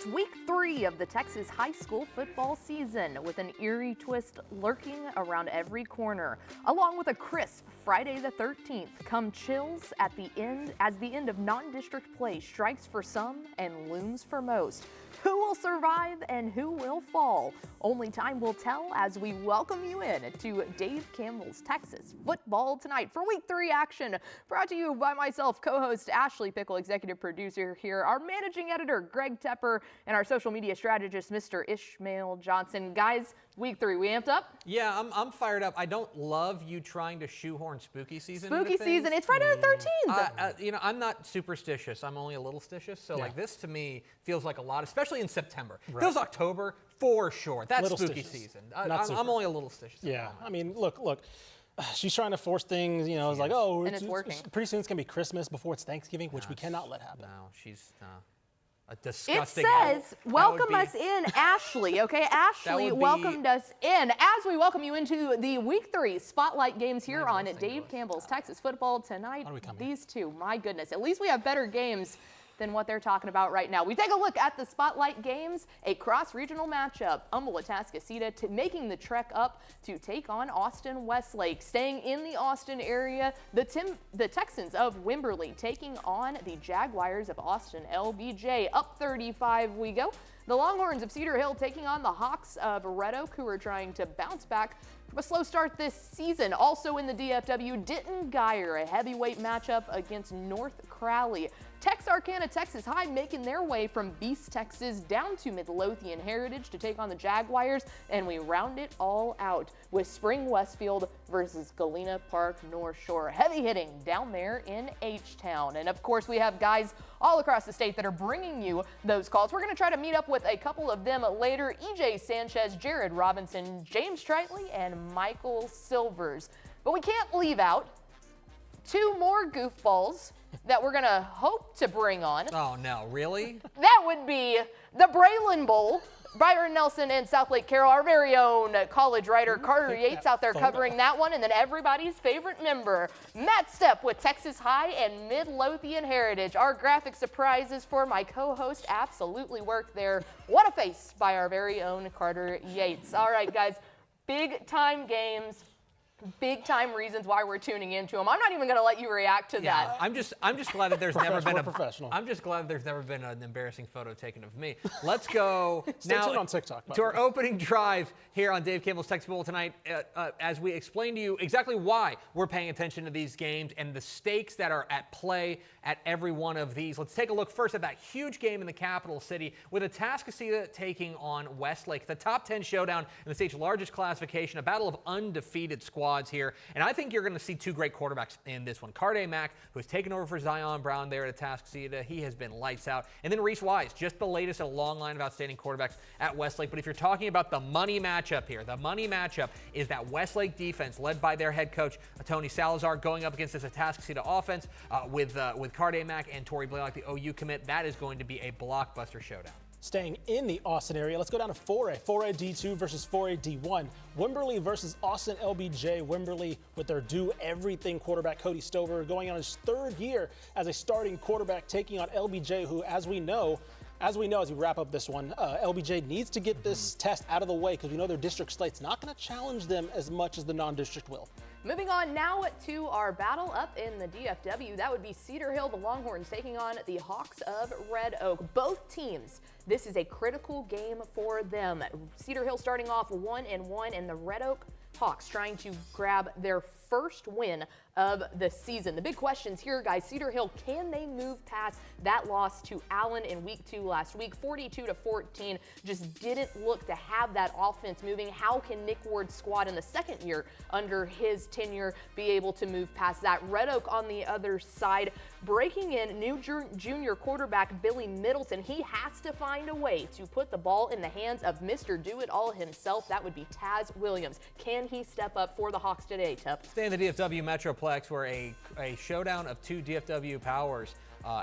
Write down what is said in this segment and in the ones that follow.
It's week 3 of the Texas high school football season, with an eerie twist lurking around every corner. Along with a crisp Friday the 13th, come chills at the end as the end of non-district play strikes for some and looms for most. Who will survive and who will fall? Only time will tell as we welcome you in to Dave Campbell's Texas Football Tonight for Week 3 action. Brought to you by myself, co-host Ashley Pickle, executive producer here, our managing editor Greg Tepper, and our social media strategist Mr. Ishmael Johnson. Guys, Week 3, we amped up? Yeah, I'm fired up. I don't love you trying to shoehorn spooky season. Spooky season. It's Friday the 13th. I'm not superstitious. I'm only a little stitious. So like this to me feels like a lot, especially in September. Right. Feels October for sure. That's little spooky season. I'm only a little stitious. Yeah, I mean, look. She's trying to force things, you know, it's like, oh, and it's working. Pretty soon it's going to be Christmas before it's Thanksgiving, which we cannot let happen. No, she's a disgusting. It says, welcome us in, Ashley, okay? Ashley welcomed us in as we welcome you into the Week 3 Spotlight games here on Dave Campbell's Texas Football Tonight. These two, my goodness, at least we have better games than what they're talking about right now. We take a look at the Spotlight games, a cross-regional matchup. Humble-Atascocita making the trek up to take on Austin Westlake. Staying in the Austin area, the Texans of Wimberley taking on the Jaguars of Austin LBJ. Up 35 we go. The Longhorns of Cedar Hill taking on the Hawks of Red Oak, who are trying to bounce back from a slow start this season. Also in the DFW, Denton Geyer, a heavyweight matchup against North Crowley. Texarkana, Texas High making their way from Beast, Texas down to Midlothian Heritage to take on the Jaguars, and we round it all out with Spring Westfield versus Galena Park North Shore. Heavy hitting down there in H-Town. And of course, we have guys all across the state that are bringing you those calls. We're going to try to meet up with a couple of them later. EJ Sanchez, Jared Robinson, James Tritley, and Michael Silvers. But we can't leave out two more goofballs that we're going to hope to bring on. Oh, no, really? That would be the Braylon Bowl. Byron Nelson and South Lake Carroll, our very own college writer Carter Yates out there covering that one. And then everybody's favorite member, Matt Stepp with Texas High and Midlothian Heritage. Our graphic surprises for my co-host absolutely worked there. What a face by our very own Carter Yates. All right, guys, big time games. Big time reasons why we're tuning into them. I'm not even going to let you react to that. I'm just glad that there's never been I'm just glad there's never been an embarrassing photo taken of me. Let's go Stay tuned on TikTok, to our opening drive here on Dave Campbell's Texas Bowl Tonight, as we explain to you exactly why we're paying attention to these games and the stakes that are at play at every one of these. Let's take a look first at that huge game in the capital city with Atascocita taking on Westlake. The top 10 showdown in the state's largest classification, a battle of undefeated squads here. And I think you're going to see two great quarterbacks in this one. Carday Mack, who's taken over for Zion Brown there at Atascocita. He has been lights out. And then Reese Wise, just the latest in a long line of outstanding quarterbacks at Westlake. But if you're talking about the money matchup here, the money matchup is that Westlake defense led by their head coach, Tony Salazar, going up against this Atascocita offense with Carday Mack and Torrey Blaylock, the OU commit. That is going to be a blockbuster showdown. Staying in the Austin area, let's go down to 4A. 4A D2 versus 4A D1. Wimberley versus Austin LBJ. Wimberley with their do-everything quarterback Cody Stover going on his third year as a starting quarterback, taking on LBJ, who, as we know, as we wrap up this one, LBJ needs to get this test out of the way because we know their district slate's not going to challenge them as much as the non-district will. Moving on now to our battle up in the DFW. That would be Cedar Hill, the Longhorns, taking on the Hawks of Red Oak. Both teams, this is a critical game for them. Cedar Hill starting off 1-1, and the Red Oak Hawks trying to grab their first win of the season. The big questions here, guys. Cedar Hill, can they move past that loss to Allen in week 2 last week? 42-14, just didn't look to have that offense moving. How can Nick Ward's squad in the second year under his tenure be able to move past that? Red Oak on the other side, breaking in new junior quarterback Billy Middleton. He has to find a way to put the ball in the hands of Mr. Do-It-All himself. That would be Taz Williams. Can he step up for the Hawks today, Tup? Stay in the DFW Metroplex, where a showdown of two DFW powers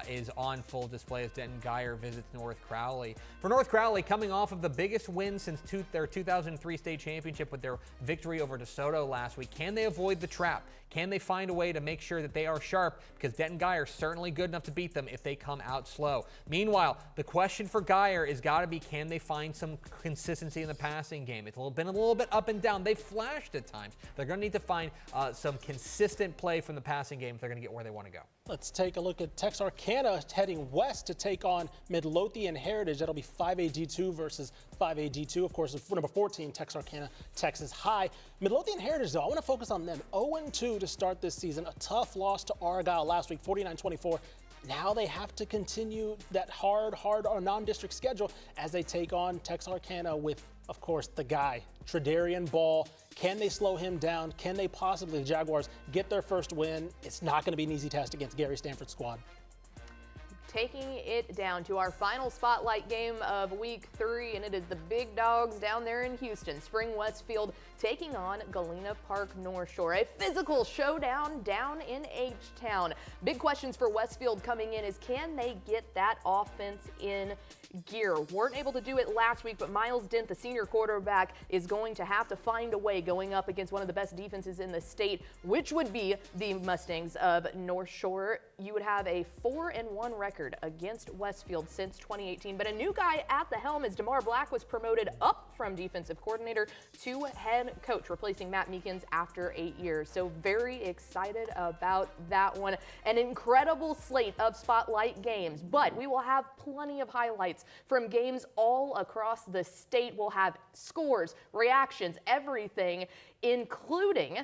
is on full display as Denton Guyer visits North Crowley. For North Crowley, coming off of the biggest win since their 2003 state championship with their victory over DeSoto last week, can they avoid the trap? Can they find a way to make sure that they are sharp? Because Denton Guyer is certainly good enough to beat them if they come out slow. Meanwhile, the question for Guyer is got to be, can they find some consistency in the passing game? It's been a little bit up and down. They've flashed at times. They're going to need to find some consistent play from the passing game if they're going to get where they want to go. Let's take a look at Texarkana heading west to take on Midlothian Heritage. That'll be 5A D2 versus 5A D2. Of course, number 14, Texarkana, Texas High. Midlothian Heritage, though, I want to focus on them. 0-2 to start this season. A tough loss to Argyle last week, 49-24. Now they have to continue that hard non-district schedule as they take on Texarkana with, of course, the guy, Tredarian Ball. Can they slow him down? Can they possibly, the Jaguars, get their first win? It's not going to be an easy test against Gary Stanford's squad. Taking it down to our final spotlight game of week 3, and it is the big dogs down there in Houston. Spring Westfield taking on Galena Park North Shore. A physical showdown down in H-Town. Big questions for Westfield coming in is, can they get that offense in gear? Weren't able to do it last week, but Miles Dent, the senior quarterback, is going to have to find a way going up against one of the best defenses in the state, which would be the Mustangs of North Shore. You would have a 4-1 record against Westfield since 2018, but a new guy at the helm as DeMar Black was promoted up from defensive coordinator to head coach, replacing Matt Meekins after 8 years. So very excited about that one. An incredible slate of spotlight games, but we will have plenty of highlights from games all across the state. We'll have scores, reactions, everything, including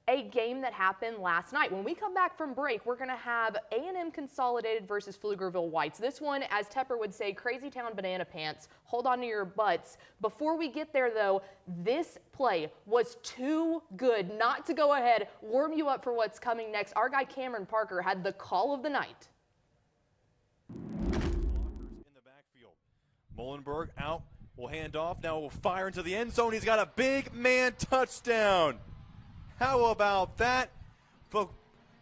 a game that happened last night. When we come back from break, we're going to have A&M Consolidated versus Pflugerville Whites. This one, as Tepper would say, crazy town banana pants. Hold on to your butts. Before we get there, though, this play was too good not to go ahead, warm you up for what's coming next. Our guy Cameron Parker had the call of the night. In the backfield, Mullenberg out, will hand off, now will fire into the end zone. He's got a big man touchdown. How about that?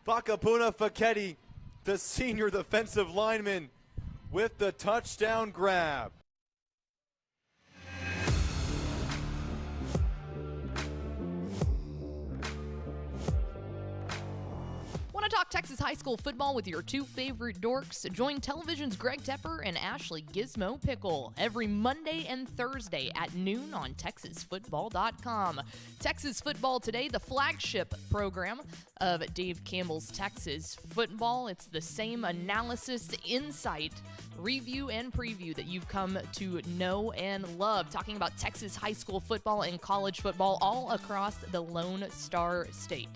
Fakapuna Faketi, the senior defensive lineman, with the touchdown grab. Want to talk Texas high school football with your two favorite dorks? Join television's Greg Tepper and Ashley Gizmo Pickle every Monday and Thursday at noon on TexasFootball.com. Texas Football Today, the flagship program of Dave Campbell's Texas Football. It's the same analysis, insight, review, and preview that you've come to know and love. Talking about Texas high school football and college football all across the Lone Star State.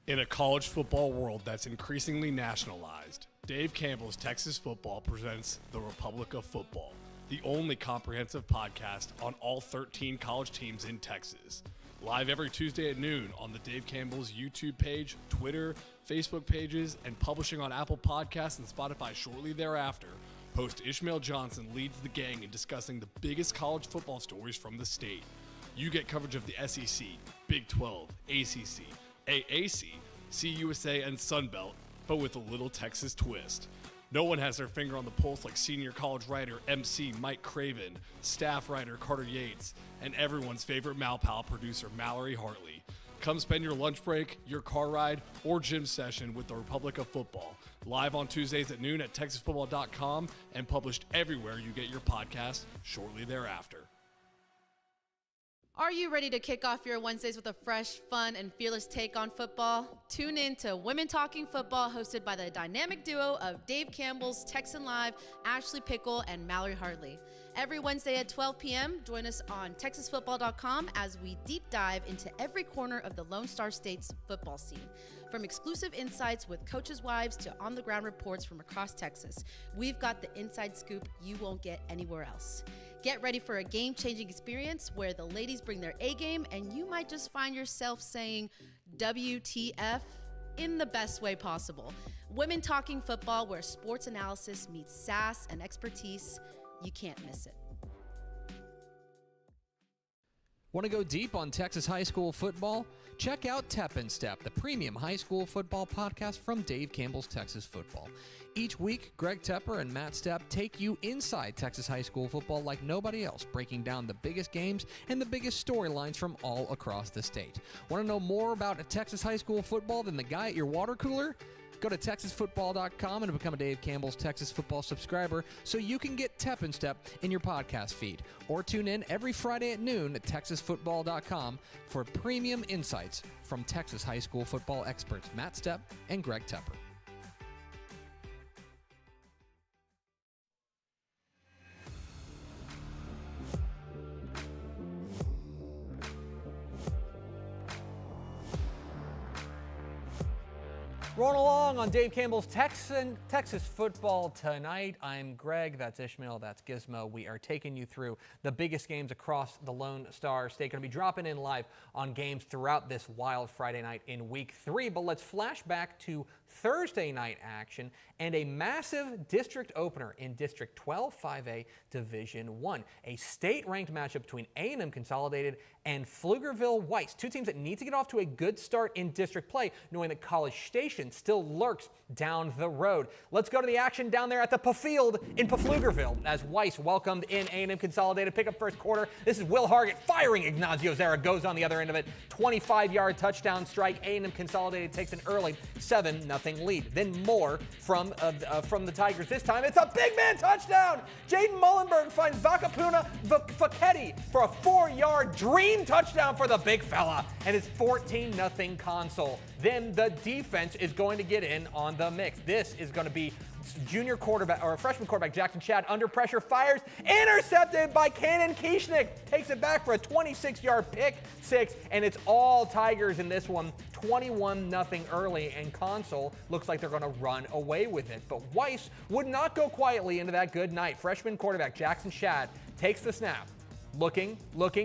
In a college football world that's increasingly nationalized, Dave Campbell's Texas Football presents The Republic of Football, the only comprehensive podcast on all 13 college teams in Texas. Live every Tuesday at noon on the Dave Campbell's YouTube page, Twitter, Facebook pages, and publishing on Apple Podcasts and Spotify shortly thereafter. Host Ishmael Johnson leads the gang in discussing the biggest college football stories from the state. You get coverage of the SEC, Big 12, ACC, AAC, CUSA, and Sunbelt, but with a little Texas twist. No one has their finger on the pulse like senior college writer MC Mike Craven, staff writer Carter Yates, and everyone's favorite Malpal producer Mallory Hartley. Come spend your lunch break, your car ride, or gym session with the Republic of Football. Live on Tuesdays at noon at TexasFootball.com and published everywhere you get your podcast shortly thereafter. Are you ready to kick off your Wednesdays with a fresh, fun, and fearless take on football? Tune in to Women Talking Football, hosted by the dynamic duo of Dave Campbell's Texan Live, Ashley Pickle, and Mallory Hartley. Every Wednesday at 12 p.m., join us on TexasFootball.com as we deep dive into every corner of the Lone Star State's football scene. From exclusive insights with coaches' wives to on-the-ground reports from across Texas, we've got the inside scoop you won't get anywhere else. Get ready for a game-changing experience where the ladies bring their A-game and you might just find yourself saying WTF in the best way possible. Women Talking Football, where sports analysis meets sass and expertise. You can't miss it. Want to go deep on Texas high school football? Check out Tep and Step, the premium high school football podcast from Dave Campbell's Texas Football. Each week, Greg Tepper and Matt Stepp take you inside Texas high school football like nobody else, breaking down the biggest games and the biggest storylines from all across the state. Want to know more about Texas high school football than the guy at your water cooler? Go to TexasFootball.com and become a Dave Campbell's Texas Football subscriber so you can get Tep and Step in your podcast feed. Or tune in every Friday at noon at TexasFootball.com for premium insights from Texas high school football experts Matt Stepp and Greg Tepper. Rolling along on Dave Campbell's Texas Football Tonight. I'm Greg, that's Ishmael, that's Gizmo. We are taking you through the biggest games across the Lone Star State. Going to be dropping in live on games throughout this wild Friday night in Week 3. But let's flash back to Thursday night action and a massive district opener in District 12 5A Division 1. A state-ranked matchup between A&M Consolidated and Pflugerville-Weiss, two teams that need to get off to a good start in district play, knowing that College Station still lurks down the road. Let's go to the action down there at the Field in Pflugerville as Weiss welcomed in A&M Consolidated. Pick up first quarter. This is Will Hargett firing. Ignacio Zaragoza on the other end of it. 25-yard touchdown strike. A&M Consolidated takes an early 7-0 lead. Then more from the Tigers. This time it's a big man touchdown. Jaden Mullenberg finds Vakapuna Vaketti for a 4-yard dream touchdown for the big fella, and it's 14-0 Console. Then the defense is going to get in on the mix. This is going to be junior quarterback or freshman quarterback Jackson Shad under pressure, fires, intercepted by Cannon Kieschnick, takes it back for a 26-yard pick six, and it's all Tigers in this one. 21-0 early, and Console looks like they're going to run away with it. But Weiss would not go quietly into that good night. Freshman quarterback Jackson Shad takes the snap. Looking,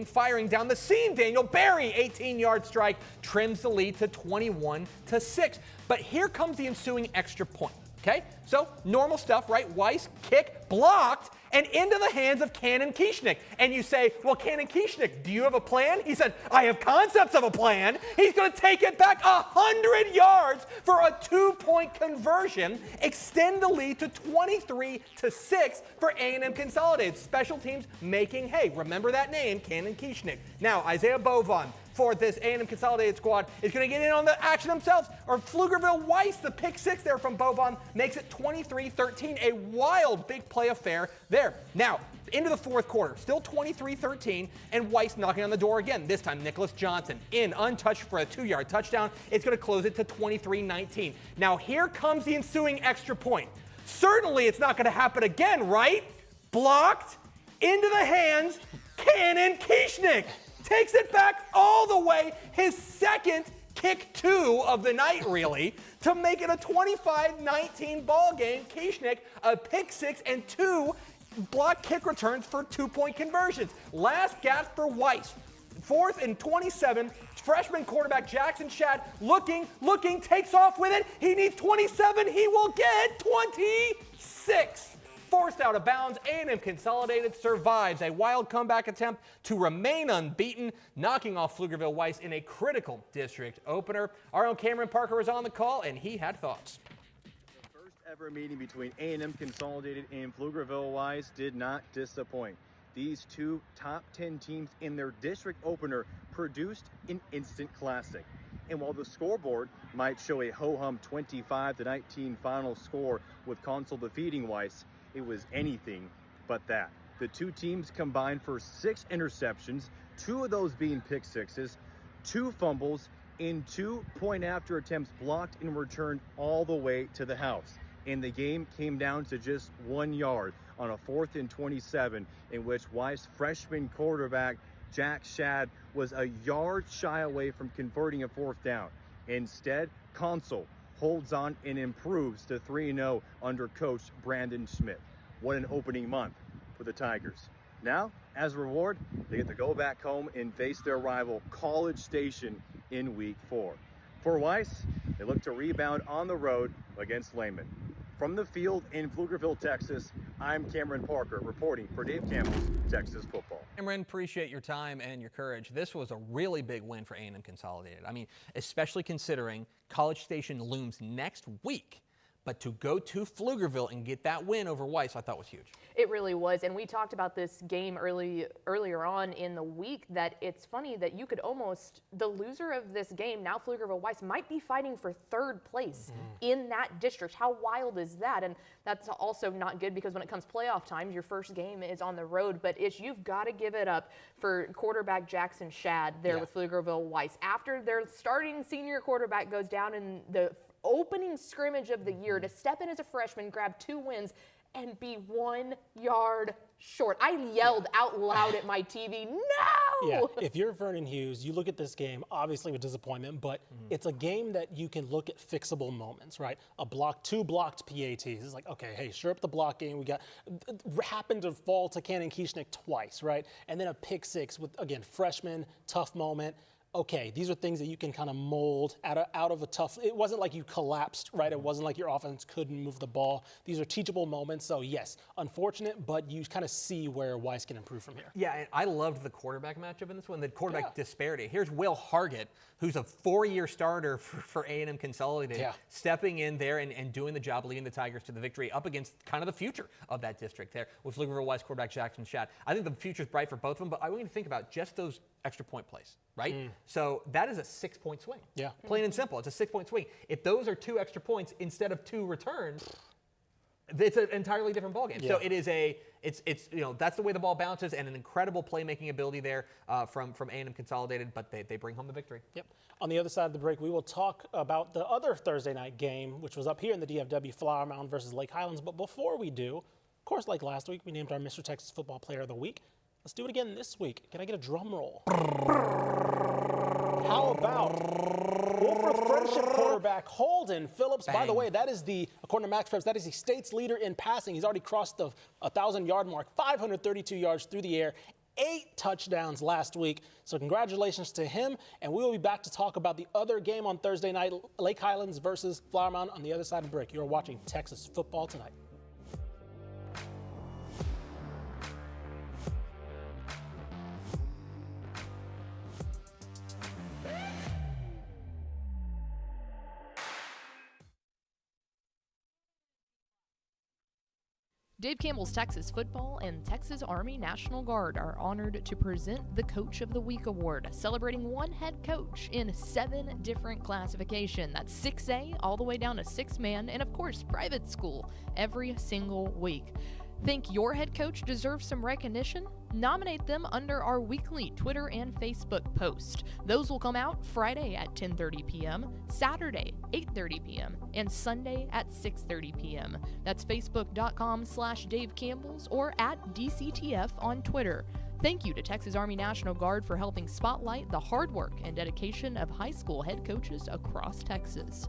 firing down the seam. Daniel Barry, 18-yard strike, trims the lead to 21-6. But here comes the ensuing extra point. Okay, so normal stuff, right? Weiss, kick, blocked, and into the hands of Cannon Kieschnick. And you say, well, Cannon Kieschnick, do you have a plan? He said, I have concepts of a plan. He's going to take it back 100 yards for a 2-point conversion, extend the lead to 23-6 for A&M Consolidated. Special teams making hay. Remember that name, Cannon Kieschnick. Now, Isaiah Bovon for this A&M Consolidated squad is going to get in on the action themselves. Or Pflugerville-Weiss, the pick six there from Bovon, makes it 23-13, a wild big play affair there. Now, into the fourth quarter, still 23-13, and Weiss knocking on the door again. This time, Nicholas Johnson in, untouched for a 2-yard touchdown. It's going to close it to 23-19. Now, here comes the ensuing extra point. Certainly, it's not going to happen again, right? Blocked, into the hands, Cannon Kieschnick. Takes it back all the way, his second kick two of the night, really, to make it a 25-19 ball game. Kieschnick, a pick six and 2 block kick returns for 2-point conversions. Last gasp for Weiss. 4th and 27. Freshman quarterback Jackson Shad looking, takes off with it. He needs 27. He will get 26. Forced out of bounds, A&M Consolidated survives a wild comeback attempt to remain unbeaten, knocking off Pflugerville-Weiss in a critical district opener. Our own Cameron Parker was on the call, and he had thoughts. The first ever meeting between A&M Consolidated and Pflugerville-Weiss did not disappoint. These two top 10 teams in their district opener produced an instant classic. And while the scoreboard might show a ho-hum 25-19 final score with Console defeating Weiss, it was anything but that. The two teams combined for 6 interceptions, 2 of those being pick sixes, 2 fumbles, and 2 point-after attempts blocked and returned all the way to the house. And the game came down to just 1 yard on a 4th and 27, in which Weiss freshman quarterback Jack Shad was a yard shy away from converting a 4th down. Instead, Console holds on and improves to 3-0 under coach Brandon Schmidt. What an opening month for the Tigers. Now, as a reward, they get to go back home and face their rival College Station in Week 4. For Weiss, they look to rebound on the road against Lehman. From the field in Pflugerville, Texas, I'm Cameron Parker reporting for Dave Campbell's Texas Football. Cameron, appreciate your time and your courage. This was a really big win for A&M Consolidated. I mean, especially considering College Station looms next week. But to go to Pflugerville and get that win over Weiss, I thought was huge. It really was, and we talked about this game earlier on in the week, that it's funny that you could almost, the loser of this game, now Pflugerville Weiss, might be fighting for third place in that district. How wild is that? And that's also not good because when it comes playoff time, your first game is on the road. But you've got to give it up for quarterback Jackson Shad there with Pflugerville Weiss. After their starting senior quarterback goes down in the opening scrimmage of the year, to step in as a freshman, grab 2 wins, and be 1 yard short. I yelled out loud at my TV, no! Yeah, if you're Vernon Hughes, you look at this game, obviously with disappointment, but it's a game that you can look at fixable moments, right? 2 blocked PATs. It's like, okay, hey, sure up the blocking. We got, happened to fall to Cannon Kieschnick twice, right? And then a pick 6 with, again, freshman, tough moment. Okay, these are things that you can kind of mold out of a tough, it wasn't like you collapsed, right? It wasn't like your offense couldn't move the ball. These are teachable moments. So yes, unfortunate, but you kind of see where Weiss can improve from here. Yeah, and I loved the quarterback matchup in this one, the quarterback disparity. Here's Will Hargett, who's a 4-year starter for A&M Consolidated, stepping in there and doing the job, leading the Tigers to the victory up against kind of the future of that district there with Pflugerville Weiss quarterback Jackson Shad. I think the future's bright for both of them, but I want you to think about just those extra point plays, right? So that is a 6-point swing. Yeah. Plain and simple, it's a 6-point swing. If those are 2 extra points instead of 2 returns, it's an entirely different ballgame. So it is it's that's the way the ball bounces, and an incredible playmaking ability there from A&M Consolidated, but they bring home the victory. Yep. On the other side of the break, we will talk about the other Thursday night game, which was up here in the DFW, Flower Mound versus Lake Highlands. But before we do, of course, like last week, we named our Mr. Texas Football Player of the Week. Let's do it again this week. Can I get a drum roll? How about Wolford Friendship quarterback Holden Phillips? Bang. By the way, that is according to Max Preps, that is the state's leader in passing. He's already crossed the 1,000-yard mark, 532 yards through the air, 8 touchdowns last week. So congratulations to him. And we will be back to talk about the other game on Thursday night, Lake Highlands versus Flower Mound on the other side of the break. You are watching Texas Football Tonight. Dave Campbell's Texas Football and Texas Army National Guard are honored to present the Coach of the Week Award, celebrating one head coach in 7 different classifications. That's 6A all the way down to 6-man, and of course, private school every single week. Think your head coach deserves some recognition? Nominate them under our weekly Twitter and Facebook post. Those will come out Friday at 10:30 p.m., Saturday 8:30 p.m., and Sunday at 6:30 p.m. That's facebook.com/Dave Campbell's or at DCTF on Twitter. Thank you to Texas Army National Guard for helping spotlight the hard work and dedication of high school head coaches across Texas.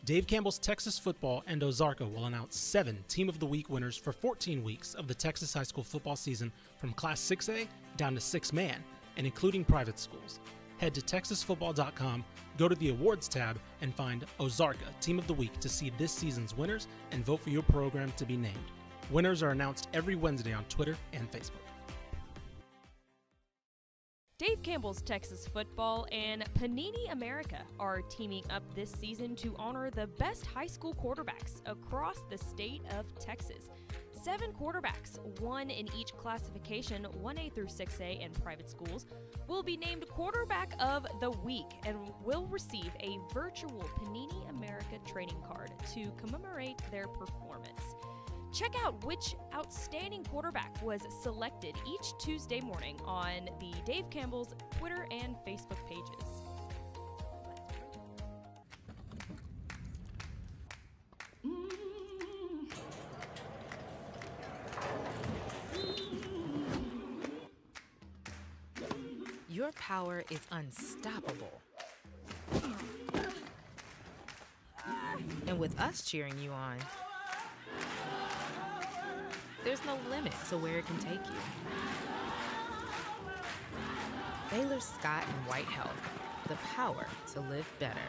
Dave Campbell's Texas Football and Ozarka will announce 7 Team of the Week winners for 14 weeks of the Texas high school football season from Class 6A down to 6-man and including private schools. Head to texasfootball.com, go to the awards tab, and find Ozarka Team of the Week to see this season's winners and vote for your program to be named. Winners are announced every Wednesday on Twitter and Facebook. Dave Campbell's Texas Football and Panini America are teaming up this season to honor the best high school quarterbacks across the state of Texas. 7 quarterbacks, 1 in each classification, 1A through 6A in private schools, will be named Quarterback of the Week and will receive a virtual Panini America trading card to commemorate their performance. Check out which outstanding quarterback was selected each Tuesday morning on the Dave Campbell's Twitter and Facebook pages. Your power is unstoppable. And with us cheering you on, there's no limit to where it can take you. Baylor Scott and White Health, the power to live better.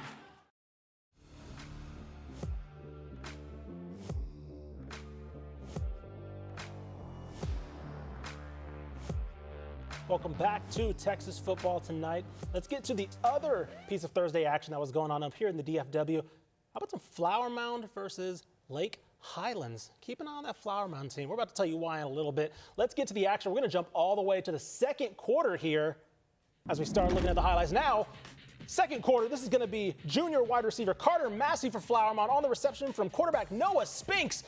Welcome back to Texas Football Tonight. Let's get to the other piece of Thursday action that was going on up here in the DFW. How about some Flower Mound versus Lake Highlands? Keep an eye on that Flower Mound team. We're about to tell you why in a little bit. Let's get to the action. We're going to jump all the way to the second quarter here as we start looking at the highlights now. Second quarter, this is going to be junior wide receiver Carter Massey for Flower Mound on the reception from quarterback Noah Spinks.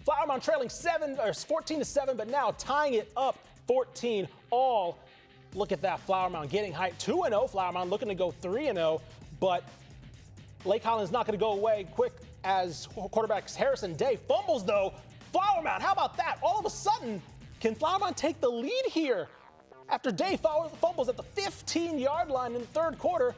Flower Mound trailing 14-7, but now tying it up 14 all. Look at that, Flower Mound getting hyped. 2-0, Flower Mound looking to go 3-0, but Lake Highlands not going to go away quick as quarterback Harrison Day fumbles though. Flower Mound, how about that? All of a sudden, can Flower Mound take the lead here? After Day fumbles at the 15-yard line in the third quarter,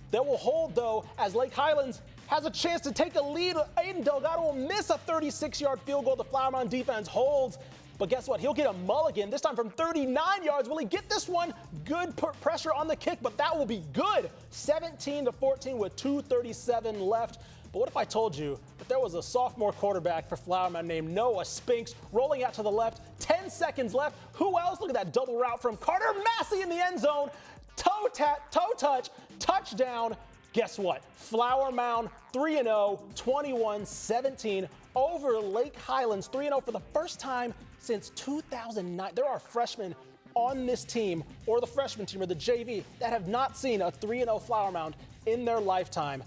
they will hold though as Lake Highlands has a chance to take a lead. Aiden Delgado will miss a 36-yard field goal. The Flower Mound defense holds. But guess what? He'll get a mulligan, this time from 39 yards. Will he get this one? Good pressure on the kick, but that will be good. 17-14 with 2:37 left. But what if I told you that there was a sophomore quarterback for Flower Mound named Noah Spinks rolling out to the left, 10 seconds left. Who else? Look at that double route from Carter Massey in the end zone. Toe touch, touchdown. Guess what? Flower Mound 3-0, 21-17 over Lake Highlands, 3-0 for the first time since 2009. There are freshmen on this team, or the freshman team, or the JV, that have not seen a 3-0 Flower Mound in their lifetime.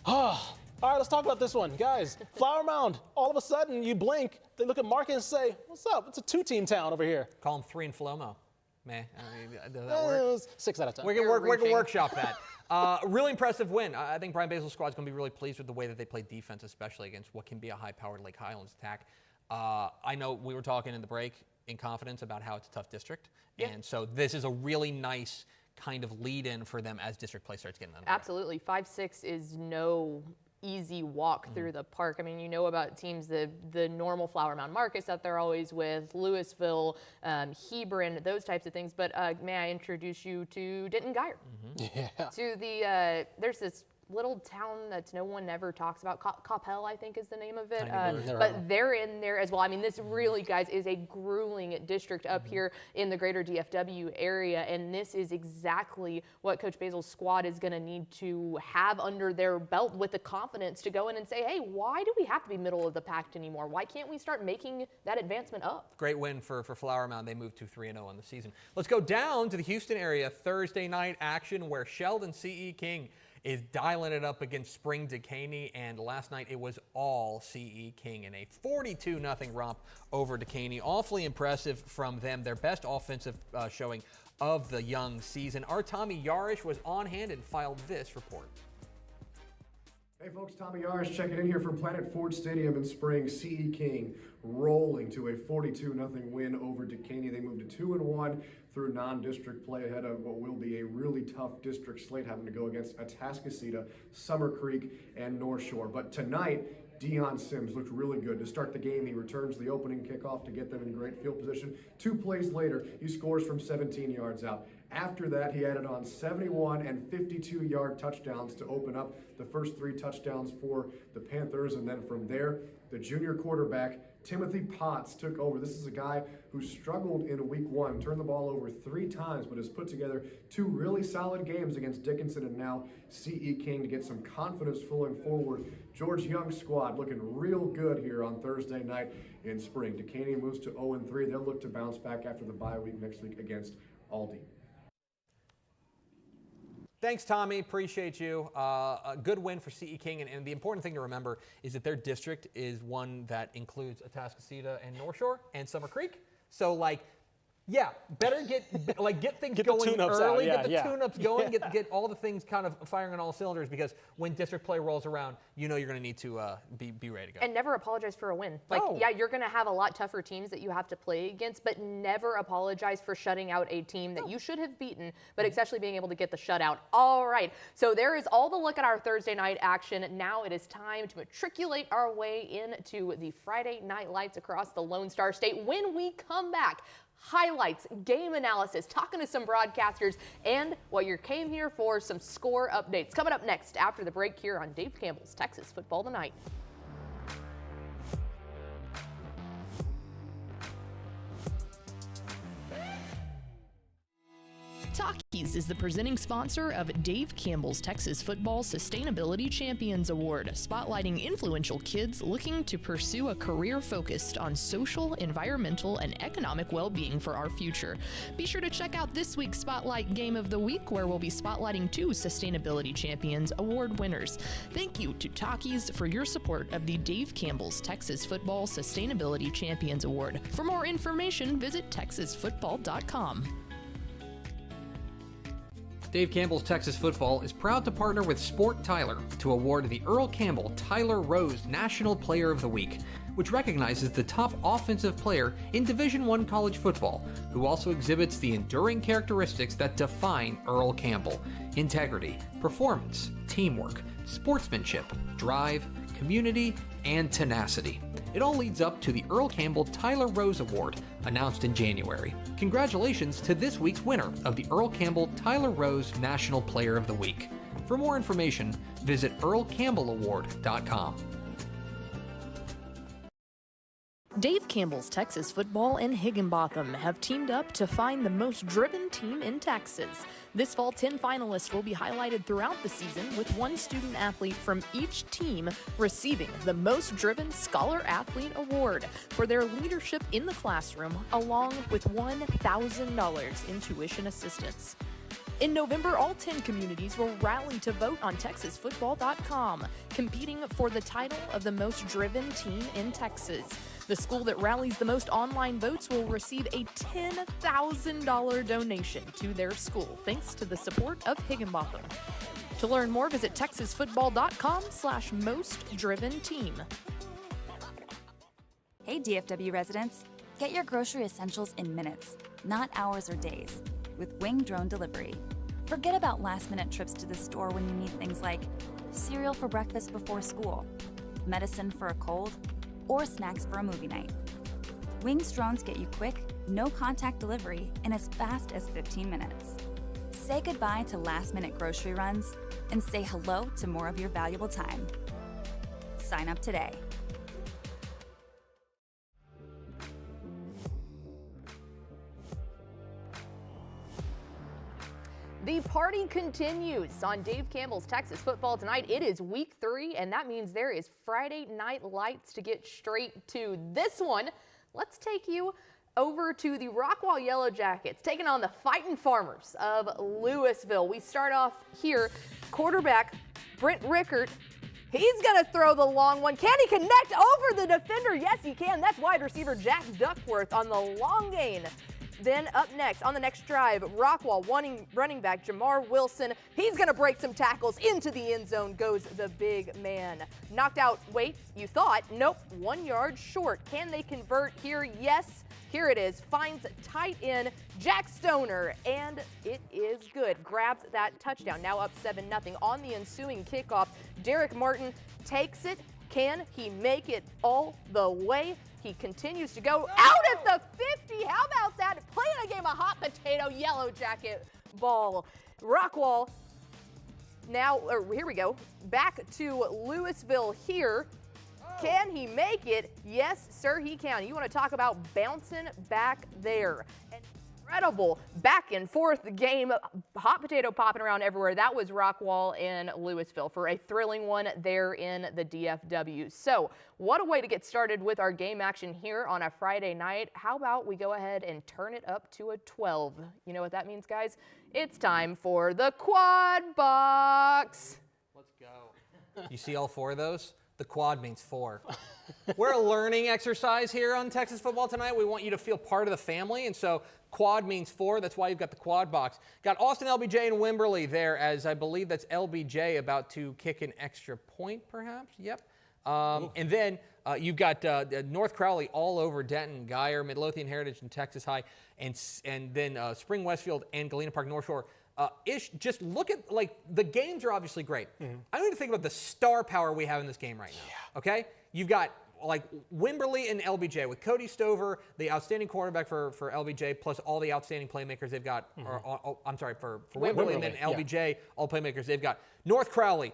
All right, let's talk about this one. Guys, Flower Mound, all of a sudden you blink, they look at Marcus and say, what's up? It's a two-team town over here. Call them 3 and Flomo. Man, I mean, does that It work? was 6 out of 10. We can workshop that. Really impressive win. I think Brian Basil's squad is going to be really pleased with the way that they played defense, especially against what can be a high-powered Lake Highlands attack. I know we were talking in the break in confidence about how it's a tough district, and so this is a really nice kind of lead-in for them as district play starts getting underway. Absolutely. 5-6 is no easy walk through the park. I mean, you know about teams, the normal Flower Mound Marcus that they're always with, Louisville, Hebron, those types of things. But may I introduce you to Denton Geyer? Yeah. To the, there's this little town that no one ever talks about. Campbell, I think, is the name of it. But they're in there as well. I mean, this really, guys, is a grueling district up here in the greater DFW area. And this is exactly what Coach Basil's squad is going to need to have under their belt with the confidence to go in and say, hey, why do we have to be middle of the pack anymore? Why can't we start making that advancement up? Great win for Flower Mound. They moved to 3-0 on the season. Let's go down to the Houston area. Thursday night action where Sheldon C.E. King is dialing it up against Spring Decaney, and last night it was all C.E. King in a 42-0 romp over Decaney. Awfully impressive from them, their best offensive showing of the young season. Our Tommy Yarish was on hand and filed this report. Hey folks, Tommy Yarish checking in here from Planet Ford Stadium in Spring. C.E. King rolling to a 42-0 win over Decaney. They moved to 2-1 through non-district play ahead of what will be a really tough district slate having to go against Atascocita, Summer Creek, and North Shore. But tonight, Deion Sims looked really good. To start the game, he returns the opening kickoff to get them in great field position. 2 plays later, he scores from 17 yards out. After that, he added on 71 and 52-yard touchdowns to open up the first 3 touchdowns for the Panthers. And then from there, the junior quarterback, Timothy Potts, took over. This is a guy who struggled in week 1, turned the ball over 3 times, but has put together 2 really solid games against Dickinson and now C.E. King to get some confidence flowing forward. George Young's squad looking real good here on Thursday night in Spring. Decaney moves to 0-3. They'll look to bounce back after the bye week next week against Aldie. Thanks, Tommy. Appreciate you. A good win for C.E. King, and the important thing to remember is that their district is one that includes Atascocita and North Shore and Summer Creek. So, yeah, better get things going early, get the tune-ups going, get all the things kind of firing on all cylinders, because when district play rolls around, you know you're going to need to be ready to go. And never apologize for a win. Yeah, you're going to have a lot tougher teams that you have to play against, but never apologize for shutting out a team that you should have beaten, but especially being able to get the shutout. All right, so there is all the look at our Thursday night action. Now it is time to matriculate our way into the Friday night lights across the Lone Star State. When we come back, highlights, game analysis, talking to some broadcasters, and what you came here for, some score updates. Coming up next after the break here on Dave Campbell's Texas Football Tonight. Takis is the presenting sponsor of Dave Campbell's Texas Football Sustainability Champions Award, spotlighting influential kids looking to pursue a career focused on social, environmental, and economic well-being for our future. Be sure to check out this week's Spotlight Game of the Week, where we'll be spotlighting 2 Sustainability Champions Award winners. Thank you to Takis for your support of the Dave Campbell's Texas Football Sustainability Champions Award. For more information, visit texasfootball.com. Dave Campbell's Texas Football is proud to partner with Sport Tyler to award the Earl Campbell Tyler Rose National Player of the Week, which recognizes the top offensive player in Division I college football, who also exhibits the enduring characteristics that define Earl Campbell: integrity, performance, teamwork, sportsmanship, drive, community, and tenacity. It all leads up to the Earl Campbell Tyler Rose Award, announced in January. Congratulations to this week's winner of the Earl Campbell Tyler Rose National Player of the Week. For more information, visit earlcampbellaward.com. Dave Campbell's Texas Football and Higginbotham have teamed up to find the most driven team in Texas. This fall, 10 finalists will be highlighted throughout the season, with one student athlete from each team receiving the Most Driven Scholar Athlete Award for their leadership in the classroom, along with $1,000 in tuition assistance. In November, all 10 communities will rally to vote on TexasFootball.com, competing for the title of the most driven team in Texas. The school that rallies the most online votes will receive a $10,000 donation to their school, thanks to the support of Higginbotham. To learn more, visit TexasFootball.com/mostdriventeam. Hey DFW residents, get your grocery essentials in minutes, not hours or days, with Wing Drone Delivery. Forget about last-minute trips to the store when you need things like cereal for breakfast before school, medicine for a cold, or snacks for a movie night. Wing's drones get you quick, no-contact delivery in as fast as 15 minutes. Say goodbye to last-minute grocery runs and say hello to more of your valuable time. Sign up today. The party continues on Dave Campbell's Texas Football tonight. It is week 3, and that means there is Friday Night Lights to get straight to this one. Let's take you over to the Rockwall Yellow Jackets, taking on the Fightin' Farmers of Louisville. We start off here. Quarterback Brent Rickert. He's going to throw the long one. Can he connect over the defender? Yes, he can. That's wide receiver Jack Duckworth on the long gain. Then up next, on the next drive, Rockwall running back Jamar Wilson. He's going to break some tackles. Into the end zone goes the big man. Knocked out, wait, you thought. Nope, 1 yard short. Can they convert here? Yes, here it is. Finds tight end Jack Stoner, and it is good. Grabs that touchdown. Now up 7-0. On the ensuing kickoff, Derek Martin takes it. Can he make it all the way? He continues to go out at the 50. How about that? Playing a game of hot potato yellow jacket ball. Rockwall now, here we go. Back to Louisville here. Can he make it? Yes, sir, he can. You want to talk about bouncing back there. Incredible back and forth game, hot potato popping around everywhere. That was Rockwall in Louisville for a thrilling one there in the DFW. So what a way to get started with our game action here on a Friday night. How about we go ahead and turn it up to a 12? You know what that means, guys? It's time for the quad box. Let's go. You see all 4 of those? The quad means 4. We're a learning exercise here on Texas Football tonight. We want you to feel part of the family, and so quad means 4. That's why you've got the quad box. Got Austin, LBJ, and Wimberley there, as I believe that's LBJ about to kick an extra point, perhaps. Yep. And then you've got North Crowley all over Denton, Geyer, Midlothian Heritage, and Texas High, and then Spring Westfield and Galena Park North Shore. Just look at, like, the games are obviously great. I need to think about the star power we have in this game right now. Yeah. Okay? You've got, like, Wimberley and LBJ with Cody Stover, the outstanding quarterback for LBJ, plus all the outstanding playmakers they've got. For Wimberley, and then LBJ, all playmakers they've got. North Crowley,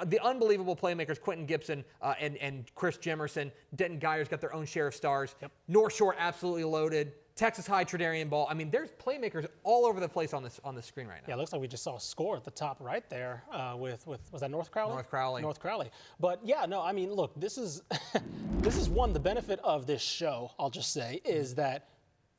the unbelievable playmakers, Quentin Gibson and Chris Jemerson. Denton Geyer's got their own share of stars. Yep. North Shore absolutely loaded. Texas High, Tredarian Ball. I mean, there's playmakers all over the place on this screen right now. Yeah, it looks like we just saw a score at the top right there with was that North Crowley? North Crowley. North Crowley. But yeah, no, I mean, look, this is one, the benefit of this show, I'll just say, is that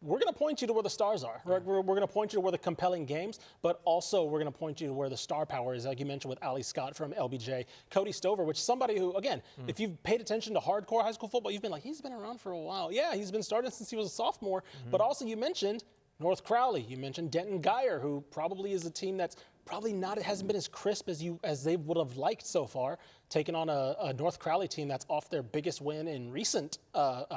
we're going to point you to where the stars are. We're going to point you to where the compelling games, but also we're going to point you to where the star power is, like you mentioned with Ali Scott from LBJ, Cody Stover, which is somebody who, again, if you've paid attention to hardcore high school football, you've been like, he's been around for a while. Yeah, he's been starting since he was a sophomore, but also you mentioned North Crowley. You mentioned Denton Geyer, who probably is a team that's probably not, it hasn't been as crisp as they would have liked so far, taking on a North Crowley team that's off their biggest win in recent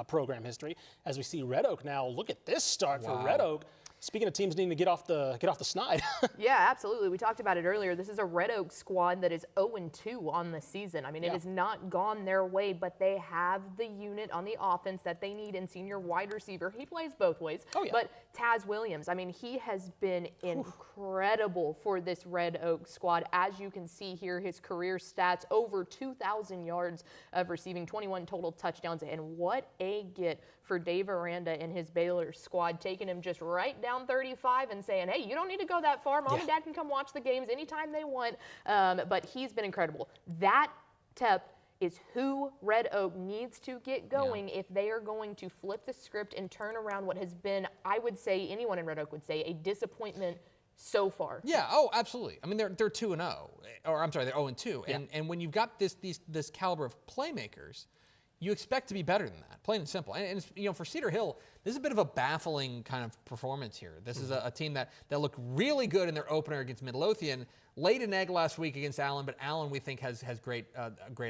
program history. As we see Red Oak now, look at this start for Red Oak. Speaking of teams needing to get off the snide. Yeah, absolutely. We talked about it earlier. This is a Red Oak squad that is 0-2 on the season. I mean, it has not gone their way, but they have the unit on the offense that they need in senior wide receiver. He plays both ways. Oh, yeah. But Taz Williams, I mean, he has been incredible for this Red Oak squad. As you can see here, his career stats, over 2,000 yards of receiving, 21 total touchdowns, and what a get for Dave Aranda and his Baylor squad, taking him just right down 35 and saying, hey, you don't need to go that far. Mom and Dad can come watch the games anytime they want. But he's been incredible. That, Tep, is who Red Oak needs to get going if they are going to flip the script and turn around what has been, I would say, anyone in Red Oak would say, a disappointment so far. Yeah, oh, absolutely. I mean, they're 2-0, or I'm sorry, they're 0-2. Yeah. And when you've got this caliber of playmakers, you expect to be better than that, plain and simple. And it's, you know, for Cedar Hill, this is a bit of a baffling kind of performance here. This is a team that looked really good in their opener against Midlothian, laid an egg last week against Allen, but Allen we think has great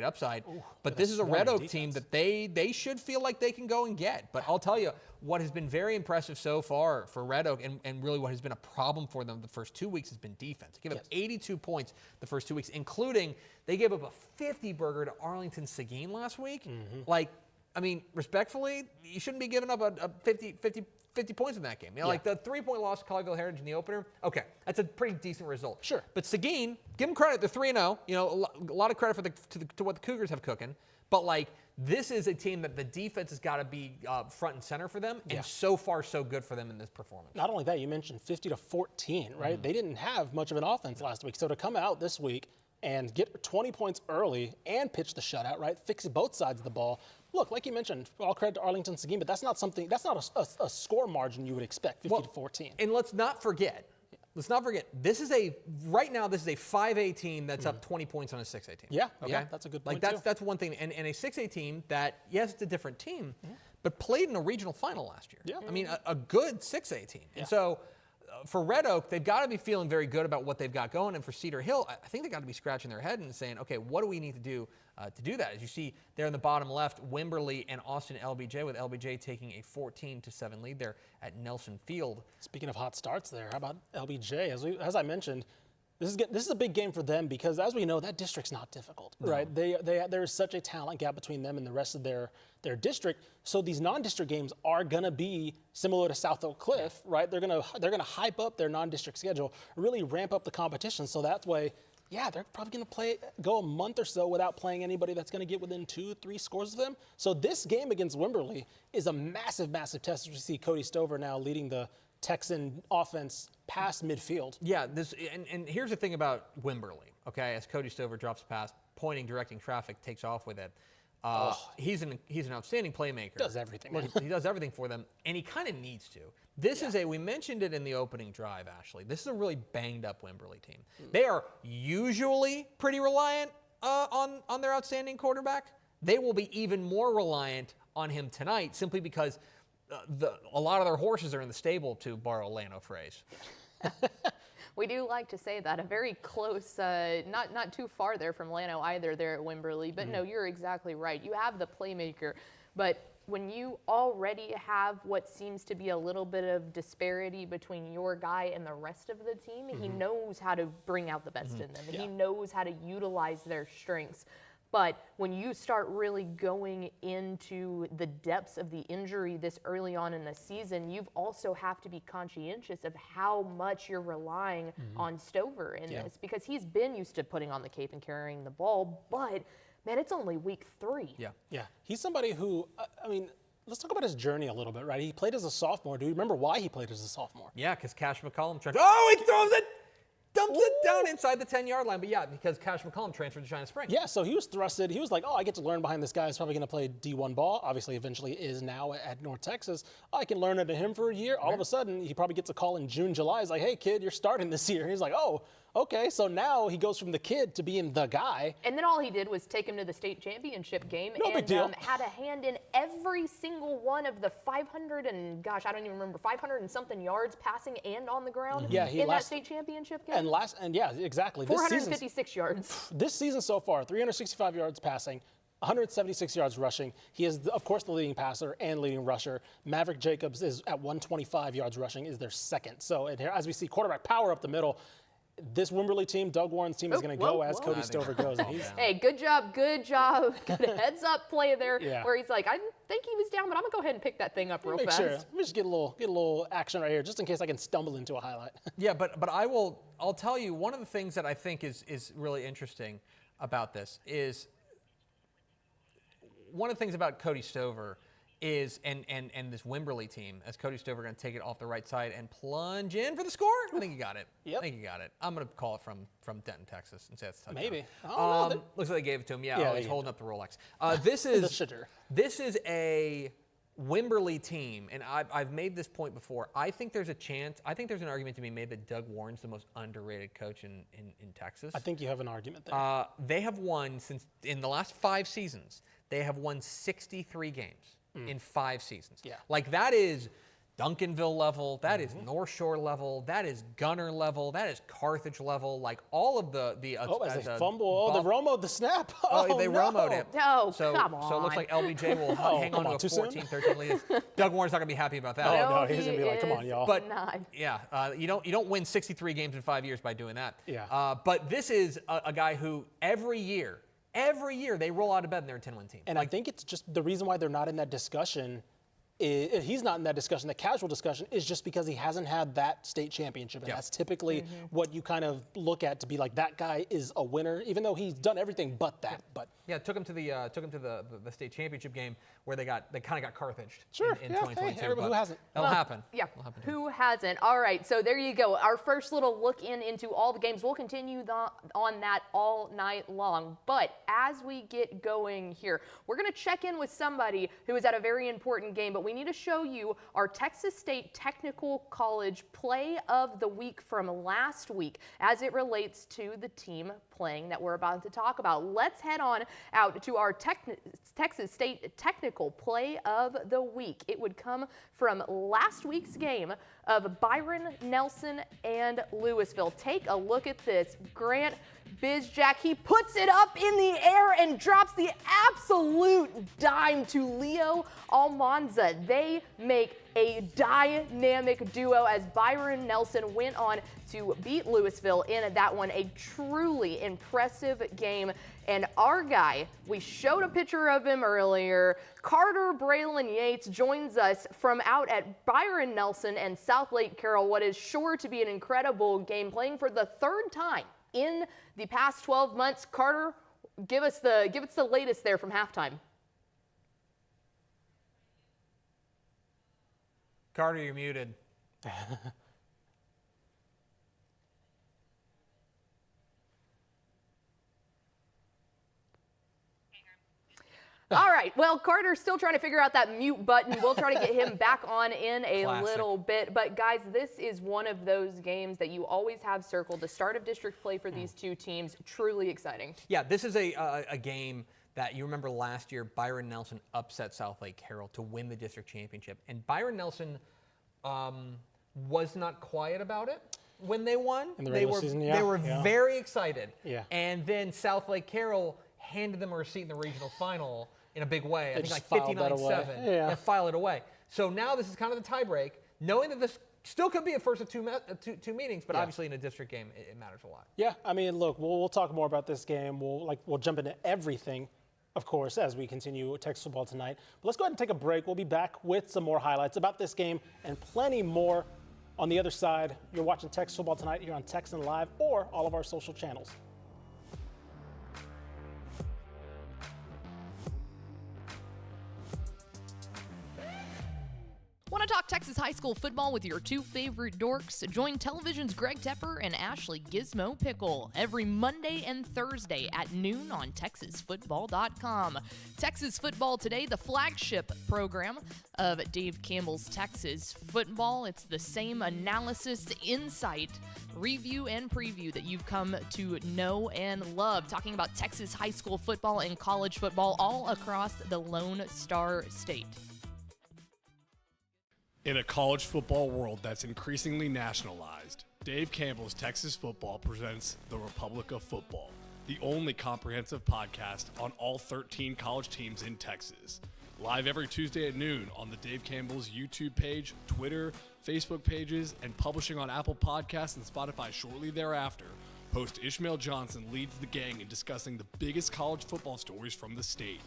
upside. Ooh, but this is a Red Oak team that they should feel like they can go and get. But I'll tell you, what has been very impressive so far for Red Oak, and really what has been a problem for them the first 2 weeks, has been defense. They gave up 82 points the first 2 weeks, including they gave up a 50-burger to Arlington Seguin last week. Like, I mean, respectfully, you shouldn't be giving up a 50 points in that game. You know, like the 3-point loss to Colleyville Heritage in the opener, okay, that's a pretty decent result. Sure. But Seguin, give them credit, they're 3-0. You know, a lot of credit for to what the Cougars have cooking. But, like, this is a team that the defense has got to be front and center for them, and so far so good for them in this performance. Not only that, you mentioned 50-14, right? They didn't have much of an offense last week. So to come out this week and get 20 points early and pitch the shutout, right, fix both sides of the ball. Look, like you mentioned, all credit to Arlington Seguin, but that's not a score margin you would expect, 50-14. And let's not forget, this is a 5A team that's up 20 points on a 6A team. Yeah, okay, that's a good point, that's one thing. And a 6A team that, yes, it's a different team, but played in a regional final last year. Yeah. I mean, a good 6A team. And so for Red Oak, they've got to be feeling very good about what they've got going. And for Cedar Hill, I think they've got to be scratching their head and saying, okay, what do we need to do that? As you see there in the bottom left, Wimberley and Austin LBJ, with LBJ taking a 14-7 lead there at Nelson Field. Speaking of hot starts there, how about LBJ? As I mentioned, this is a big game for them because, as we know, that district's not difficult, right? There is such a talent gap between them and the rest of their district. So these non-district games are going to be similar to South Oak Cliff, right? They're gonna hype up their non-district schedule, really ramp up the competition. So that way, they're probably going to go a month or so without playing anybody that's going to get within 2-3 scores of them. So this game against Wimberley is a massive, massive test. As we see Cody Stover now leading the Texan offense past midfield. Yeah, and here's the thing about Wimberley, okay? As Cody Stover drops past, pointing, directing traffic, takes off with it. He's an outstanding playmaker. Does everything. He does everything for them, and he kind of needs to. This is we mentioned it in the opening drive, Ashley. This is a really banged up Wimberley team. They are usually pretty reliant on their outstanding quarterback. They will be even more reliant on him tonight simply because a lot of their horses are in the stable, to borrow a Lano phrase. We do like to say that. A very close, not too far there from Lano either there at Wimberley. But no, you're exactly right. You have the playmaker. But when you already have what seems to be a little bit of disparity between your guy and the rest of the team, he knows how to bring out the best in them. He knows how to utilize their strengths. But when you start really going into the depths of the injury this early on in the season, you also have to be conscientious of how much you're relying on Stover in this, because he's been used to putting on the cape and carrying the ball. But, man, it's only week 3. Yeah. He's somebody who, I mean, let's talk about his journey a little bit, right? He played as a sophomore. Do you remember why he played as a sophomore? Yeah, because Cash McCollum tried. Oh, he throws it! Dumps it down inside the 10-yard line. But yeah, because Cash McCollum transferred to China Spring. Yeah, so he was thrusted. He was like, oh, I get to learn behind this guy who's probably going to play D1 ball. Obviously, eventually is now at North Texas. I can learn under him for a year. All of a sudden, he probably gets a call in June, July. He's like, hey, kid, you're starting this year. He's like, oh, okay. So now he goes from the kid to being the guy. And then all he did was take him to the state championship game big deal. Had a hand in every single one of the 500 and, gosh, I don't even remember, 500 and something yards passing and on the ground in that state championship game. And yeah, exactly. 456 yards. This season so far, 365 yards passing, 176 yards rushing. He is, of course, the leading passer and leading rusher. Maverick Jacobs is at 125 yards rushing, is their second. So as we see quarterback power up the middle, this Wimberley team, Doug Warren's team, is going to go as Cody Stover goes. Hey, good job. Good heads up play there where he's like, I think he was down, but I'm going to go ahead and pick that thing up real fast. Let me just get a little action right here, just in case I can stumble into a highlight. Yeah, but I'll tell you, one of the things that I think is really interesting about this is, one of the things about Cody Stover is, and this Wimberley team, as Cody Stover going to take it off the right side and plunge in for the score? I think he got it. Yep. I think he got it. I'm going to call it from Denton, Texas, and say it's a touchdown. Maybe. Looks like they gave it to him. Yeah, he's holding up the Rolex. This is a Wimberley team, and I've made this point before. I think there's an argument to be made that Doug Warren's the most underrated coach in Texas. I think you have an argument there. They have won, in the last 5 seasons, they have won 63 games. In 5 seasons. Yeah. Like, that is Duncanville level, that is North Shore level, that is Gunner level, that is Carthage level, like all of the as they fumble, the Romo, the snap. They Romo'd it. No, come on. So it looks like LBJ will hang on to a 14-13 lead. Doug Warren's not going to be happy about that. No, he's going to be like, come on, y'all. But you don't win 63 games in 5 years by doing that. Yeah. But this is a guy who every year they roll out of bed and they're a 10-win team. And I think it's just the reason why they're not in that discussion. He's not in that discussion. The casual discussion is just because he hasn't had that state championship, and that's typically what you kind of look at to be like, that guy is a winner, even though he's done everything but that. But took him to the state championship game where they kind of got Carthaged in 2022. Hey, everybody who hasn't. That'll happen. Yeah, who hasn't? All right, so there you go. Our first little look into all the games. We'll continue on that all night long. But as we get going here, we're going to check in with somebody who is at a very important game, but we need to show you our Texas State Technical College play of the week from last week as it relates to the team playing that we're about to talk about. Let's head on out to our Texas State Technical play of the week. It would come from last week's game of Byron Nelson and Louisville. Take a look at this. Grant Bizjack, he puts it up in the air and drops the absolute dime to Leo Almanza. They make a dynamic duo as Byron Nelson went on to beat Louisville in that one. A truly impressive game. And our guy, we showed a picture of him earlier, Carter Braylon Yates, joins us from out at Byron Nelson and South Lake Carroll, what is sure to be an incredible game, playing for the 3rd time in the past 12 months. Carter, give us the latest there from halftime. Carter, you're muted. All right, well, Carter's still trying to figure out that mute button. We'll try to get him back on in a little bit. But, guys, this is one of those games that you always have circled. The start of district play for these two teams, truly exciting. Yeah, this is a game that you remember last year, Byron Nelson upset South Lake Carroll to win the district championship. And Byron Nelson was not quiet about it when they won. In the regular season, they were very excited. Yeah. And then South Lake Carroll handed them a receipt in the regional final in a big way. I think like 59-7. Yeah. And file it away. So now this is kind of the tiebreak. Knowing that this Still could be a first of two meetings, but obviously in a district game, it matters a lot. Yeah, I mean, look, we'll talk more about this game. We'll jump into everything, of course, as we continue Texas football tonight. But let's go ahead and take a break. We'll be back with some more highlights about this game and plenty more on the other side. You're watching Texas football tonight here on Texan Live or all of our social channels. Want to talk Texas high school football with your two favorite dorks? Join television's Greg Tepper and Ashley Pickle every Monday and Thursday at noon on TexasFootball.com. Texas Football Today, the flagship program of Dave Campbell's Texas Football. It's the same analysis, insight, review, and preview that you've come to know and love. Talking about Texas high school football and college football all across the Lone Star State. In a college football world that's increasingly nationalized, Dave Campbell's Texas Football presents The Republic of Football, the only comprehensive podcast on all 13 college teams in Texas. Live every Tuesday at noon on the Dave Campbell's YouTube page, Twitter, Facebook pages, and publishing on Apple Podcasts and Spotify shortly thereafter. Host Ishmael Johnson leads the gang in discussing the biggest college football stories from the state.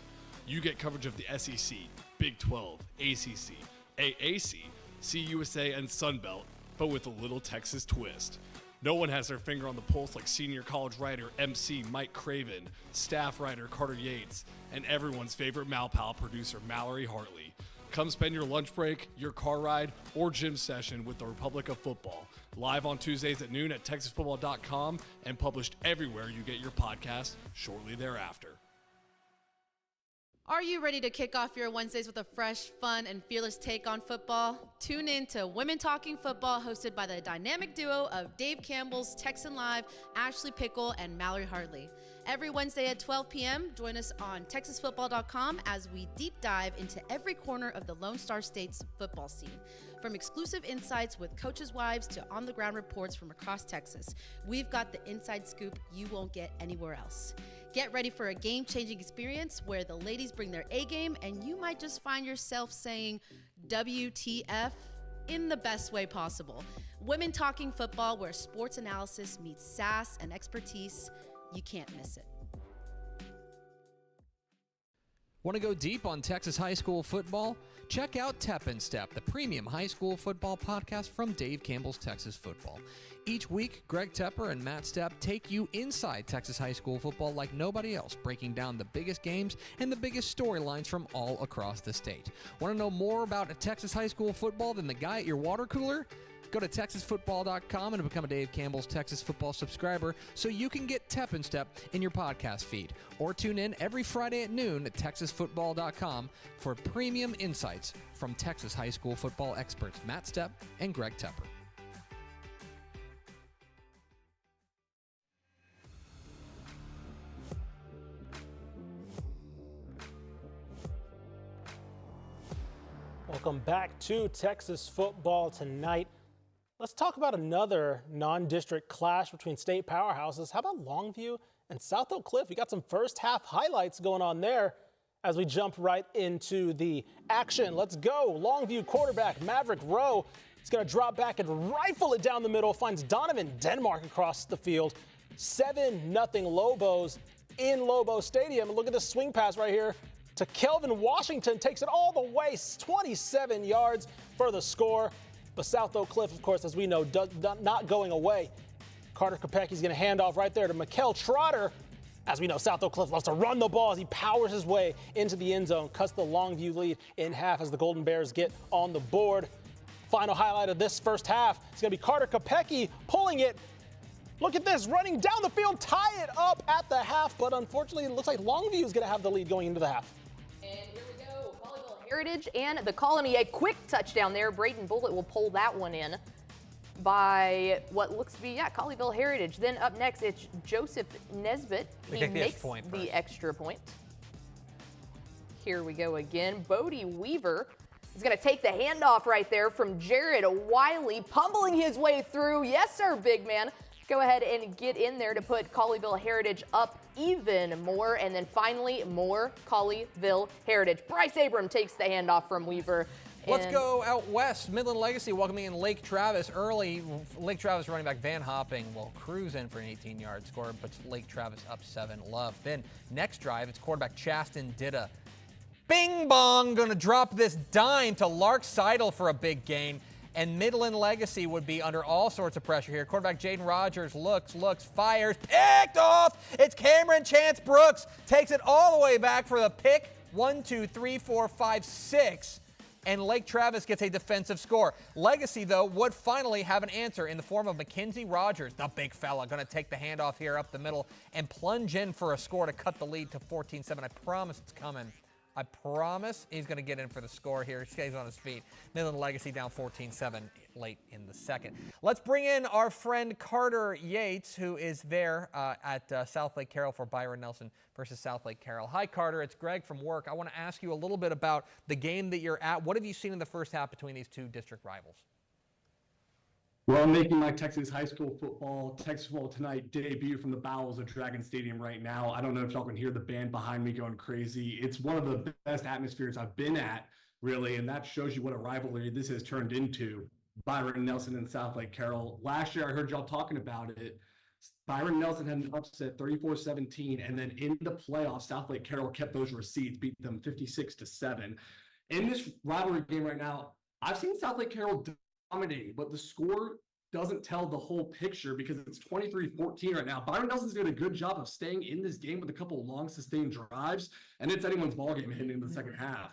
You get coverage of the SEC, Big 12, ACC, AAC, CUSA, and Sunbelt, but with a little Texas twist. No one has their finger on the pulse like senior college writer MC Mike Craven, staff writer Carter Yates, and everyone's favorite Malpal producer Mallory Hartley. Come spend your lunch break, your car ride, or gym session with the Republic of Football. Live on Tuesdays at noon at TexasFootball.com and published everywhere you get your podcast shortly thereafter. Are you ready to kick off your Wednesdays with a fresh, fun, and fearless take on football? Tune in to Women Talking Football, hosted by the dynamic duo of Dave Campbell's Texan Live, Ashley Pickle, and Mallory Hartley. Every Wednesday at 12 p.m., join us on TexasFootball.com as we deep dive into every corner of the Lone Star State's football scene. From exclusive insights with coaches' wives to on-the-ground reports from across Texas, we've got the inside scoop you won't get anywhere else. Get ready for a game-changing experience where the ladies bring their A-game and you might just find yourself saying WTF in the best way possible. Women Talking Football, where sports analysis meets sass and expertise. You can't miss it. Want to go deep on Texas high school football? Check out Tepper and Ishmael, the premium high school football podcast from Dave Campbell's Texas Football. Each week, Greg Tepper and Matt Stepp take you inside Texas high school football like nobody else, breaking down the biggest games and the biggest storylines from all across the state. Want to know more about Texas high school football than the guy at your water cooler? Go to TexasFootball.com and become a Dave Campbell's Texas Football subscriber so you can get Tepper and Ishmael in your podcast feed. Or tune in every Friday at noon at TexasFootball.com for premium insights from Texas high school football experts Matt Stepp and Greg Tepper. Welcome back to Texas football tonight. Let's talk about another non-district clash between state powerhouses. How about Longview and South Oak Cliff? We got some first half highlights going on there as we jump right into the action. Let's go. Longview quarterback Maverick Rowe is going to drop back and rifle it down the middle. Finds Donovan Denmark across the field. 7-0 Lobos in Lobo Stadium. And look at this swing pass right here to Kelvin Washington. Takes it all the way 27 yards for the score. But South Oak Cliff, of course, as we know, not going away. Carter Kopecki's going to hand off right there to Mikkel Trotter. As we know, South Oak Cliff loves to run the ball as he powers his way into the end zone, cuts the Longview lead in half as the Golden Bears get on the board. Final highlight of this first half is going to be Carter Kopecki pulling it. Look at this, running down the field, tie it up at the half, but unfortunately it looks like Longview is going to have the lead going into the half. And here we go, Colleyville Heritage and the Colony, a quick touchdown there. Braden Bullitt will pull that one in by what looks to be, Colleyville Heritage. Then up next, it's Joseph Nesbitt. He makes the extra point. Here we go again. Bodie Weaver is going to take the handoff right there from Jared Wiley, pummeling his way through. Yes, sir, big man. Go ahead and get in there to put Colleyville Heritage up even more. And then finally, more Colleyville Heritage. Bryce Abram takes the handoff from Weaver. Let's go out west. Midland Legacy welcoming in Lake Travis early. Lake Travis running back Van Hopping will cruise in for an 18-yard score, but Lake Travis up 7-love. Then next drive, it's quarterback Chasten Ditta. Bing bong, going to drop this dime to Lark Seidel for a big gain. And Midland Legacy would be under all sorts of pressure here. Quarterback Jaden Rogers looks, fires, picked off. It's Cameron Chance Brooks. Takes it all the way back for the pick. 1, 2, 3, 4, 5, 6. And Lake Travis gets a defensive score. Legacy, though, would finally have an answer in the form of Mackenzie Rogers, the big fella, going to take the handoff here up the middle and plunge in for a score to cut the lead to 14-7. I promise it's coming. I promise he's going to get in for the score here. He stays on his feet. Midland Legacy down 14-7 late in the second. Let's bring in our friend Carter Yates, who is there at South Lake Carroll for Byron Nelson versus South Lake Carroll. Hi, Carter. It's Greg from work. I want to ask you a little bit about the game that you're at. What have you seen in the first half between these two district rivals? Well, I'm making my Texas high school football tonight debut from the bowels of Dragon Stadium right now. I don't know if y'all can hear the band behind me going crazy. It's one of the best atmospheres I've been at, really, and that shows you what a rivalry this has turned into. Byron Nelson and South Lake Carroll. Last year, I heard y'all talking about it. Byron Nelson had an upset 34-17, and then in the playoffs, South Lake Carroll kept those receipts, beat them 56-7. In this rivalry game right now, I've seen South Lake Carroll dominating, but the score doesn't tell the whole picture because it's 23-14 right now. Byron Nelson's doing a good job of staying in this game with a couple of long sustained drives, and it's anyone's ballgame heading into the second half.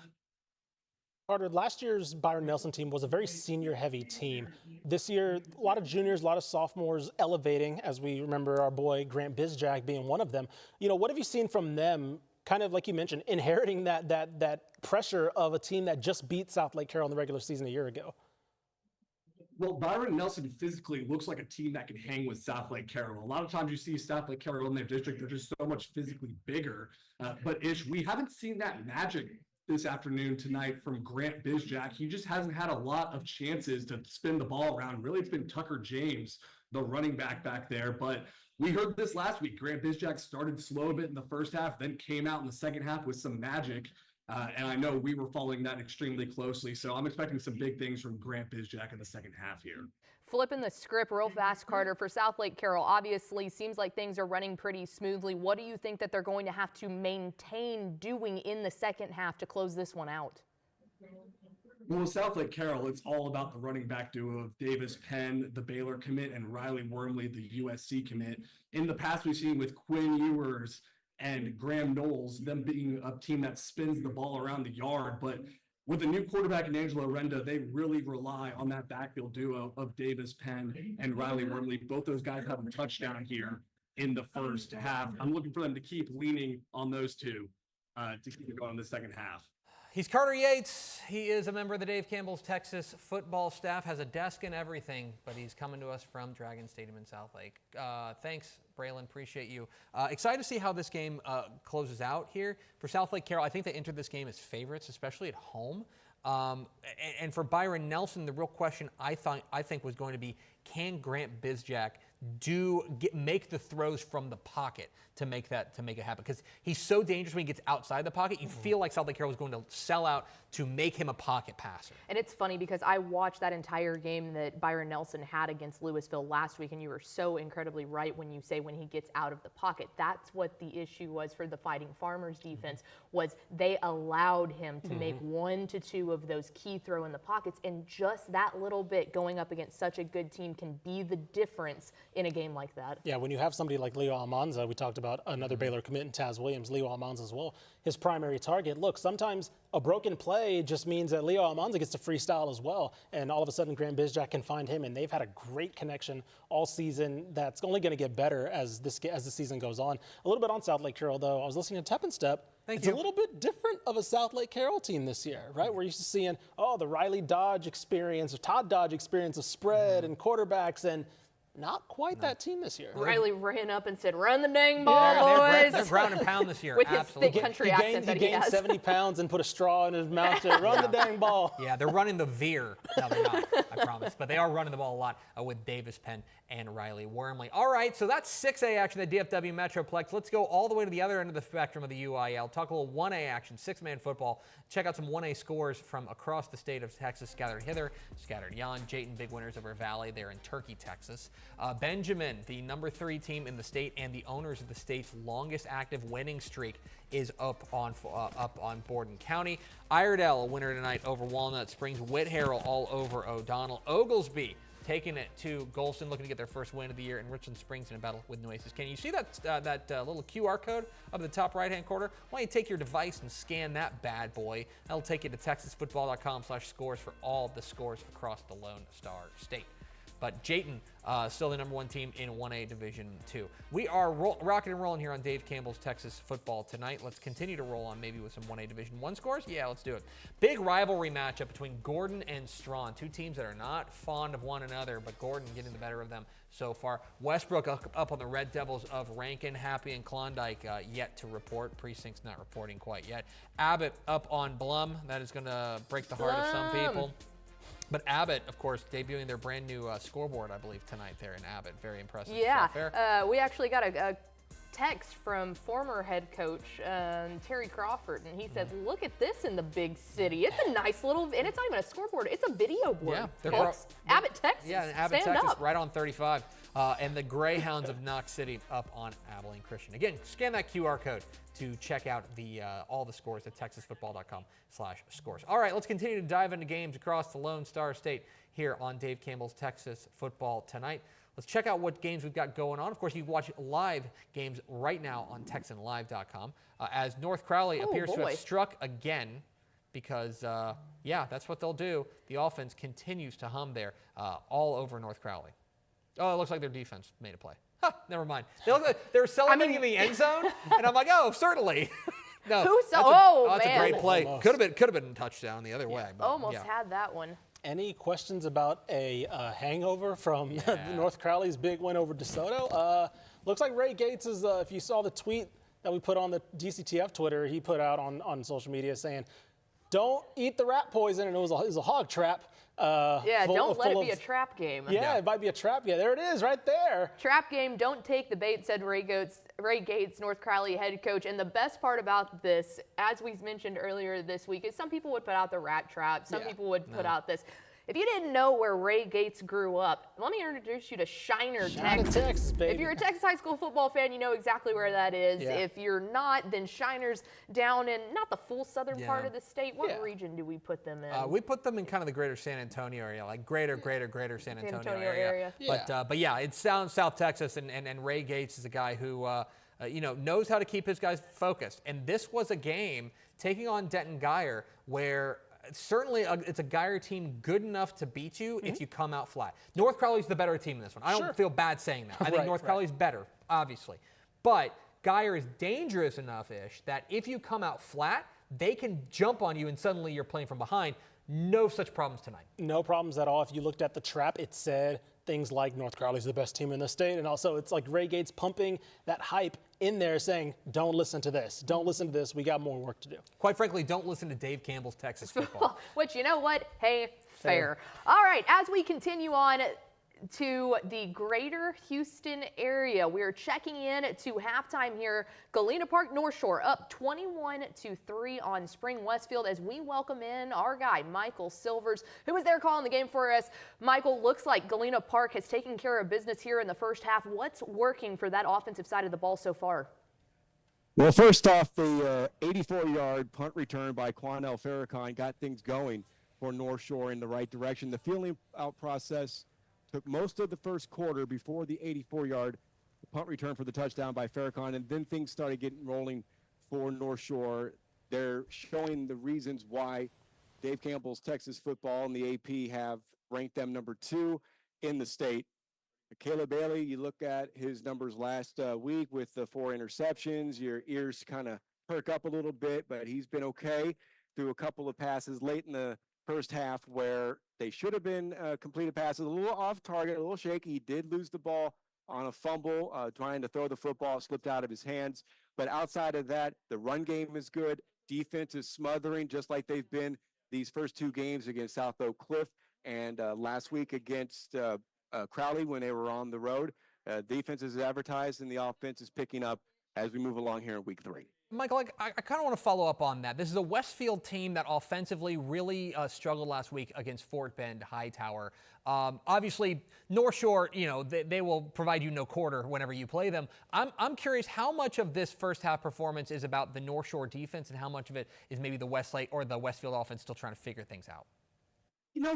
Carter, last year's Byron Nelson team was a very senior-heavy team. This year, a lot of juniors, a lot of sophomores elevating, as we remember our boy Grant Bizjack being one of them. You know, what have you seen from them, kind of like you mentioned, inheriting that pressure of a team that just beat South Lake Carroll in the regular season a year ago? Well, Byron Nelson physically looks like a team that can hang with South Lake Carroll. A lot of times you see South Lake Carroll in their district, they're just so much physically bigger. But Ish, we haven't seen that magic this afternoon tonight from Grant Bizjack. He just hasn't had a lot of chances to spin the ball around. Really, it's been Tucker James, the running back there. But we heard this last week. Grant Bizjack started slow a bit in the first half, then came out in the second half with some magic. And I know we were following that extremely closely, so I'm expecting some big things from Grant Bizjack in the second half here. Flipping the script real fast, Carter, for South Lake Carroll, obviously seems like things are running pretty smoothly. What do you think that they're going to have to maintain doing in the second half to close this one out? Well, with South Lake Carroll, it's all about the running back duo of Davis Penn, the Baylor commit, and Riley Wormley, the USC commit. In the past, we've seen with Quinn Ewers and Graham Knowles, them being a team that spins the ball around the yard. But with the new quarterback in Angelo Renda, they really rely on that backfield duo of Davis Penn and Riley Wormley. Both those guys have a touchdown here in the first half. I'm looking for them to keep leaning on those two to keep it going in the second half. He's Carter Yates. He is a member of the Dave Campbell's Texas football staff, has a desk and everything, but he's coming to us from Dragon Stadium in South Lake. Thanks, Braylon. Appreciate you. Excited to see how this game closes out here. For South Lake Carroll, I think they entered this game as favorites, especially at home. And for Byron Nelson, the real question I think was going to be, can Grant Bizjack make the throws from the pocket to make it happen? Because he's so dangerous when he gets outside the pocket. You feel like South Lake Carroll was going to sell out to make him a pocket passer. And it's funny because I watched that entire game that Byron Nelson had against Louisville last week, and you were so incredibly right when you say when he gets out of the pocket. That's what the issue was for the Fighting Farmers defense, was they allowed him to make 1 to 2 of those key throw in the pockets, and just that little bit going up against such a good team can be the difference in a game like that. Yeah, when you have somebody like Leo Almanza, we talked about another Baylor commit in Taz Williams, Leo Almanza as well, his primary target. Look, sometimes a broken play just means that Leo Almanza gets to freestyle as well, and all of a sudden Grant Bizjack can find him, and they've had a great connection all season that's only going to get better as the season goes on. A little bit on South Lake Carroll, though. I was listening to Tepper and Step. It's a little bit different of a South Lake Carroll team this year, right? We're used to seeing, the Riley Dodge experience or Todd Dodge experience of spread and quarterbacks, and not quite that team this year. Riley ran up and said, "Run the dang ball, boys!" They're ground and pound this year. With Absolutely. his thick country accent that he gained has. 70 pounds and put a straw in his mouth to run the dang ball. Yeah, they're running the veer. No, they're not, I promise. But they are running the ball a lot with Davis Penn and Riley Wormley. All right, so that's 6A action at DFW Metroplex. Let's go all the way to the other end of the spectrum of the UIL. Talk a little 1A action, six-man football. Check out some 1A scores from across the state of Texas, scattered hither, scattered yon. Jayton, big winners over Valley. They're in Turkey, Texas. Benjamin, the number 3 team in the state and the owners of the state's longest active winning streak, is up on Borden County. Iredell, a winner tonight over Walnut Springs. Whit Harrell all over O'Donnell. Oglesby taking it to Golston, looking to get their first win of the year, and Richland Springs in a battle with Nueces. Can you see that little QR code up in the top right-hand corner? Why don't you take your device and scan that bad boy? That'll take you to texasfootball.com/scores for all of the scores across the Lone Star State. But Jayton, still the number 1 team in 1A Division 2. We are rocking and rolling here on Dave Campbell's Texas Football tonight. Let's continue to roll on maybe with some 1A Division 1 scores. Yeah, let's do it. Big rivalry matchup between Gordon and Strawn, 2 teams that are not fond of one another, but Gordon getting the better of them so far. Westbrook up on the Red Devils of Rankin. Happy and Klondike yet to report. Precinct's not reporting quite yet. Abbott up on Blum. That is going to break the heart of some people. But Abbott, of course, debuting their brand new scoreboard, I believe, tonight there in Abbott. Very impressive. Yeah, we actually got a text from former head coach Terry Crawford, and he said, "Look at this in the big city. It's a nice little, and it's not even a scoreboard. It's a video board." Yeah, they're Abbott, Texas. Yeah, Abbott, Stand Texas, up. right on 35. And the Greyhounds of Knox City up on Abilene Christian. Again, scan that QR code to check out all the scores at texasfootball.com/scores. All right, let's continue to dive into games across the Lone Star State here on Dave Campbell's Texas Football tonight. Let's check out what games we've got going on. Of course, you can watch live games right now on TexanLive.com as North Crowley appears to have struck again because, yeah, that's what they'll do. The offense continues to hum there all over North Crowley. Oh, it looks like their defense made a play. Never mind. They look like they're celebrating in the end zone, and I'm like, oh, certainly. No, that's a great play. Could have been a touchdown the other way. But, almost had that one. Any questions about a hangover from North Crowley's big win over DeSoto? Looks like Ray Gates is, if you saw the tweet that we put on the DCTF Twitter, he put out on social media saying, "Don't eat the rat poison," and it was a hog trap. Don't let it be a trap game. Yeah, it might be a trap. Yeah, there it is right there. Trap game, don't take the bait, said Ray Gates, North Crowley head coach. And the best part about this, as we mentioned earlier this week, is some people would put out the rat trap. Some people would put out this. If you didn't know where Ray Gates grew up, let me introduce you to Shiner, Texas. Baby. If you're a Texas high school football fan, you know exactly where that is. Yeah. If you're not, then Shiner's down in not the full southern part of the state. What region do we put them in? We put them in kind of the greater San Antonio area, like greater San Antonio area. Yeah. But yeah, it's South Texas, and Ray Gates is a guy who knows how to keep his guys focused. And this was a game taking on Denton Geyer where certainly it's a Geyer team good enough to beat you if you come out flat. North Crowley's the better team in this one. I don't feel bad saying that. I think North Crowley's better, obviously. But Geyer is dangerous enough-ish that if you come out flat, they can jump on you and suddenly you're playing from behind. No such problems tonight. No problems at all. If you looked at the trap, it said things like North Crowley's the best team in the state. And also it's like Ray Gates pumping that hype in there saying, don't listen to this. Don't listen to this. We got more work to do. Quite frankly, don't listen to Dave Campbell's Texas Football. Which, you know what? Hey, fair. All right, as we continue on to the greater Houston area, we're checking in to halftime here. Galena Park North Shore up 21-3 on Spring Westfield as we welcome in our guy, Michael Silvers, who was there calling the game for us. Michael, looks like Galena Park has taken care of business here in the first half. What's working for that offensive side of the ball so far? Well, first off, the 84-yard punt return by Quanell Farrakhan got things going for North Shore in the right direction. The feeling out process took most of the first quarter before the 84-yard punt return for the touchdown by Farrakhan, and then things started getting rolling for North Shore. They're showing the reasons why Dave Campbell's Texas Football and the AP have ranked them number 2 in the state. Caleb Bailey, you look at his numbers last week with the 4 interceptions, your ears kind of perk up a little bit, but he's been okay through a couple of passes late in the first half where they should have been completed passes, a little off target, a little shaky. He did lose the ball on a fumble, trying to throw the football, slipped out of his hands. But outside of that, the run game is good. Defense is smothering, just like they've been these first 2 games against South Oak Cliff and last week against Crowley when they were on the road. Defense is advertised and the offense is picking up as we move along here in week 3. Michael, I kind of want to follow up on that. This is a Westfield team that offensively really struggled last week against Fort Bend Hightower. Obviously, North Shore, they will provide you no quarter whenever you play them. I'm curious how much of this first half performance is about the North Shore defense and how much of it is maybe the Westlake or the Westfield offense still trying to figure things out.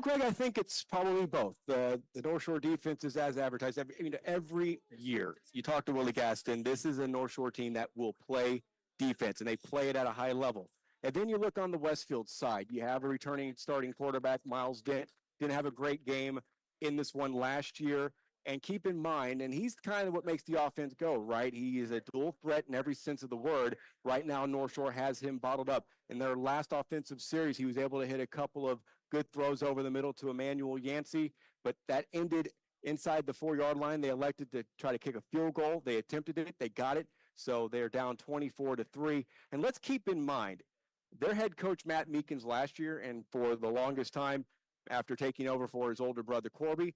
Greg, I think it's probably both. The North Shore defense is as advertised. Every year, you talk to Willie Gaston, this is a North Shore team that will play defense, and they play it at a high level. And then you look on the Westfield side. You have a returning starting quarterback, Miles Dent. Didn't have a great game in this one last year. And keep in mind, and he's kind of what makes the offense go, right? He is a dual threat in every sense of the word. Right now, North Shore has him bottled up. In their last offensive series, he was able to hit a couple of good throws over the middle to Emmanuel Yancey, but that ended inside the 4-yard line. They elected to try to kick a field goal. They attempted it. They got it. So they're down 24-3. And let's keep in mind, their head coach, Matt Meekins, last year, and for the longest time after taking over for his older brother, Corby,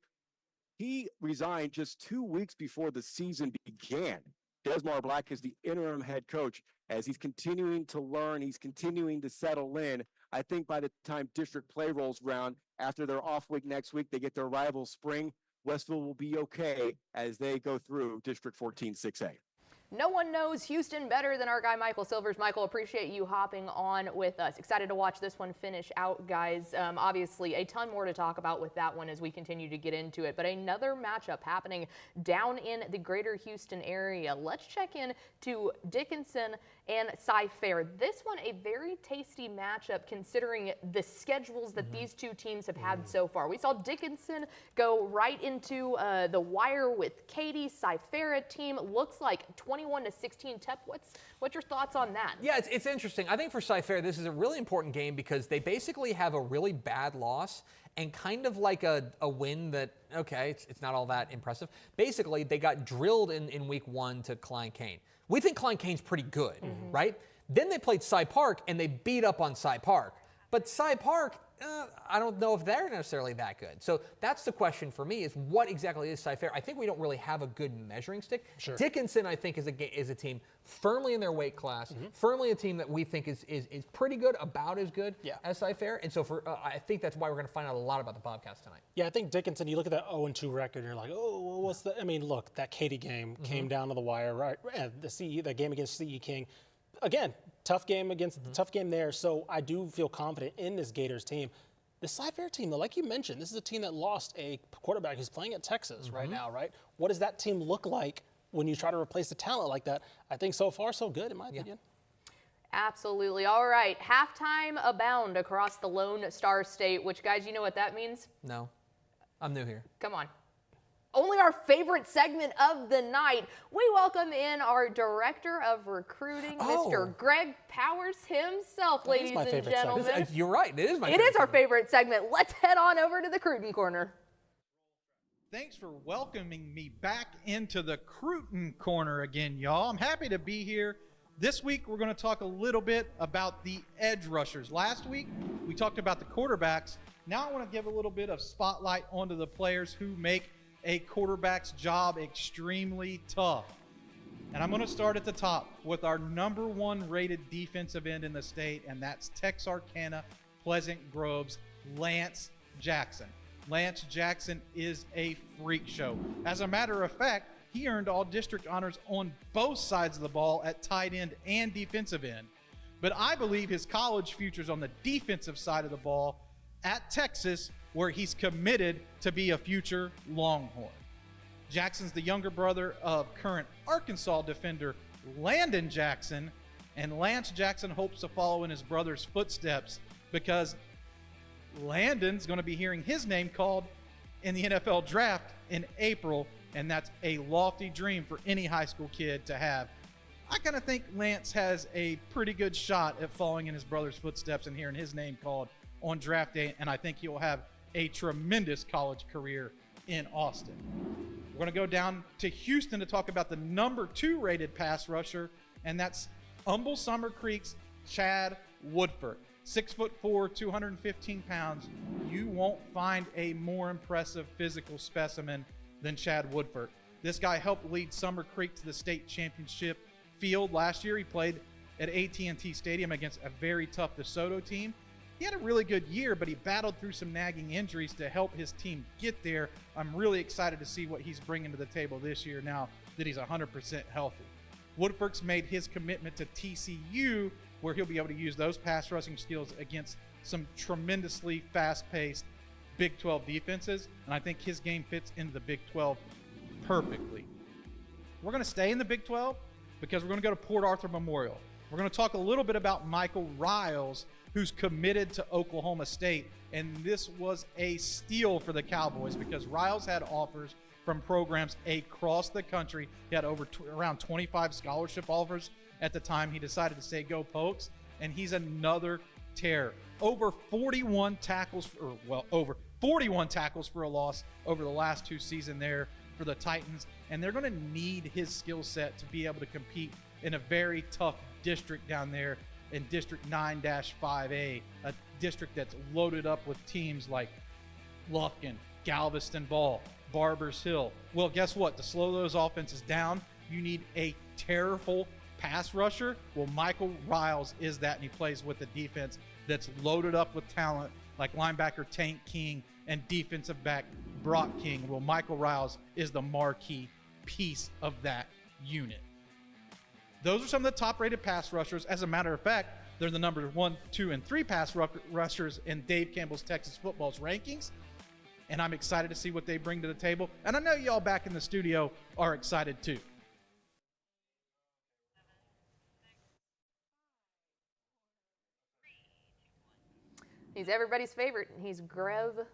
he resigned just 2 weeks before the season began. Desmar Black is the interim head coach. As he's continuing to learn, he's continuing to settle in. I think by the time district play rolls around, after their off week next week, they get their rival spring, Westville will be okay as they go through District 14 6A. No one knows Houston better than our guy Michael Silvers. Michael, appreciate you hopping on with us. Excited to watch this one finish out, guys. Obviously, a ton more to talk about with that one as we continue to get into it. But another matchup happening down in the greater Houston area. Let's check in to Dickinson and Cy-Fair. This one, a very tasty matchup considering the schedules that these two teams have had so far. We saw Dickinson go right into the wire with Katy. Cy-Fair team looks like 21-16. Tep, what's your thoughts on that? Yeah, it's interesting. I think for Cy-Fair, this is a really important game because they basically have a really bad loss and kind of like a win that, okay, it's not all that impressive. Basically, they got drilled in week 1 to Klein Cain. We think Klein Cain's pretty good, right? Then they played Cy Park, and they beat up on Cy Park. But Cy Park, I don't know if they're necessarily that good. So that's the question for me is what exactly is Cy-Fair? I think we don't really have a good measuring stick. Sure. Dickinson, I think, is a team firmly in their weight class, firmly a team that we think is pretty good, about as good as Cy-Fair. And so I think that's why we're going to find out a lot about the Bobcats tonight. Yeah, I think Dickinson, you look at that 0-2 record, and you're like, oh, what's the – I mean, look, that Katy game came down to the wire, right? And the game against CE King. Again, tough game there. So I do feel confident in this Gators team. The Cy-Fair team, though, like you mentioned, this is a team that lost a quarterback who's playing at Texas right now, right? What does that team look like when you try to replace a talent like that? I think so far so good, in my opinion. Absolutely. All right. Halftime abound across the Lone Star State, which, guys, you know what that means? No. I'm new here. Come on. Only our favorite segment of the night. We welcome in our Director of Recruiting, Mr. Greg Powers himself, ladies and gentlemen. You're right. It is my favorite. It is our favorite segment. Let's head on over to the Cruton Corner. Thanks for welcoming me back into the Cruton Corner again, y'all. I'm happy to be here. This week, we're going to talk a little bit about the edge rushers. Last week, we talked about the quarterbacks. Now I want to give a little bit of spotlight onto the players who make a quarterback's job extremely tough. And I'm going to start at the top with our #1 rated defensive end in the state, and that's Texarkana Pleasant Grove's Lance Jackson. Lance Jackson is a freak show. As a matter of fact, he earned all district honors on both sides of the ball at tight end and defensive end. But I believe his college future's on the defensive side of the ball at Texas, where he's committed to be a future Longhorn. Jackson's the younger brother of current Arkansas defender Landon Jackson, and Lance Jackson hopes to follow in his brother's footsteps because Landon's going to be hearing his name called in the NFL draft in April, and that's a lofty dream for any high school kid to have. I kind of think Lance has a pretty good shot at following in his brother's footsteps and hearing his name called on draft day, and I think he'll have a tremendous college career in Austin. We're going to go down to Houston to talk about the number 2 rated pass rusher, and that's Humble Summer Creek's Chad Woodford. 6'4", 215 pounds. You won't find a more impressive physical specimen than Chad Woodford. This guy helped lead Summer Creek to the state championship field last year. He played at AT&T Stadium against a very tough DeSoto team. He had a really good year, but he battled through some nagging injuries to help his team get there. I'm really excited to see what he's bringing to the table this year now that he's 100% healthy. Woodford's made his commitment to TCU, where he'll be able to use those pass rushing skills against some tremendously fast-paced Big 12 defenses, and I think his game fits into the Big 12 perfectly. We're going to stay in the Big 12 because we're going to go to Port Arthur Memorial. We're going to talk a little bit about Michael Riles, who's committed to Oklahoma State, and this was a steal for the Cowboys because Riles had offers from programs across the country. He had around 25 scholarship offers at the time. He decided to say go Pokes, and he's another terror. Over 41 tackles for a loss over the last 2 seasons there for the Titans, and they're going to need his skill set to be able to compete in a very tough district down there in District 9-5A, a district that's loaded up with teams like Lufkin, Galveston Ball, Barbers Hill. Well, guess what? To slow those offenses down, you need a terrorful pass rusher. Well, Michael Riles is that, and he plays with a defense that's loaded up with talent like linebacker Tank King and defensive back Brock King. Well, Michael Riles is the marquee piece of that unit. Those are some of the top-rated pass rushers. As a matter of fact, they're the number 1, 2, and 3 pass rushers in Dave Campbell's Texas Football's rankings, and I'm excited to see what they bring to the table. And I know y'all back in the studio are excited too. He's everybody's favorite. He's Gregory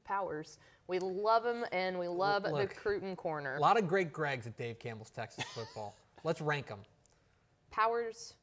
Powers. We love him, and we love the Cruton Corner. A lot of great Gregs at Dave Campbell's Texas Football. Let's rank them. Powers.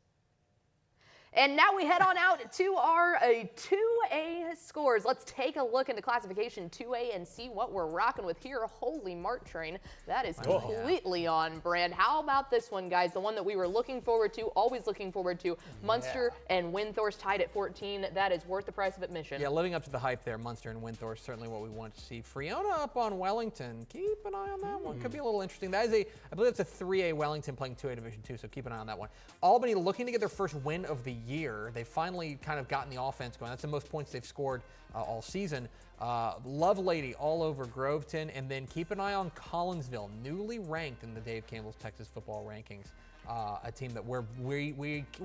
And now we head on out to our 2A scores. Let's take a look into classification 2A and see what we're rocking with here. Holy Mart Train. That is completely on brand. How about this one, guys? The one that we were looking forward to, always looking forward to. Munster and Windthorst tied at 14. That is worth the price of admission. Yeah, living up to the hype there. Munster and Windthorst, certainly what we want to see. Friona up on Wellington. Keep an eye on that one. Could be a little interesting. That is I believe it's a 3A Wellington playing 2A Division 2, so keep an eye on that one. Albany looking to get their first win of the year. They've finally kind of gotten the offense going. That's the most points they've scored all season. Lovelady all over Groveton, and then keep an eye on Collinsville, newly ranked in the Dave Campbell's Texas Football rankings. A team that we're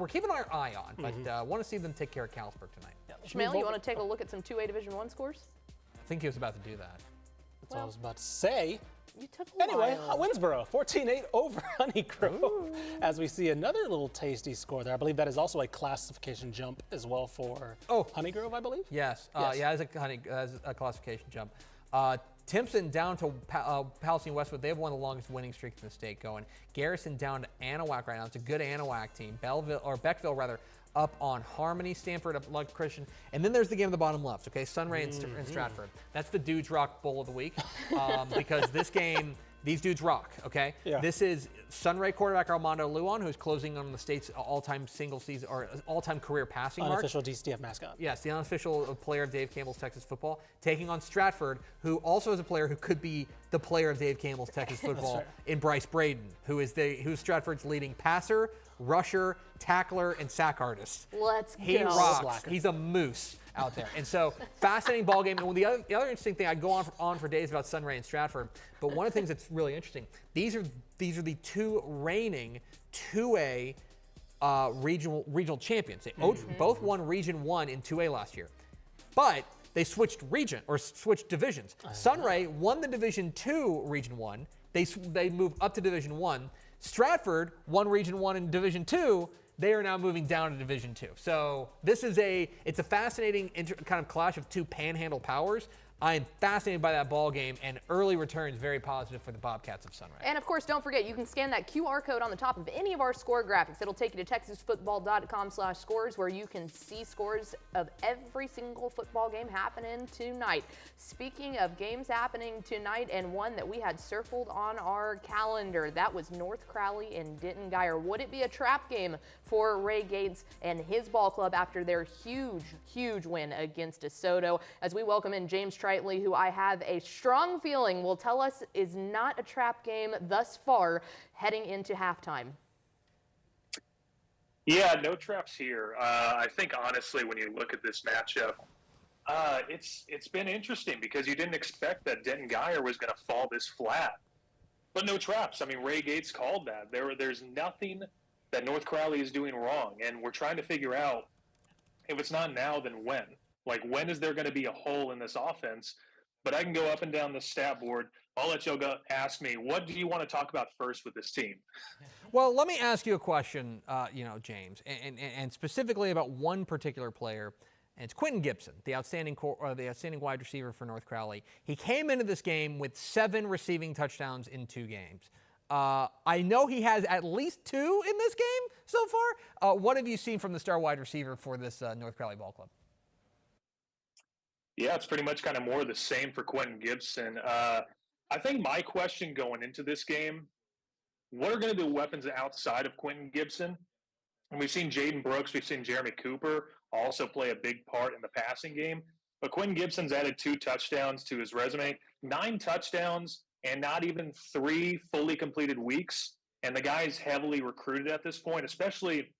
keeping our eye on, but want to see them take care of Calsburg tonight. Ishmael, you want to take a look at some 2A Division 1 scores? I think he was about to do that. That's what I was about to say. You took a Anyway, while. Winnsboro, 14-8 over Honeygrove. As we see another little tasty score there. I believe that is also a classification jump as well for Honeygrove, I believe? Yes. Yeah, as a classification jump. Timpson down to Palestine Westwood. They have one of the longest winning streaks in the state going. Garrison down to Anahuac right now. It's a good Anahuac team. Beckville, rather, up on Harmony. Stanford up Lug Christian. And then there's the game at the bottom left, okay? Sunray and Stratford. That's the Dudes Rock Bowl of the week because this game, these dudes rock, okay? Yeah. This is Sunray quarterback Armando Luan, who's closing on the state's all-time single season or all-time career passing mark. Unofficial DCF mascot. Yes, the unofficial player of Dave Campbell's Texas Football, taking on Stratford, who also is a player who could be the player of Dave Campbell's Texas Football in Bryce Braden, who's Stratford's leading passer, rusher, tackler, and sack artist. He rocks. He's a moose out there. And so, fascinating ball game. And the other interesting thing, I go on for days about Sunray and Stratford, but one of the things that's really interesting, these are the two reigning 2A regional champions. They both won Region 1 in 2A last year. But they switched divisions. Sunray won the Division 2 Region 1. They moved up to Division 1. Stratford won Region 1 in Division 2. They are now moving down to Division 2. So this is it's a fascinating kind of clash of two panhandle powers. I am fascinated by that ball game, and early returns very positive for the Bobcats of Sunrise. And of course, don't forget, you can scan that QR code on the top of any of our score graphics. It'll take you to texasfootball.com/scores, where you can see scores of every single football game happening tonight. Speaking of games happening tonight, and one that we had circled on our calendar, that was North Crowley and Denton Guyer. Would it be a trap game for Ray Gates and his ball club after their huge win against DeSoto? As we welcome in James Tritley, who I have a strong feeling will tell us is not a trap game thus far heading into halftime. Yeah, no traps here. I think honestly, when you look at this matchup, it's been interesting because you didn't expect that Denton Guyer was going to fall this flat. But no traps. I mean, Ray Gates called that. There's nothing that North Crowley is doing wrong, and we're trying to figure out if it's not now, then when. Like, when is there going to be a hole in this offense? But I can go up and down the stat board. I'll let you go ask me, what do you want to talk about first with this team? Well, let me ask you a question, James, and specifically about one particular player, and it's Quentin Gibson, the outstanding wide receiver for North Crowley. He came into this game with 7 receiving touchdowns in 2 games. I know he has at least 2 in this game so far. What have you seen from the star wide receiver for this North Crowley ball club? Yeah, it's pretty much kind of more of the same for Quentin Gibson. I think my question going into this game, what are going to be the weapons outside of Quentin Gibson? And we've seen Jaden Brooks, we've seen Jeremy Cooper also play a big part in the passing game. But Quentin Gibson's added 2 touchdowns to his resume, 9 touchdowns, and not even 3 fully completed weeks. And the guy's heavily recruited at this point, especially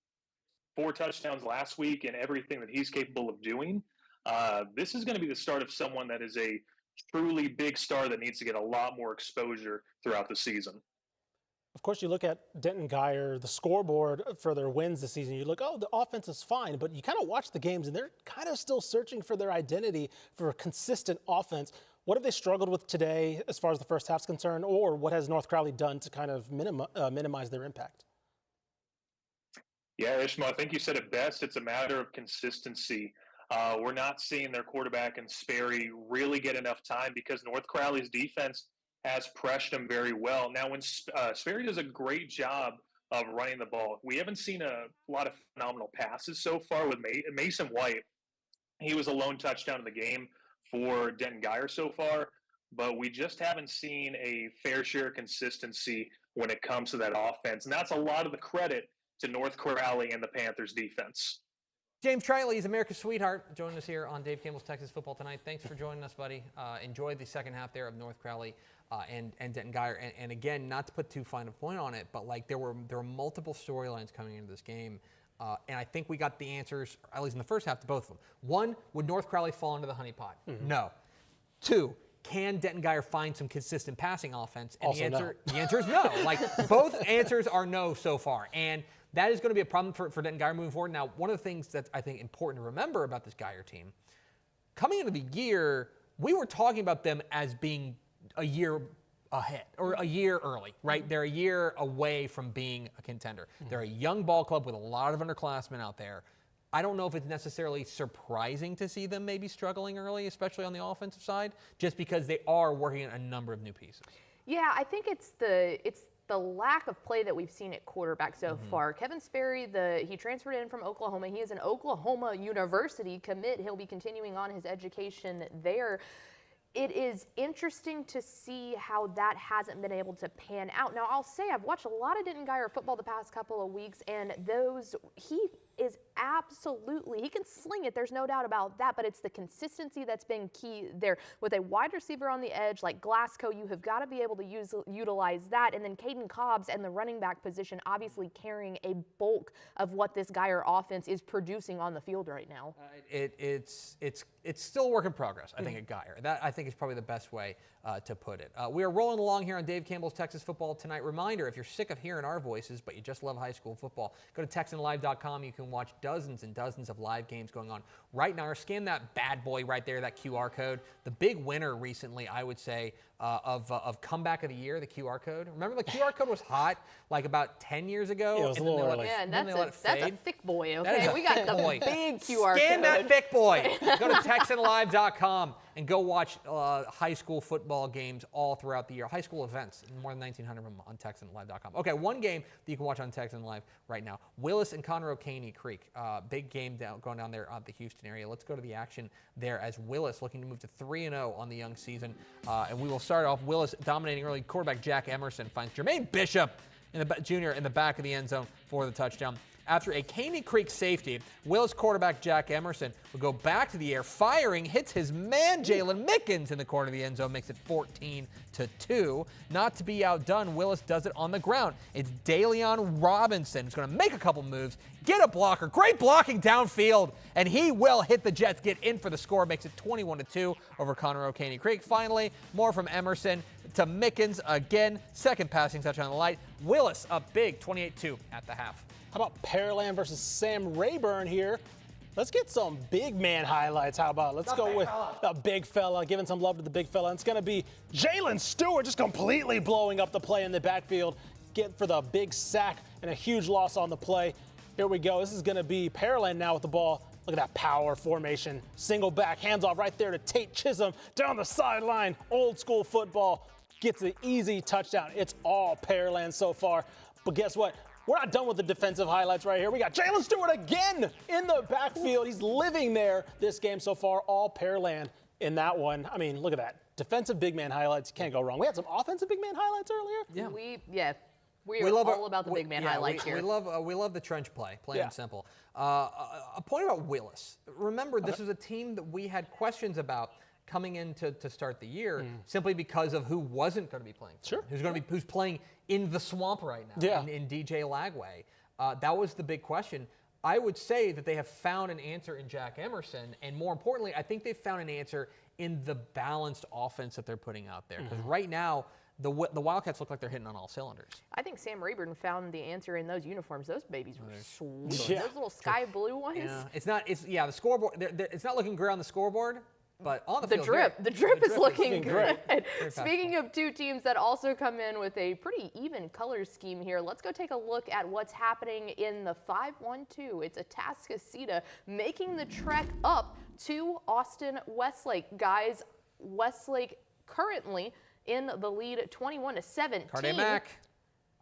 4 touchdowns last week and everything that he's capable of doing. This is going to be the start of someone that is a truly big star that needs to get a lot more exposure throughout the season. Of course, you look at Denton Guyer, the scoreboard for their wins this season. You look, oh, the offense is fine, but you kind of watch the games, and they're kind of still searching for their identity for a consistent offense. What have they struggled with today as far as the first half's concerned, or what has North Crowley done to kind of minimize their impact? Yeah, Ishmael, I think you said it best. It's a matter of consistency. We're not seeing their quarterback and Sperry really get enough time because North Crowley's defense has pressured him very well. Now, when Sperry does a great job of running the ball, we haven't seen a lot of phenomenal passes so far with Mason White. He was a lone touchdown in the game for Denton Guyer so far, but we just haven't seen a fair share of consistency when it comes to that offense. And that's a lot of the credit to North Crowley and the Panthers defense. James Tritley is America's sweetheart, joining us here on Dave Campbell's Texas Football Tonight. Thanks for joining us, buddy. Enjoy the second half there of North Crowley and Denton Guyer. And again, not to put too fine a point on it, but like there were multiple storylines coming into this game. And I think we got the answers, at least in the first half, to both of them. 1, would North Crowley fall into the honeypot? Mm-hmm. No. 2, can Denton Guyer find some consistent passing offense? And the answer is no. Like both answers are no so far. And that is going to be a problem for Denton Guyer moving forward. Now, one of the things that's, I think, important to remember about this Guyer team, coming into the year, we were talking about them as being a year ahead or a year early, right? Mm-hmm. They're a year away from being a contender. Mm-hmm. They're a young ball club with a lot of underclassmen out there. I don't know if it's necessarily surprising to see them maybe struggling early, especially on the offensive side, just because they are working on a number of new pieces. Yeah, I think it's the lack of play that we've seen at quarterback so far. Kevin Sperry, he transferred in from Oklahoma. He is an Oklahoma University commit. He'll be continuing on his education there. It is interesting to see how that hasn't been able to pan out. Now, I'll say I've watched a lot of Denton Guyer football the past couple of weeks, and he is absolutely, he can sling it, there's no doubt about that, but it's the consistency that's been key there. With a wide receiver on the edge like Glasgow, you have got to be able to utilize that, and then Caden Cobbs and the running back position obviously carrying a bulk of what this Guyer offense is producing on the field right now. It's still a work in progress, I think, at Guyer. That, I think, is probably the best way to put it. We are rolling along here on Dave Campbell's Texas Football Tonight. Reminder, if you're sick of hearing our voices, but you just love high school football, go to TexanLive.com. You can watch dozens and dozens of live games going on right now. Or scan that bad boy right there, that QR code. The big winner recently, I would say, of comeback of the year, the QR code. Remember the QR code was hot like about 10 years ago? It was a little early. Yeah, and that's a thick boy, okay? We got the big QR code. Scan that thick boy. Go to TexanLive.com and go watch high school football games all throughout the year. High school events, more than 1,900 of them on TexanLive.com. Okay, one game that you can watch on Texan Live right now. Willis and Conroe Caney Creek. Big game going down there at the Houston area. Let's go to the action there as Willis looking to move to 3-0 on the young season. And we will start off Willis dominating early. Quarterback Jack Emerson finds Jermaine Bishop Jr. in the back of the end zone for the touchdown. After a Caney Creek safety, Willis quarterback Jack Emerson will go back to the air, firing, hits his man Jalen Mickens in the corner of the end zone, makes it 14-2. Not to be outdone, Willis does it on the ground. It's DeLeon Robinson who's going to make a couple moves, get a blocker, great blocking downfield, and he will hit the Jets, get in for the score, makes it 21-2 over Conroe Caney Creek. Finally, more from Emerson to Mickens again, second passing touchdown on the light. Willis up big, 28-2 at the half. How about Pearland versus Sam Rayburn here? Let's get some big man highlights. How about let's go with the big fella, giving some love to the big fella. And it's going to be Jalen Stewart just completely blowing up the play in the backfield, get for the big sack and a huge loss on the play. Here we go. This is going to be Pearland now with the ball. Look at that power formation. Single back, hands off right there to Tate Chisholm down the sideline. Old school football. Gets an easy touchdown. It's all Pearland so far. But guess what? We're not done with the defensive highlights right here. We got Jalen Stewart again in the backfield. He's living there this game so far. All Pearland in that one. I mean, look at that. Defensive big man highlights. Can't go wrong. We had some offensive big man highlights earlier. Yeah. We are all about the big man highlights here. We love the trench play, plain and simple. A point about Willis. Remember, this was a team that we had questions about coming in to start the year simply because of who wasn't going to be playing. Sure. Who's playing in the swamp right now, in DJ Lagway. That was the big question. I would say that they have found an answer in Jack Emerson, and more importantly, I think they've found an answer in the balanced offense that they're putting out there. Because right now, the Wildcats look like they're hitting on all cylinders. I think Sam Rayburn found the answer in those uniforms. Those babies were sweet. Yeah. Those little sky blue ones. Yeah, the scoreboard. It's not looking great on the scoreboard. But on the field, the drip is looking great. Speaking of two teams that also come in with a pretty even color scheme here, let's go take a look at what's happening in the 5-1-2. It's Atascocita making the trek up to Austin Westlake. Guys, Westlake currently in the lead 21-17. Carde Mack.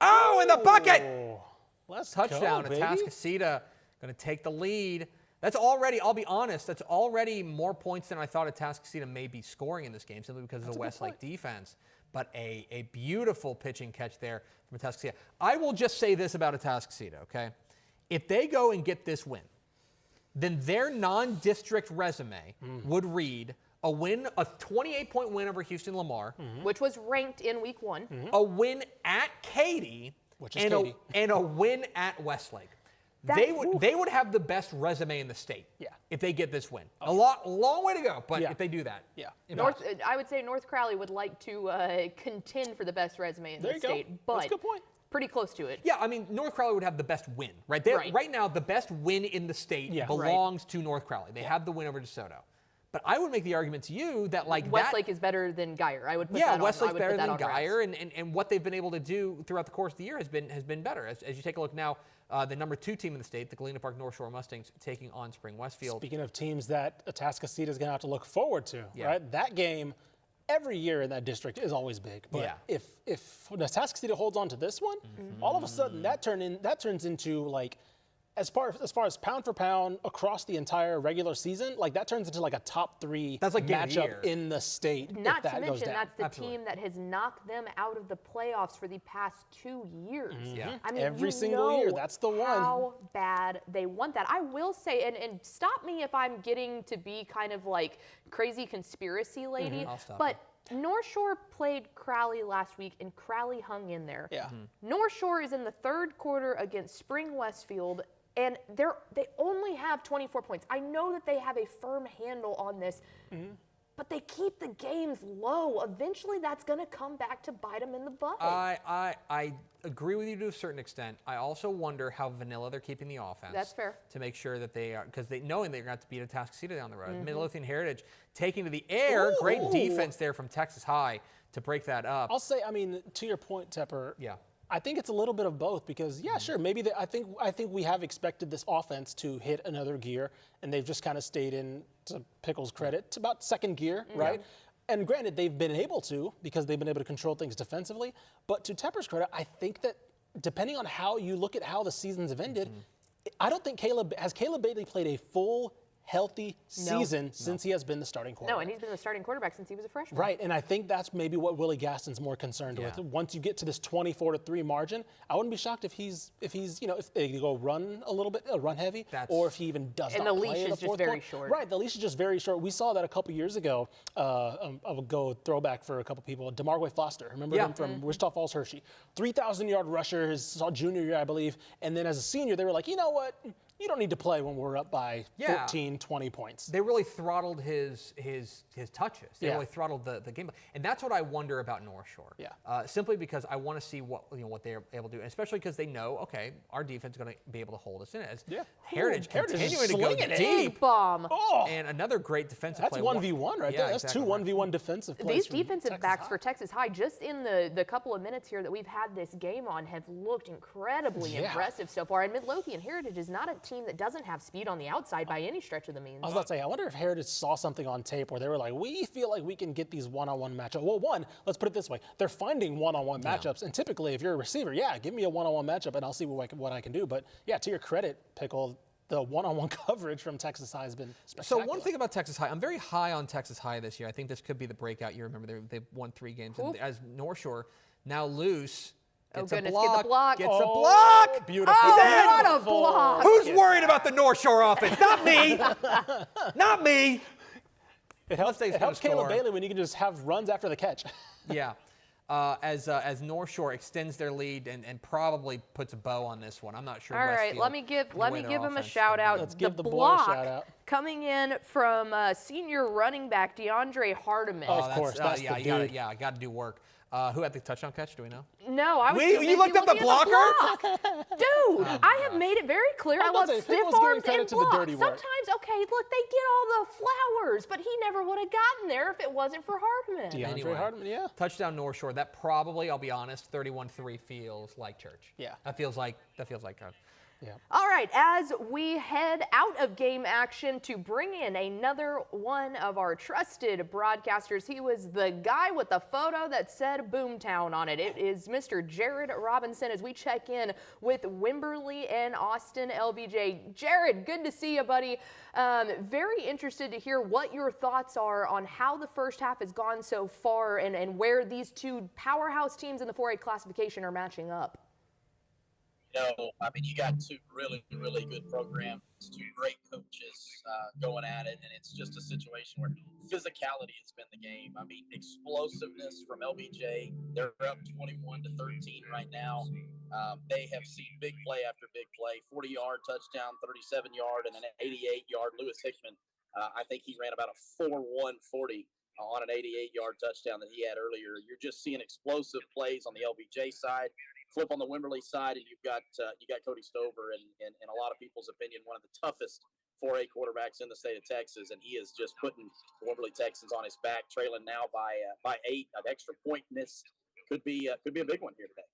Oh, in the bucket! Let's touchdown. go, baby. Atascocita going to take the lead. That's already, I'll be honest, that's already more points than I thought Atascocita may be scoring in this game simply because of the Westlake defense. But a beautiful pitching catch there from Atascocita. I will just say this about Atascocita, okay? If they go and get this win, then their non-district resume would read a win, a 28-point win over Houston Lamar. Which was ranked in week 1. A win at Katy. Which is Katy. And a win at Westlake. They would have the best resume in the state if they get this win. A long way to go, but if they do that. Yeah. I would say North Crowley would like to contend for the best resume in the state. But that's a good point. Pretty close to it. Yeah, I mean, North Crowley would have the best win, right? Right now, the best win in the state belongs to North Crowley. They have the win over DeSoto. But I would make the argument to you that Westlake is better than Geyer. I would put that on. Westlake's better than Geyer, and what they've been able to do throughout the course of the year has been better. As you take a look now, the number 2 team in the state, the Galena Park North Shore Mustangs, taking on Spring Westfield. Speaking of teams that Atascocita is going to have to look forward to, right? That game every year in that district is always big. But if Atascocita holds on to this one, all of a sudden that turns into like. As far as pound for pound across the entire regular season, that turns into a top 3 matchup in the state. Not to mention that's the team that has knocked them out of the playoffs for the past 2 years. I mean, every single year, that's the one. How bad they want that. I will say, and stop me if I'm getting to be kind of like crazy conspiracy lady, but North Shore played Crowley last week, and Crowley hung in there. North Shore is in the 3rd quarter against Spring Westfield, and they only have 24 points. I know that they have a firm handle on this, but they keep the games low. Eventually, that's going to come back to bite them in the butt. I agree with you to a certain extent. I also wonder how vanilla they're keeping the offense. That's fair. To make sure that they are, because knowing they're going to have to beat Atascocita down the road. Midlothian Heritage taking to the air. Great defense there from Texas High to break that up. I'll say, I mean, to your point, Tepper. Yeah. I think it's a little bit of both because, yeah, sure, maybe I think we have expected this offense to hit another gear, and they've just kind of stayed in, to Pickle's credit, to about second gear, right? And granted, they've been able to because they've been able to control things defensively. But to Tepper's credit, I think that depending on how you look at how the seasons have ended, I don't think Caleb Bailey played a full healthy season since he has been the starting quarterback. No, and he's been the starting quarterback since he was a freshman. Right, and I think that's maybe what Willie Gaston's more concerned with. Once you get to this 24-3 margin, I wouldn't be shocked if he's if they go run a little bit, run heavy, or if he even does not play in the fourth quarter. And the leash is just very short. Right, the leash is just very short. We saw that a couple years ago. I'll go throwback for a couple people. DeMarway Foster, remember him from Wichita Falls Hershey, 3,000-yard rusher his junior year, I believe, and then as a senior, they were like, you know what? You don't need to play when we're up by 14, 20 points. They really throttled his touches. They really throttled the game. And that's what I wonder about North Shore. Simply because I want to see what they're able to do, especially because they know, okay, our defense is going to be able to hold us in. As Heritage continuing to go deep. Bomb. And another great defensive play. That's 1v1 right there. That's two 1v1 defensive plays. These defensive backs for Texas High, just in the couple of minutes here that we've had this game on, have looked incredibly impressive so far. And Midlothian Heritage is not a team that doesn't have speed on the outside by any stretch of the means. I was about to say, I wonder if Heritage saw something on tape where they were like, we feel like we can get these one-on-one matchups. Well, let's put it this way. They're finding one-on-one matchups. And typically, if you're a receiver, give me a one-on-one matchup and I'll see what I can do. But, to your credit, Pickle, the one-on-one coverage from Texas High has been spectacular. So one thing about Texas High, I'm very high on Texas High this year. I think this could be the breakout year. Remember, they've won 3 games. And as North Shore, now loose. Gets a block. Gets a block. Beautiful. What a block. Who's worried about the North Shore offense? Not me. Not me. It helps Caleb Bailey when you can just have runs after the catch. As North Shore extends their lead and probably puts a bow on this one. I'm not sure. All right, let me give him a shout out. Let's give the boy a shout out. Coming in from senior running back DeAndre Hardiman. Of course, that's the dude. I got to do work. Who had the touchdown catch? Do we know? No, I was you looked up the blocker? Dude, I have made it very clear. I love stiff arms and blocks. Sometimes, okay, look, they get all the flowers, but he never would have gotten there if it wasn't for Hardman. DeAndre Hardman, Touchdown North Shore. That probably, I'll be honest, 31-3 feels like church. Yeah. That feels like All right, as we head out of game action to bring in another one of our trusted broadcasters. He was the guy with the photo that said Boomtown on it. It is Mr. Jared Robinson as we check in with Wimberley and Austin LBJ. Jared, good to see you, buddy. Very interested to hear what your thoughts are on how the first half has gone so far and where these two powerhouse teams in the 4A classification are matching up. You got 2 really, really good programs, 2 great coaches going at it, and it's just a situation where physicality has been the game. Explosiveness from LBJ. They're up 21-13 right now. They have seen big play after big play, 40-yard touchdown, 37-yard, and an 88-yard. Lewis Hickman, I think he ran about a 4.1 40 on an 88-yard touchdown that he had earlier. You're just seeing explosive plays on the LBJ side. Flip on the Wimberley side, and you've got Cody Stover, and in a lot of people's opinion, one of the toughest 4A quarterbacks in the state of Texas, and he is just putting the Wimberley Texans on his back, trailing now by 8. An extra point missed could be a big one here today.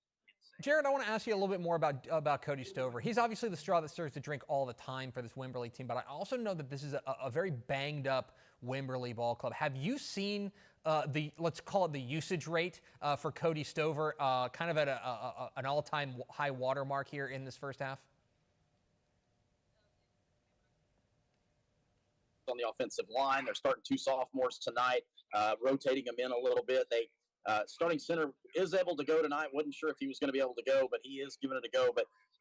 Jared, I want to ask you a little bit more about Cody Stover. He's obviously the straw that serves the drink all the time for this Wimberley team, but I also know that this is a very banged up Wimberley ball club. Have you seen let's call it the usage rate for Cody Stover, kind of at an all-time high watermark here in this first half? On the offensive line, they're starting 2 sophomores tonight, rotating them in a little bit. They starting center is able to go tonight. Wasn't sure if he was going to be able to go, but he is giving it a go.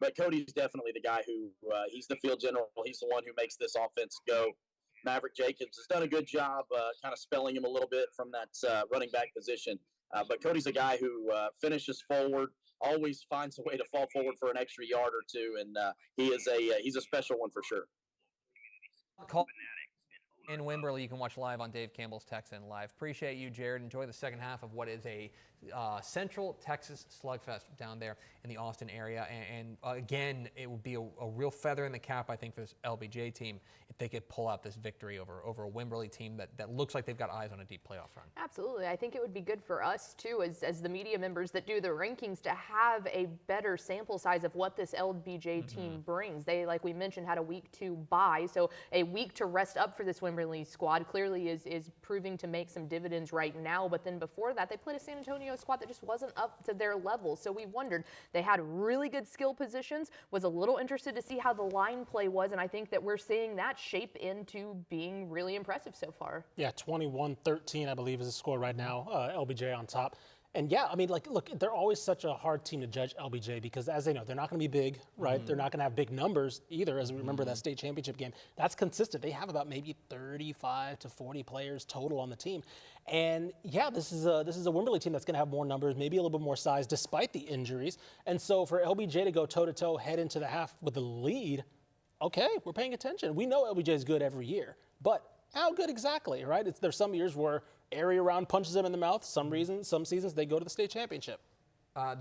But Cody's definitely the guy who he's the field general. He's the one who makes this offense go. Maverick Jacobs has done a good job kind of spelling him a little bit from that running back position. But Cody's a guy who finishes forward, always finds a way to fall forward for an extra yard or 2, and he's a special one for sure. In Wimberley, you can watch live on Dave Campbell's Texan Live. Appreciate you, Jared. Enjoy the second half of what is a Central Texas Slugfest down there in the Austin area. And again, it would be a real feather in the cap, I think, for this LBJ team if they could pull out this victory over a Wimberley team that looks like they've got eyes on a deep playoff run. Absolutely. I think it would be good for us, too, as the media members that do the rankings, to have a better sample size of what this LBJ team brings. They, like we mentioned, had a week to bye, so a week to rest up for this Wimberley squad clearly is proving to make some dividends right now. But then before that, they played a San Antonio squad that just wasn't up to their level. So we wondered. They had really good skill positions, was a little interested to see how the line play was, and I think that we're seeing that shape into being really impressive so far. Yeah, 21-13, I believe, is the score right now. LBJ on top. And yeah, I mean, like, look, they're always such a hard team to judge, LBJ, because as they know, they're not going to be big, right? They're not going to have big numbers either, as we remember that state championship game. That's consistent. They have about maybe 35 to 40 players total on the team. And yeah, this is a Wimberley team that's going to have more numbers, maybe a little bit more size, despite the injuries. And so for LBJ to go toe-to-toe, head into the half with the lead, okay, we're paying attention. We know LBJ is good every year, but how good exactly, right? There's some years where area round punches them in the mouth. Some seasons they go to the state championship.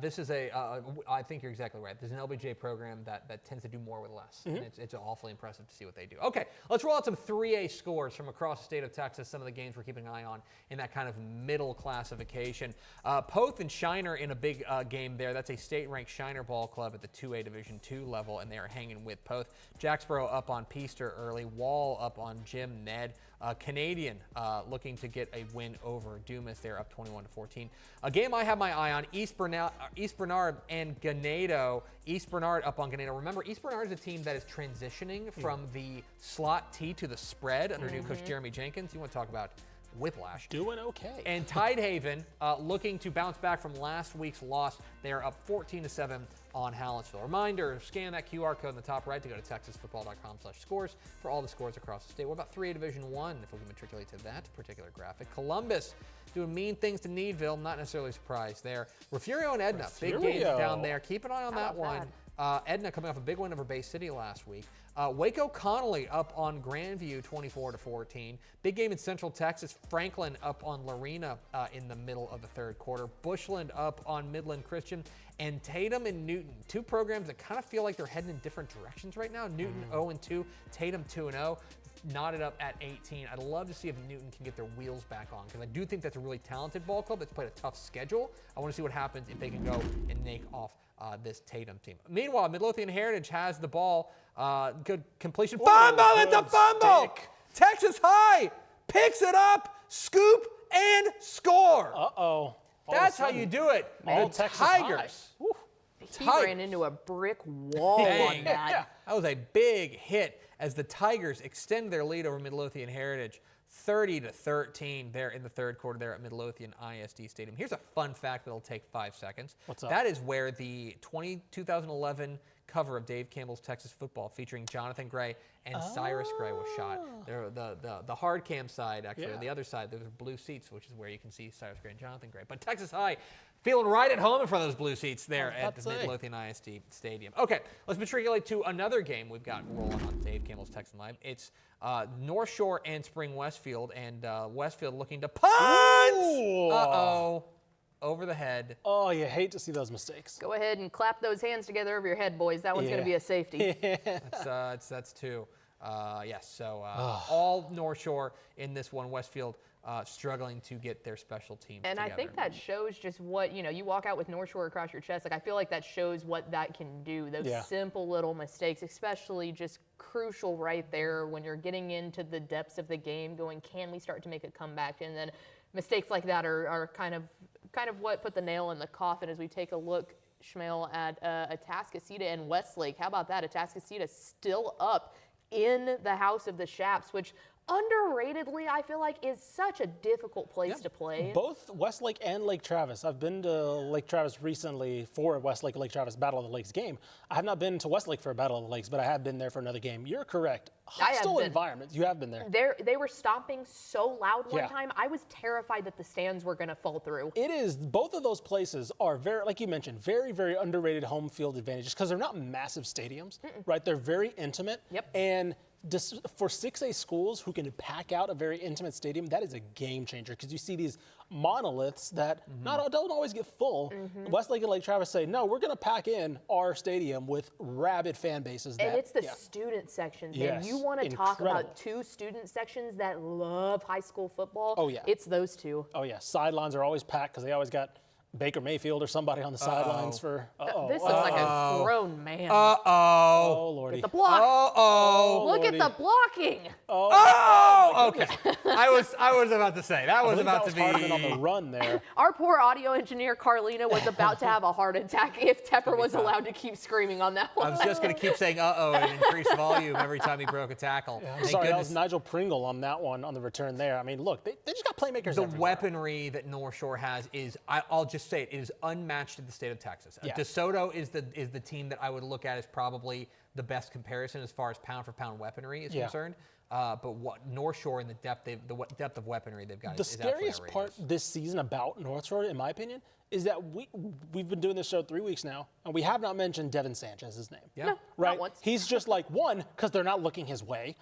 This is I think you're exactly right. There's an LBJ program that tends to do more with less. And it's awfully impressive to see what they do. Okay, let's roll out some 3A scores from across the state of Texas, some of the games we're keeping an eye on in that kind of middle classification. Poth and Shiner in a big game there. That's a state-ranked Shiner ball club at the 2A Division II level, and they are hanging with Poth. Jacksboro up on Peaster early. Wall up on Jim Ned. Canadian looking to get a win over Dumas. They're up 21-14. A game I have my eye on, East Bernard and Ganado. East Bernard up on Ganado. Remember, East Bernard is a team that is transitioning from the slot T to the spread under new coach Jeremy Jenkins. You want to talk about whiplash. Doing okay. And Tidehaven looking to bounce back from last week's loss. They are up 14-7 on Hallettsville. Reminder, scan that QR code in the top right to go to texasfootball.com/scores for all the scores across the state. What about 3A Division I, if we can matriculate to that particular graphic? Columbus doing mean things to Needville. Not necessarily surprised there. Refugio and Edna, big games down there. Keep an eye on that one. Edna coming off a big win over Bay City last week. Waco Connolly up on Grandview 24-14. Big game in Central Texas. Franklin up on Lorena in the middle of the third quarter. Bushland up on Midland Christian. And Tatum and Newton, two programs that kind of feel like they're heading in different directions right now. Newton 0-2, Tatum 2-0. Knotted up at 18. I'd love to see if Newton can get their wheels back on, because I do think that's a really talented ball club that's played a tough schedule. I want to see what happens if they can go and nake off this Tatum team. Meanwhile, Midlothian Heritage has the ball. Good completion. Fumble! It's a fumble! Texas High picks it up, scoop, and score. Uh-oh. That's how you do it. All the Texas Tigers. He ran into a brick wall on that. That was a big hit as the Tigers extend their lead over Midlothian Heritage 30-13 there in the third quarter there at Midlothian ISD Stadium. Here's a fun fact that'll take 5 seconds. What's up? That is where the 2011 cover of Dave Campbell's Texas Football featuring Jonathan Gray and Cyrus Gray was shot. The hard cam side, actually, on the other side, there were blue seats, which is where you can see Cyrus Gray and Jonathan Gray. But Texas High feeling right at home in front of those blue seats there at the Midlothian ISD Stadium. Okay, let's matriculate to another game we've got rolling on Dave Campbell's Texan Live. It's North Shore and Spring Westfield, and Westfield looking to punt! Uh-oh. Over the head. Oh, you hate to see those mistakes. Go ahead and clap those hands together over your head, boys. That one's going to be a safety. That's two. Yes, so all North Shore in this one. Westfield struggling to get their special teams together. I think that shows just what, you walk out with North Shore across your chest. Like, I feel like that shows what that can do. Those simple little mistakes, especially just crucial right there when you're getting into the depths of the game, going, can we start to make a comeback? And then mistakes like that are kind of what put the nail in the coffin as we take a look, Ishmael, at Atascocita and Westlake. How about that? Atascocita still up in the House of the Shaps, which underratedly, I feel like, is such a difficult place to play. Both Westlake and Lake Travis. I've been to Lake Travis recently for a Westlake Lake Travis Battle of the Lakes game. I have not been to Westlake for a Battle of the Lakes, but I have been there for another game. You're correct. Hostile environment. You have been there. They were stomping so loud one time. I was terrified that the stands were going to fall through. It is. Both of those places are very, like you mentioned, very, very underrated home field advantages because they're not massive stadiums, right? They're very intimate. Yep. And for 6A schools who can pack out a very intimate stadium, that is a game changer because you see these monoliths that don't always get full. Westlake and Lake Travis say, no, we're going to pack in our stadium with rabid fan bases. And it's the student sections, man. Yes. You want to talk about two student sections that love high school football? Oh, yeah. It's those two. Oh, yeah. Sidelines are always packed because they always got Baker Mayfield or somebody on the sidelines for. This looks like a grown man. Oh, Lordy. Get the block. Look at the blocking. Okay. I was about to say that was about to be Hardman on the run there. Our poor audio engineer Carlina was about to have a heart attack if Tepper was allowed to keep screaming on that one. I was just going to keep saying and increase volume every time he broke a tackle. I'm sorry, that was Nigel Pringle on that one on the return there. I mean, look, they just got playmakers. The everywhere. weaponry that North Shore has is, I'll just say it is unmatched in the state of Texas. DeSoto is the team that I would look at as probably the best comparison as far as pound for pound weaponry is concerned. But what North Shore and the depth of weaponry they've got the is absolutely scariest part this season about North Shore, in my opinion, is that we've been doing this show 3 weeks now, and we have not mentioned Devin Sanchez's name. No, right? not once. He's just like, one, because they're not looking his way,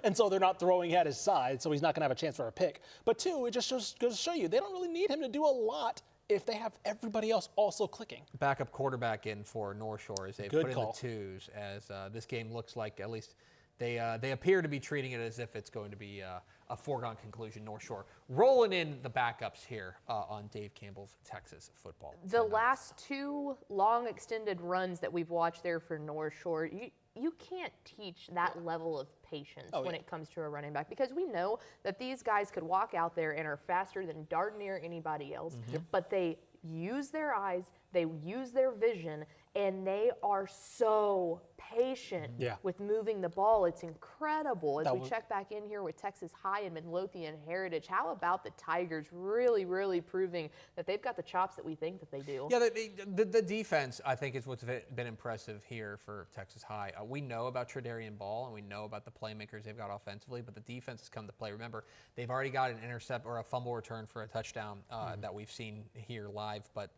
and so they're not throwing at his side, so he's not going to have a chance for a pick. But two, it just goes to show you they don't really need him to do a lot if they have everybody else also clicking. Backup quarterback in for North Shore as they put in the twos as this game looks like at least they appear to be treating it as if it's going to be a foregone conclusion. North Shore rolling in the backups here on Dave Campbell's Texas football. The last two long extended runs that we've watched there for North Shore, you can't teach that level of patience when it comes to a running back because we know that these guys could walk out there and are faster than darn near anybody else, but they use their eyes, they use their vision, and they are so patient with moving the ball. It's incredible. As we check back in here with Texas High and Midlothian Heritage, how about the Tigers really, really proving that they've got the chops that we think that they do? Yeah, the defense, I think, is what's been impressive here for Texas High. We know about Tredarian Ball, and we know about the playmakers they've got offensively, but the defense has come to play. Remember, they've already got an intercept or a fumble return for a touchdown that we've seen here live, but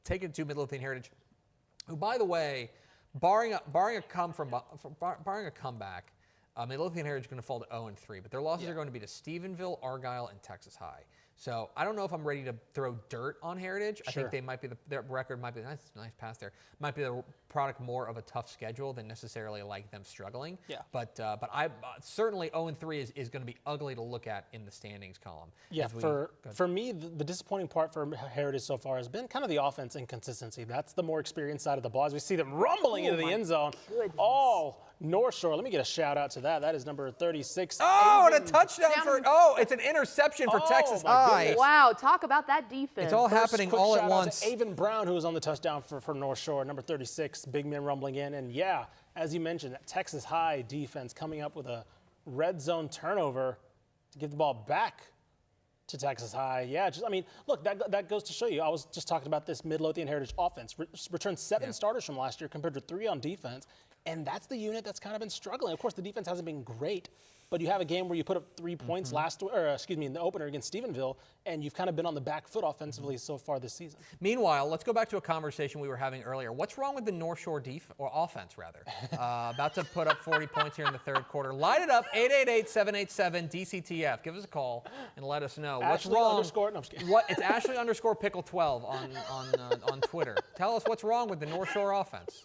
taken to Midlothian Heritage, who, by the way, barring a comeback, Midlothian Heritage is going to fall to 0-3, but their losses are going to be to Stephenville, Argyle, and Texas High. So I don't know if I'm ready to throw dirt on Heritage. I think they might be their record might be nice pass there. Might be the product more of a tough schedule than necessarily like them struggling. Yeah. But I certainly 0-3 is going to be ugly to look at in the standings column. Yeah. For me, the disappointing part for Heritage so far has been kind of the offense inconsistency. That's the more experienced side of the ball. As we see them rumbling into the end zone. Goodness. North Shore. Let me get a shout out to that. That is number 36. And a touchdown it's an interception for Texas High. Wow, talk about that defense. It's all happening all at once. Avon Brown, who was on the touchdown for North Shore, number 36, big man rumbling in. And yeah, as you mentioned, that Texas High defense coming up with a red zone turnover to give the ball back to Texas High. Yeah, look, that goes to show you. I was just talking about this Midlothian Heritage offense. Returned 7 starters from last year compared to 3 on defense. And that's the unit that's kind of been struggling. Of course, the defense hasn't been great, but you have a game where you put up 3 points in the opener against Stephenville, and you've kind of been on the back foot offensively so far this season. Meanwhile, let's go back to a conversation we were having earlier. What's wrong with the North Shore offense, rather? About to put up 40 points here in the third quarter. Light it up, 888-787-DCTF. Give us a call and let us know what's wrong. It's Ashley_Pickle 12 on Twitter. Tell us what's wrong with the North Shore offense.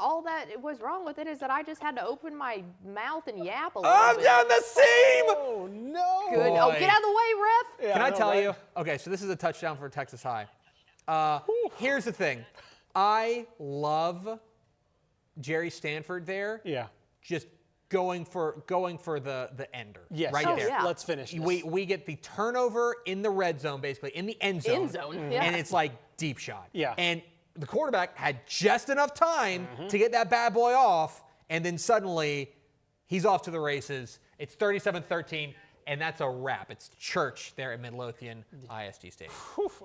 All that was wrong with it is that I just had to open my mouth and yap a little bit. Down the seam! Oh, no. Good. Oh, get out of the way, ref. Yeah, Can I tell you? Okay, so this is a touchdown for Texas High. Here's the thing. I love Jerry Stanford there. Yeah. Just going for the ender. Yes. Right there. Yeah. Let's finish this. We get the turnover in the red zone, basically, in the end zone. And it's like deep shot. Yeah. And the quarterback had just enough time to get that bad boy off, and then suddenly he's off to the races. It's 37-13, and that's a wrap. It's church there at Midlothian ISD Stadium.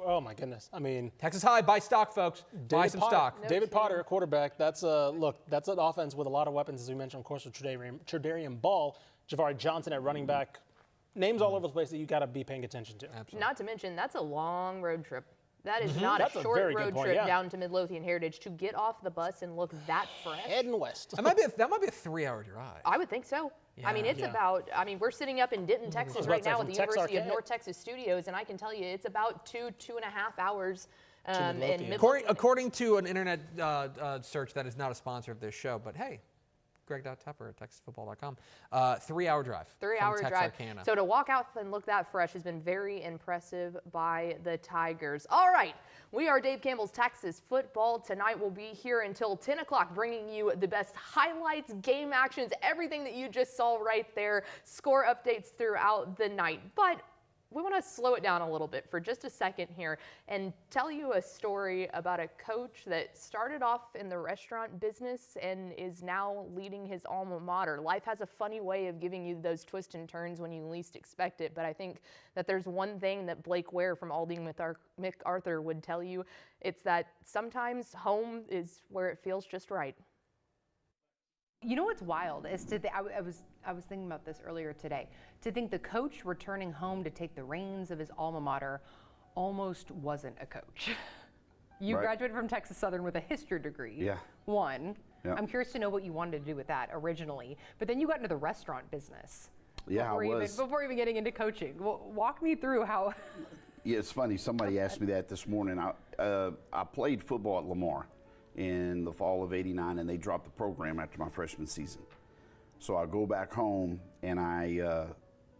Oh, my goodness. I mean, Texas High, buy stock, folks. Buy some stock. David Potter, quarterback. That's an offense with a lot of weapons, as we mentioned, of course, with Tredarian Ball, Javari Johnson at running back. Names all over the place that you got to be paying attention to. Absolutely. Not to mention, that's a long road trip. That is not a short road trip down to Midlothian Heritage to get off the bus and look that fresh. Heading west. That might be a 3-hour drive. I would think so. I mean, it's about, we're sitting up in Denton, Texas right now at the University of North Texas Studios, and I can tell you it's about 2.5 hours in Midlothian. According to an internet search that is not a sponsor of this show, but hey, Greg.Tepper at TexasFootball.com. 3-hour drive. 3-hour from drive. Texarkana. So to walk out and look that fresh has been very impressive by the Tigers. All right, we are Dave Campbell's Texas Football. Tonight we'll be here until 10 o'clock bringing you the best highlights, game actions, everything that you just saw right there, score updates throughout the night. But we want to slow it down a little bit for just a second here and tell you a story about a coach that started off in the restaurant business and is now leading his alma mater. Life has a funny way of giving you those twists and turns when you least expect it, but I think that there's one thing that Blake Ware from Aldine MacArthur would tell you. It's that sometimes home is where it feels just right. You know what's wild is I was thinking about this earlier today. To think the coach returning home to take the reins of his alma mater almost wasn't a coach. You graduated from Texas Southern with a history degree. Yeah. One. Yeah. I'm curious to know what you wanted to do with that originally. But then you got into the restaurant business. Yeah, before even getting into coaching. Well, walk me through how. Yeah, it's funny. Somebody asked me that this morning. I played football at Lamar in the fall of '89, and they dropped the program after my freshman season. So I go back home and I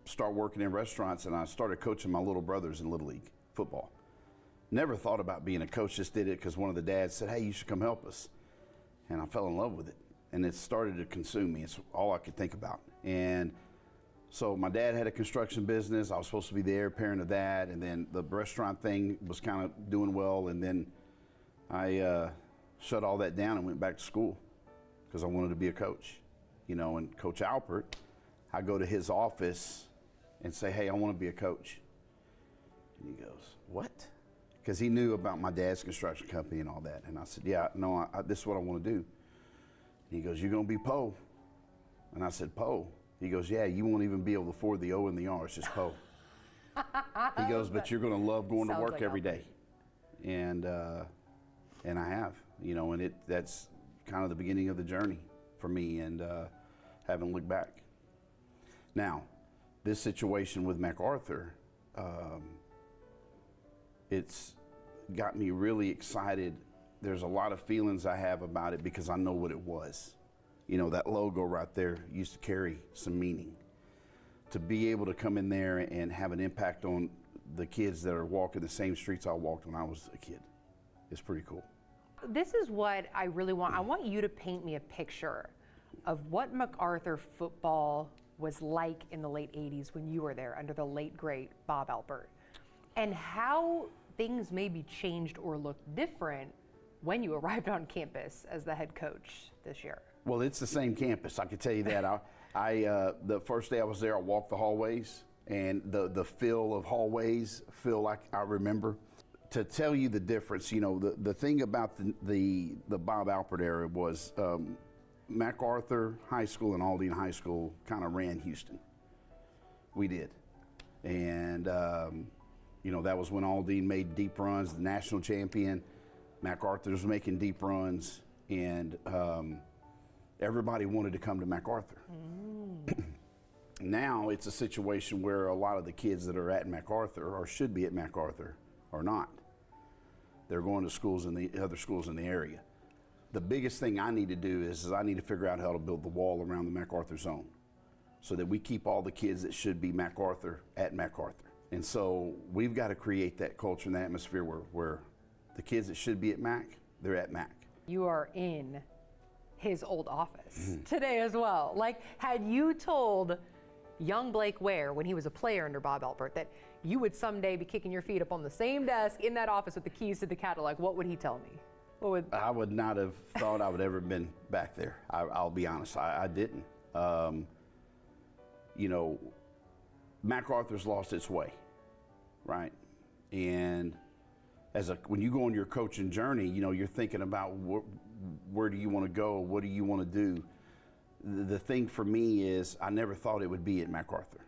start working in restaurants, and I started coaching my little brothers in Little League football. Never thought about being a coach, just did it because one of the dads said, hey, you should come help us. And I fell in love with it, and it started to consume me. It's all I could think about. And so my dad had a construction business. I was supposed to be the heir apparent of that, and then the restaurant thing was kind of doing well, and then I shut all that down and went back to school because I wanted to be a coach. You know, and Coach Alpert, I go to his office and say, hey, I want to be a coach. And he goes, what? Because he knew about my dad's construction company and all that. And I said, yeah, no, this is what I want to do. And he goes, you're going to be Poe. And I said, Poe? He goes, yeah, you won't even be able to afford the O and the R, it's just Poe. He goes, but you're going to love going to work every day. And I have, you know, and that's kind of the beginning of the journey for me, and haven't looked back. Now, this situation with MacArthur, it's got me really excited. There's a lot of feelings I have about it because I know what it was. You know, that logo right there used to carry some meaning. To be able to come in there and have an impact on the kids that are walking the same streets I walked when I was a kid, is pretty cool. This is what I really want. I want you to paint me a picture of what MacArthur football was like in the late 80s when you were there under the late, great Bob Alpert, and how things maybe changed or looked different when you arrived on campus as the head coach this year. Well, it's the same campus, I can tell you that. The first day I was there, I walked the hallways, and the feel of hallways feel like I remember. To tell you the difference, you know, the thing about the Bob Alpert era was MacArthur High School and Aldine High School kind of ran Houston. We did. And, you know, that was when Aldine made deep runs, the national champion. MacArthur was making deep runs, and everybody wanted to come to MacArthur. Now it's a situation where a lot of the kids that are at MacArthur or should be at MacArthur are not. They're going to schools in the other schools in the area. The biggest thing I need to do is I need to figure out how to build the wall around the MacArthur zone so that we keep all the kids that should be MacArthur at MacArthur. And so we've got to create that culture and that atmosphere where the kids that should be at Mac, they're at Mac. You are in his old office today as well. Like, had you told young Blake Ware when he was a player under Bob Alpert that you would someday be kicking your feet up on the same desk in that office with the keys to the catalog, what would he tell me? I would not have thought I would ever been back there. I'll be honest, I didn't. You know, MacArthur's lost its way, right? And when you go on your coaching journey, you know, you're thinking about where do you want to go? What do you want to do? The thing for me is I never thought it would be at MacArthur.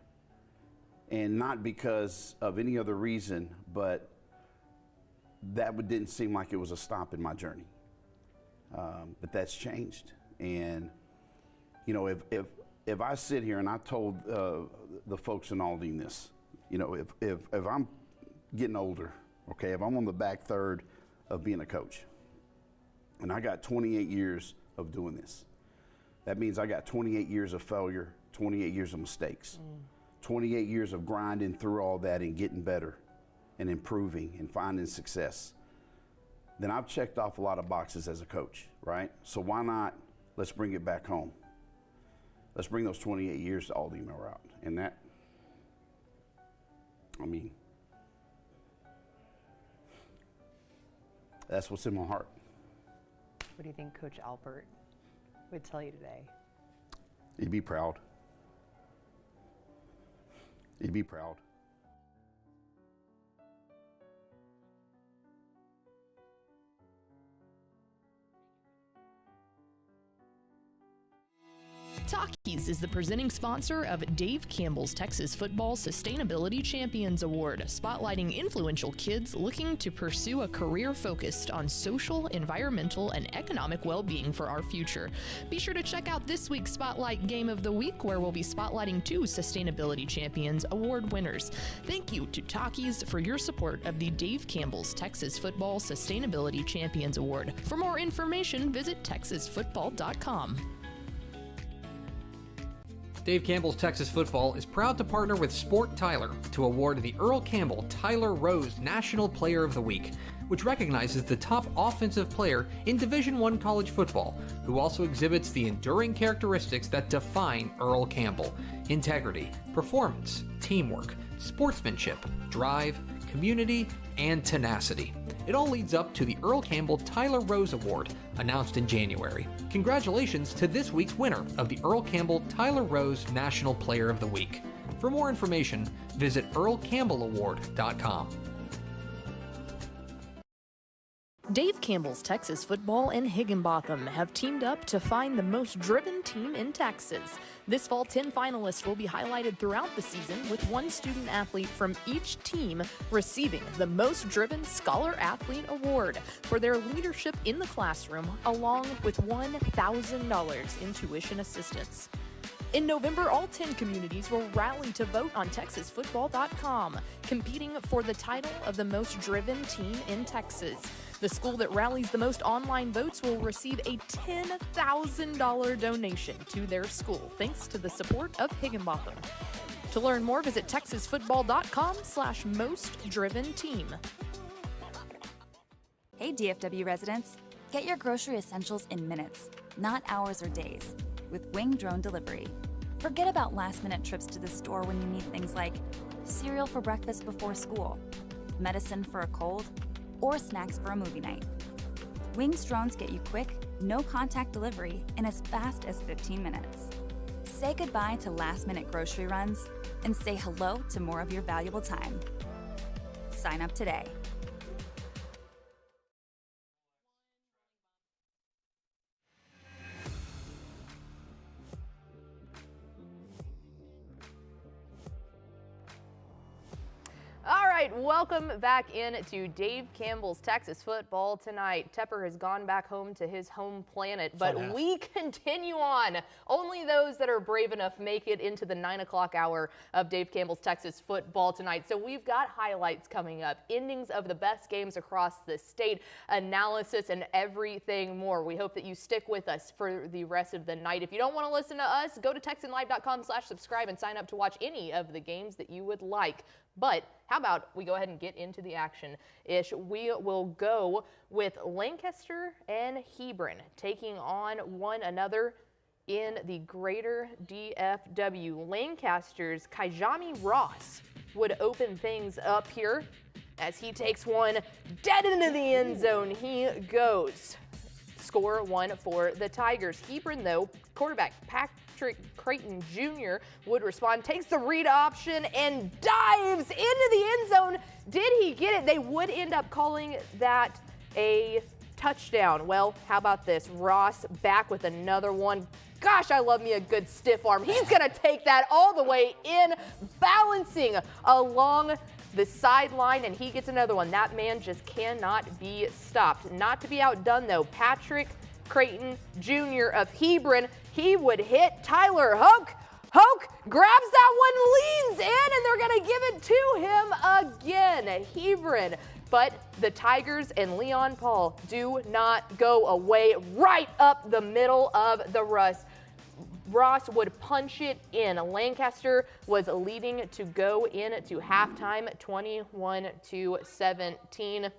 And not because of any other reason, but that didn't seem like it was a stop in my journey. But that's changed. And, you know, if I sit here and I told the folks in Aldine this, you know, if I'm getting older, okay, if I'm on the back third of being a coach, and I got 28 years of doing this, that means I got 28 years of failure, 28 years of mistakes, 28 years of grinding through all that and getting better and improving and finding success. Then I've checked off a lot of boxes as a coach, right? So why not, let's bring it back home. Let's bring those 28 years to Aldine Mill Route. And that, I mean, that's what's in my heart. What do you think Coach Albert would tell you today? He'd be proud. He'd be proud. Takis is the presenting sponsor of Dave Campbell's Texas Football Sustainability Champions Award, spotlighting influential kids looking to pursue a career focused on social, environmental, and economic well-being for our future. Be sure to check out this week's Spotlight Game of the Week, where we'll be spotlighting 2 Sustainability Champions Award winners. Thank you to Takis for your support of the Dave Campbell's Texas Football Sustainability Champions Award. For more information, visit texasfootball.com. Dave Campbell's Texas Football is proud to partner with Sport Tyler to award the Earl Campbell Tyler Rose National Player of the Week, which recognizes the top offensive player in Division I college football, who also exhibits the enduring characteristics that define Earl Campbell: integrity, performance, teamwork, sportsmanship, drive, community, and tenacity. It all leads up to the Earl Campbell Tyler Rose Award, announced in January. Congratulations to this week's winner of the Earl Campbell Tyler Rose National Player of the Week. For more information, visit earlcampbellaward.com. Dave Campbell's Texas Football and Higginbotham have teamed up to find the most driven team in Texas. This fall, 10 finalists will be highlighted throughout the season, with one student athlete from each team receiving the Most Driven Scholar Athlete Award for their leadership in the classroom, along with $1,000 in tuition assistance. In November, all 10 communities will rally to vote on TexasFootball.com, competing for the title of the most driven team in Texas. The school that rallies the most online votes will receive a $10,000 donation to their school, thanks to the support of Higginbotham. To learn more, visit TexasFootball.com/mostdriventeam. Hey DFW residents, get your grocery essentials in minutes, not hours or days, with Wing Drone Delivery. Forget about last-minute trips to the store when you need things like cereal for breakfast before school, medicine for a cold, or snacks for a movie night. Wing's drones get you quick, no-contact delivery in as fast as 15 minutes. Say goodbye to last-minute grocery runs and say hello to more of your valuable time. Sign up today. All right, welcome back in to Dave Campbell's Texas Football tonight. Tepper has gone back home to his home planet, but we continue on. Only those that are brave enough make it into the 9 o'clock hour of Dave Campbell's Texas Football tonight. So we've got highlights coming up, endings of the best games across the state, analysis, and everything more. We hope that you stick with us for the rest of the night. If you don't want to listen to us, go to TexanLive.com/subscribe and sign up to watch any of the games that you would like. But how about we go ahead and get into the action? We will go with Lancaster and Hebron taking on one another in the greater DFW. Lancaster's Kaijami Ross would open things up here as he takes one dead into the end zone. He goes. Score one for the Tigers. Hebron, though, quarterback Patrick Creighton Jr. would respond, takes the read option, and dives into the end zone. Did he get it? They would end up calling that a touchdown. Well, how about this? Ross back with another one. Gosh, I love me a good stiff arm. He's going to take that all the way in, balancing along the sideline, and he gets another one. That man just cannot be stopped. Not to be outdone, though, Patrick Creighton Jr. of Hebron. He would hit Tyler Hoke. Hoke grabs that one, leans in, and they're going to give it to him again. Hebron. But the Tigers and Leon Paul do not go away. Right up the middle of the Russ. Ross would punch it in. Lancaster was leading to go into halftime 21-17.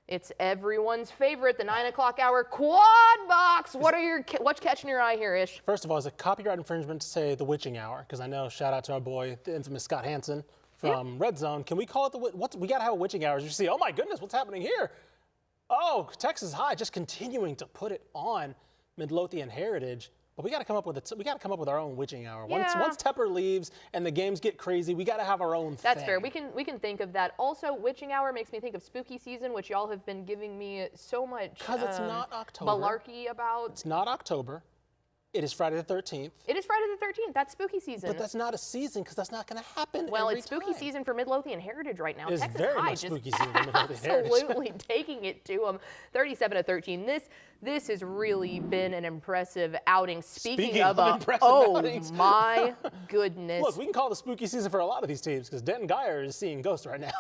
It's everyone's favorite, the 9 o'clock hour quad box. What's catching your eye here, Ish? First of all, it's a copyright infringement to say the witching hour, because I know, shout out to our boy, the infamous Scott Hansen from Red Zone. Can we call it we got to have a witching hour. You see, oh my goodness, what's happening here? Oh, Texas High just continuing to put it on Midlothian Heritage. But we got to come up with our own witching hour. Yeah. Once Tepper leaves and the games get crazy, we got to have our own thing. That's fair. We can think of that. Also, witching hour makes me think of spooky season, which y'all have been giving me so much because it's not October. Malarkey about. It's not October. It is Friday the 13th. It is Friday the 13th. That's spooky season. But that's not a season because that's not going to happen. Well, every it's spooky time. season for Midlothian Heritage right now. It is Texas very High much just spooky season for Midlothian Heritage. absolutely taking it to them, 37-13. This has really been an impressive outing. Speaking of outings. My goodness. Look, we can call it the spooky season for a lot of these teams because Denton Geyer is seeing ghosts right now.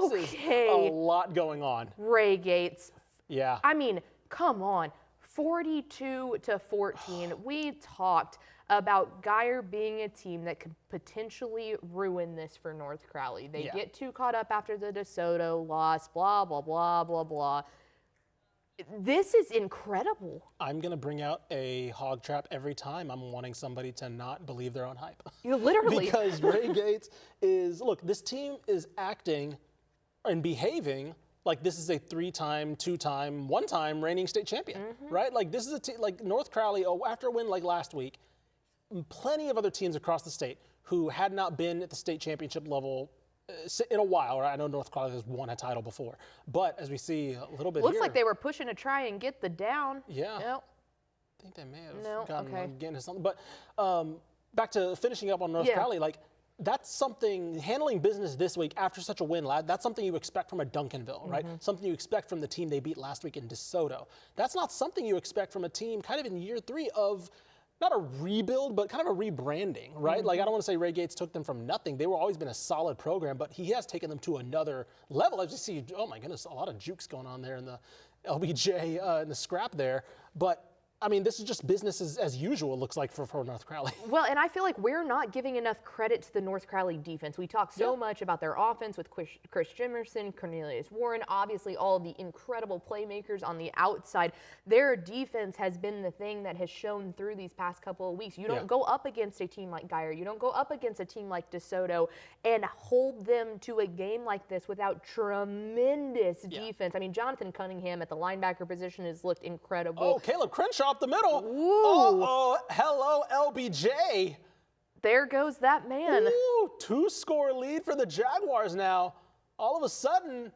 This is a lot going on. Ray Gates. Yeah. I mean, come on. 42-14. We talked about Geyer being a team that could potentially ruin this for North Crowley. They get too caught up after the DeSoto loss, blah, blah, blah, blah, blah. This is incredible. I'm going to bring out a hog trap every time I'm wanting somebody to not believe their own hype. You literally. Because Ray Gates look, this team is acting and behaving like this is a 3-time, 2-time, 1-time reigning state champion, right? Like this is a team, like North Crowley, after a win like last week, plenty of other teams across the state who had not been at the state championship level in a while, right? I know North Carolina has won a title before, but as we see a little bit Looks here, like they were pushing to try and get the down. Yeah. Nope. I think they may have getting to something. But back to finishing up on North Crowley, like that's something, handling business this week after such a win, that's something you expect from a Duncanville, right? Something you expect from the team they beat last week in DeSoto. That's not something you expect from a team kind of in year 3 of not a rebuild, but kind of a rebranding, right? Like, I don't want to say Ray Gates took them from nothing. They were always been a solid program, but he has taken them to another level. As you see, oh my goodness, a lot of jukes going on there in the LBJ, in the scrap there. But I mean, this is just business as usual, it looks like, for North Crowley. Well, and I feel like we're not giving enough credit to the North Crowley defense. We talk so much about their offense with Chris Jimerson, Cornelius Warren, obviously all the incredible playmakers on the outside. Their defense has been the thing that has shown through these past couple of weeks. You don't go up against a team like Geyer. You don't go up against a team like DeSoto and hold them to a game like this without tremendous defense. I mean, Jonathan Cunningham at the linebacker position has looked incredible. Oh, Caleb Crenshaw up the middle. Ooh. Hello, LBJ. There goes that man. Ooh, 2-score lead for the Jaguars now. All of a sudden,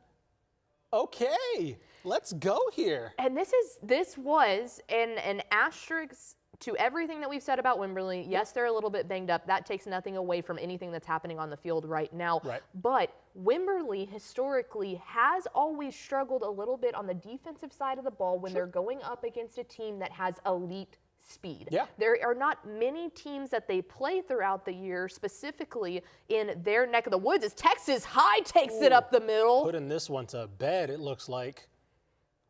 okay, let's go here. And this was an asterisk to everything that we've said about Wimberley. Yes, they're a little bit banged up. That takes nothing away from anything that's happening on the field right now. Right. But Wimberley historically has always struggled a little bit on the defensive side of the ball when they're going up against a team that has elite speed. Yeah. There are not many teams that they play throughout the year, specifically in their neck of the woods, as Texas High takes it up the middle. Putting this one to bed, it looks like.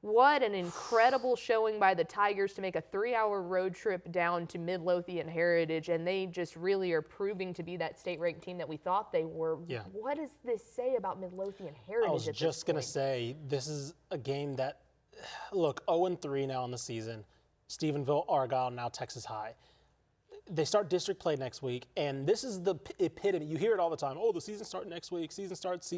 What an incredible showing by the Tigers to make a 3-hour road trip down to Midlothian Heritage, and they just really are proving to be that state-ranked team that we thought they were. Yeah. What does this say about Midlothian Heritage I was at just going to say, this is a game that, look, 0-3 now in the season. Stephenville, Argyle, now Texas High. They start district play next week, and this is the epitome. You hear it all the time. Oh, the season starts next week. Season starts.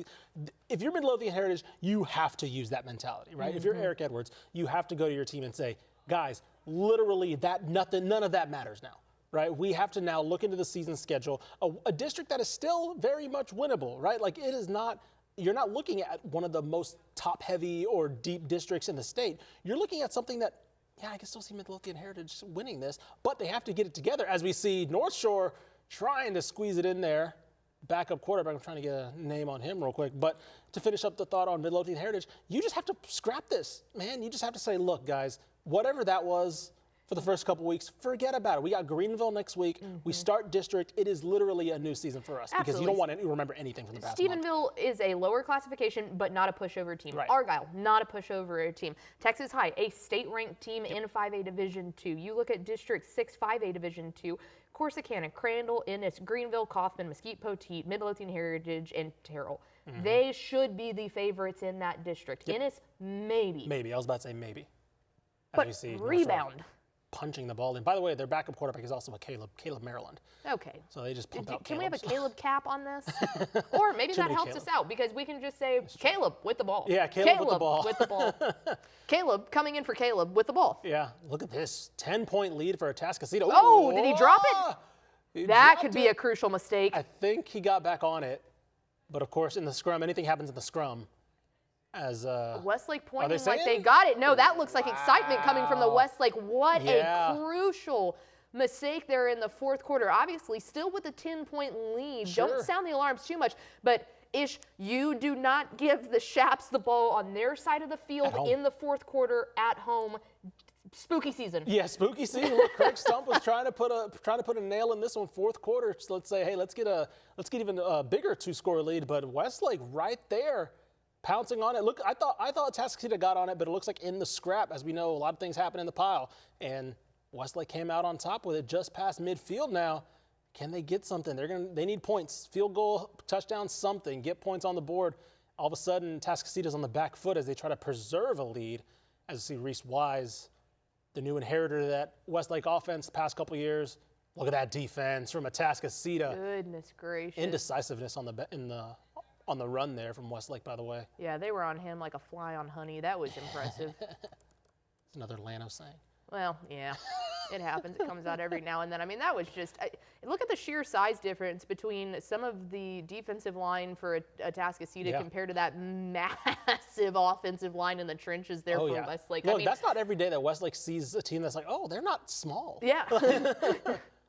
If you're Midlothian Heritage, you have to use that mentality, right? If you're Eric Edwards, you have to go to your team and say, guys, literally none of that matters now, right? We have to now look into the season schedule. A district that is still very much winnable, right? Like it is not. You're not looking at one of the most top-heavy or deep districts in the state. You're looking at something that. Yeah, I can still see Midlothian Heritage winning this, but they have to get it together as we see North Shore trying to squeeze it in there. Backup quarterback, I'm trying to get a name on him real quick. But to finish up the thought on Midlothian Heritage, you just have to scrap this, man. You just have to say, look, guys, whatever that was for the first couple weeks, forget about it. We got Greenville next week. We start district. It is literally a new season for us because you don't want to remember anything from the past month. Stephenville is a lower classification, but not a pushover team. Right. Argyle, not a pushover team. Texas High, a state-ranked team in 5A Division II. You look at District 6 5A Division II, Corsicana, Crandall, Ennis, Greenville, Kaufman, Mesquite, Poteet, Midlothian Heritage, and Terrell. They should be the favorites in that district. Ennis, maybe. Maybe. I was about to say maybe. But you see rebound. Punching the ball in. By the way, their backup quarterback is also a Caleb Maryland. Okay. So they just pump out Can we have a Calebs. Caleb cap on this? Or maybe that helps us out because we can just say Caleb with the ball. Yeah, Caleb with the ball. With the ball. Caleb coming in for Caleb with the ball. Yeah, look at this. 10-point lead for Atascocita. Oh, did he drop it? That could be a crucial mistake. I think he got back on it. But of course, in the scrum, anything happens in the scrum. As Westlake pointing like they got it. No, that looks like excitement coming from the Westlake. What a crucial mistake there in the fourth quarter. Obviously, still with a 10-point lead. Sure. Don't sound the alarms too much, but Ish, you do not give the Shaps the ball on their side of the field in the fourth quarter at home. Spooky season. Yeah, spooky season. Look, Craig Stump was trying to put a nail in this one, fourth quarter. So let's say, hey, let's get even a bigger 2-score lead. But Westlake right there, pouncing on it. Look, I thought Atascocita got on it, but it looks like in the scrap, as we know, a lot of things happen in the pile. And Westlake came out on top with it just past midfield now. Can they get something? They need points. Field goal, touchdown, something. Get points on the board. All of a sudden, Atascocita's on the back foot as they try to preserve a lead. As you see Reese Wise, the new inheritor to that Westlake offense the past couple years. Look at that defense from Atascocita. Goodness gracious. Indecisiveness on the run there from Westlake, by the way. Yeah, they were on him like a fly on honey. That was impressive. It's another Lano saying. Well, yeah, it happens. It comes out every now and then. I mean, that was just look at the sheer size difference between some of the defensive line for Atascocita compared to that massive offensive line in the trenches there for Westlake. Look, that's not every day that Westlake sees a team that's like, oh, they're not small. Yeah.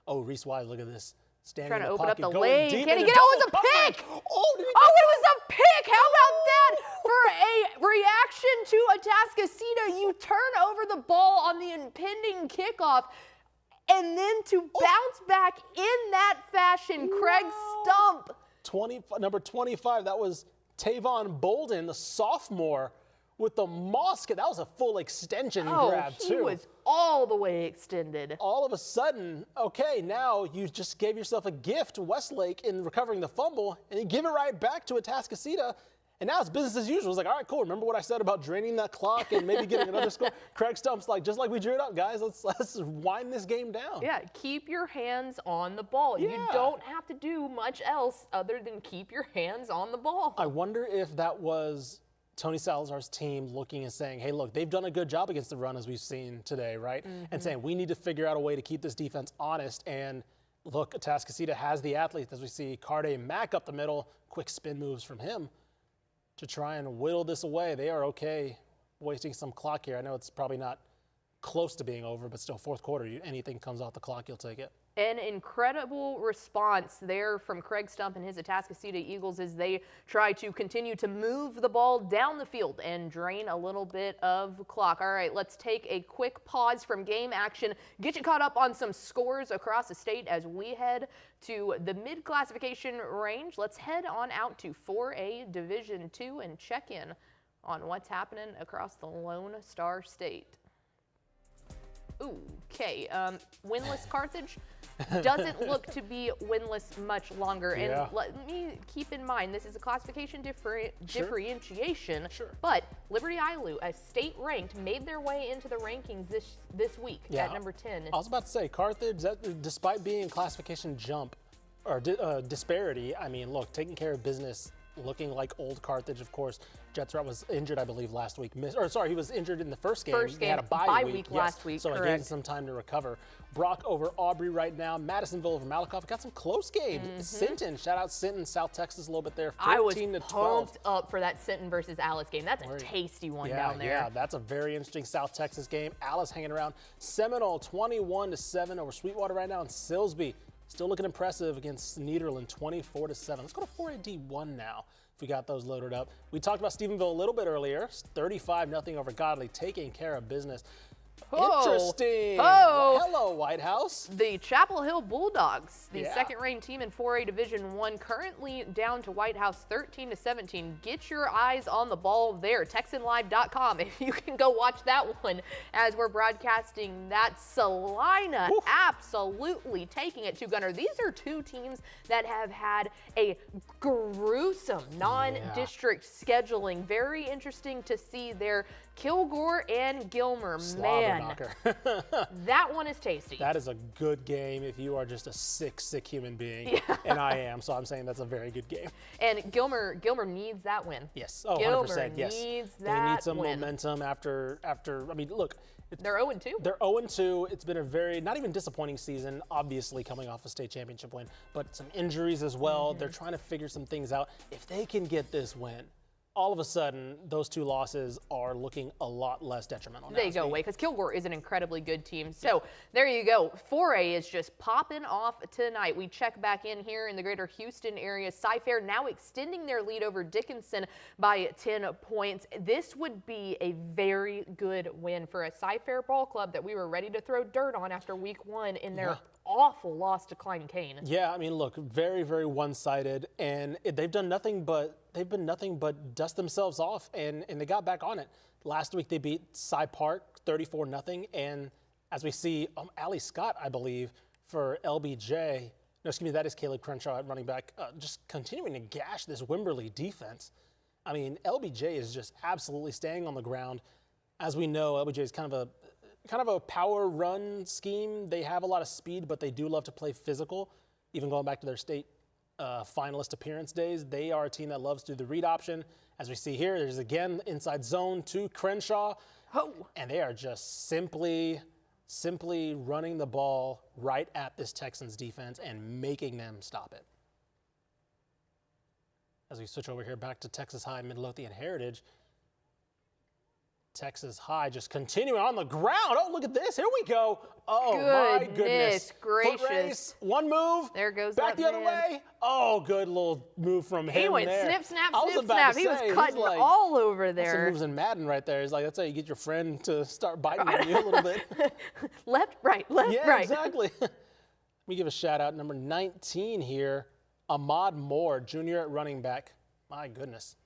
Oh, Reese Wise, look at this. Standing trying in to the open up pocket, the going lane. deep Can he into get it? double It was a pick! coverage. Oh, it was a pick! How about that? For a reaction to Atascocita, you turn over the ball on the impending kickoff, and then to bounce back in that fashion, Craig Stump. Number 25, that was Tavon Bolden, the sophomore, with the Mosque. That was a full extension grab, too. He was all the way extended. All of a sudden, okay, now you just gave yourself a gift, Westlake, in recovering the fumble, and you give it right back to Atascocita. And now it's business as usual. It's like, all right, cool. Remember what I said about draining that clock and maybe getting another score? Craig Stump's like, just like we drew it up, guys, let's wind this game down. Yeah, keep your hands on the ball. Yeah. You don't have to do much else other than keep your hands on the ball. I wonder if that was Tony Salazar's team looking and saying, hey, look, they've done a good job against the run as we've seen today, right? And saying, we need to figure out a way to keep this defense honest. And look, Atascocita has the athletes, as we see Carde Mack up the middle, quick spin moves from him to try and whittle this away. They are okay wasting some clock here. I know it's probably not close to being over, but still, fourth quarter, anything comes off the clock, you'll take it. An incredible response there from Craig Stump and his Atascocita Eagles as they try to continue to move the ball down the field and drain a little bit of clock. All right, let's take a quick pause from game action, get you caught up on some scores across the state as we head to the mid-classification range. Let's head on out to 4A Division II and check in on what's happening across the Lone Star State. Okay, winless Carthage doesn't look to be winless much longer. And let me keep in mind, this is a classification differentiation, but Liberty Ilu, a state ranked, made their way into the rankings this week at number 10. I was about to say, Carthage, despite being classification jump or disparity, I mean, look, taking care of business, looking like old Carthage, of course. Jetsrat was injured, I believe, last week. He was injured in the first game. They had a bye week last week, so it gave him some time to recover. Brock over Aubrey right now. Madisonville over Malakoff. Got some close games. Sinton, shout out Sinton, South Texas a little bit there. 14-12. I was pumped up for that Sinton versus Alice game. That's a tasty one down there. Yeah, that's a very interesting South Texas game. Alice hanging around. Seminole 21-7 over Sweetwater right now. And Silsby still looking impressive against Nederland 24-7. Let's go to 4A-D1 now. If we got those loaded up. We talked about Stephenville a little bit earlier. 35-0 over Godley, taking care of business. Interesting. Oh. Hello, White House. The Chapel Hill Bulldogs, the Yeah. second-ranked team in 4A Division I, currently down to White House 13-17. Get your eyes on the ball there. TexanLive.com if you can go watch that one as we're broadcasting that. Salina absolutely taking it to Gunner. These are two teams that have had a gruesome non-district scheduling. Very interesting to see there. Kilgore and Gilmer, man, that one is tasty. That is a good game if you are just a sick human being, and I am, so I'm saying that's a very good game. And Gilmer needs that win. Yes, oh, Gilmer 100%, yes. needs They that need some win. momentum after, I mean, look. They're 0-2. They're 0-2. It's been a very, not even disappointing season, obviously coming off a state championship win, but some injuries as well. They're trying to figure some things out. If they can get this win, all of a sudden, those two losses are looking a lot less detrimental now. They go away because Kilgore is an incredibly good team. So there you go. 4A is just popping off tonight. We check back in here in the greater Houston area. Cy-Fair now extending their lead over Dickinson by 10 points. This would be a very good win for a Cy-Fair ball club that we were ready to throw dirt on after week 1 in their awful loss to Klein Kane. Yeah, I mean, look, very one-sided, and they've done nothing but dust themselves off, and they got back on it. Last week they beat Cy Park 34-0, and as we see, Allie Scott, I believe, for LBJ. No, excuse me, that is Caleb Crenshaw at running back, just continuing to gash this Wimberley defense. I mean, LBJ is just absolutely staying on the ground. As we know, LBJ is kind of a power run scheme. They have a lot of speed, but they do love to play physical. Even going back to their state finalist appearance days, they are a team that loves to do the read option. As we see here, there's again inside zone to Crenshaw. And they are just simply running the ball right at this Texans defense and making them stop it. As we switch over here back to Texas High Midlothian Heritage, Texas High just continuing on the ground. Oh, look at this. Here we go. Oh, my goodness. Gracious. Foot race, one move. There goes back that the other man. way. Oh, good little move from him. He went there. snip, snap, I was snip, about snap. to He was say, cutting like, all over that's some there. moves in Madden right there. He's like, that's how you get your friend to start biting on you a little bit. Left, right, left, Yeah, right. exactly. Let me give a shout out. Number 19 here, Ahmad Moore, junior at running back. My goodness.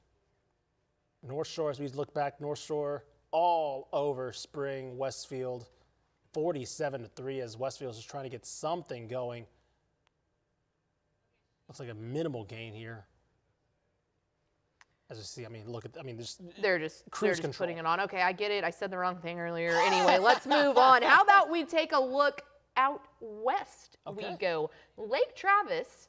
North Shore, as we look back, North Shore all over Spring, Westfield, 47-3 as Westfield is trying to get something going. Looks like a minimal gain here. As you see, I mean, look at, I mean, they're just cruise control. putting it on. Okay, I get it. I said the wrong thing earlier. Anyway, let's move on. How about we take a look out west? We go. Lake Travis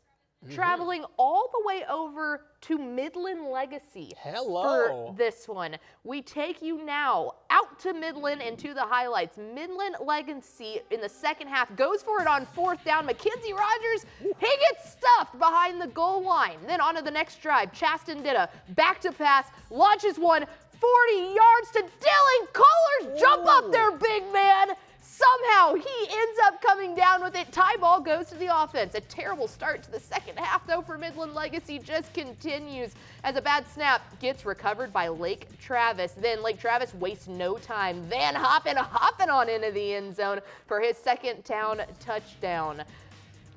traveling all the way over to Midland Legacy for this one. We take you now out to Midland and to the highlights. Midland Legacy in the second half goes for it on 4th down. Mackenzie Rogers, he gets stuffed behind the goal line. Then on to the next drive. Chaston Ditta back to pass, launches one 40 yards to Dylan Kohler's jump up there, big man. Somehow he ends up coming down with it. Tie ball goes to the offense. A terrible start to the second half, though, for Midland Legacy just continues as a bad snap gets recovered by Lake Travis. Then Lake Travis wastes no time. Van hopping on into the end zone for his second down touchdown.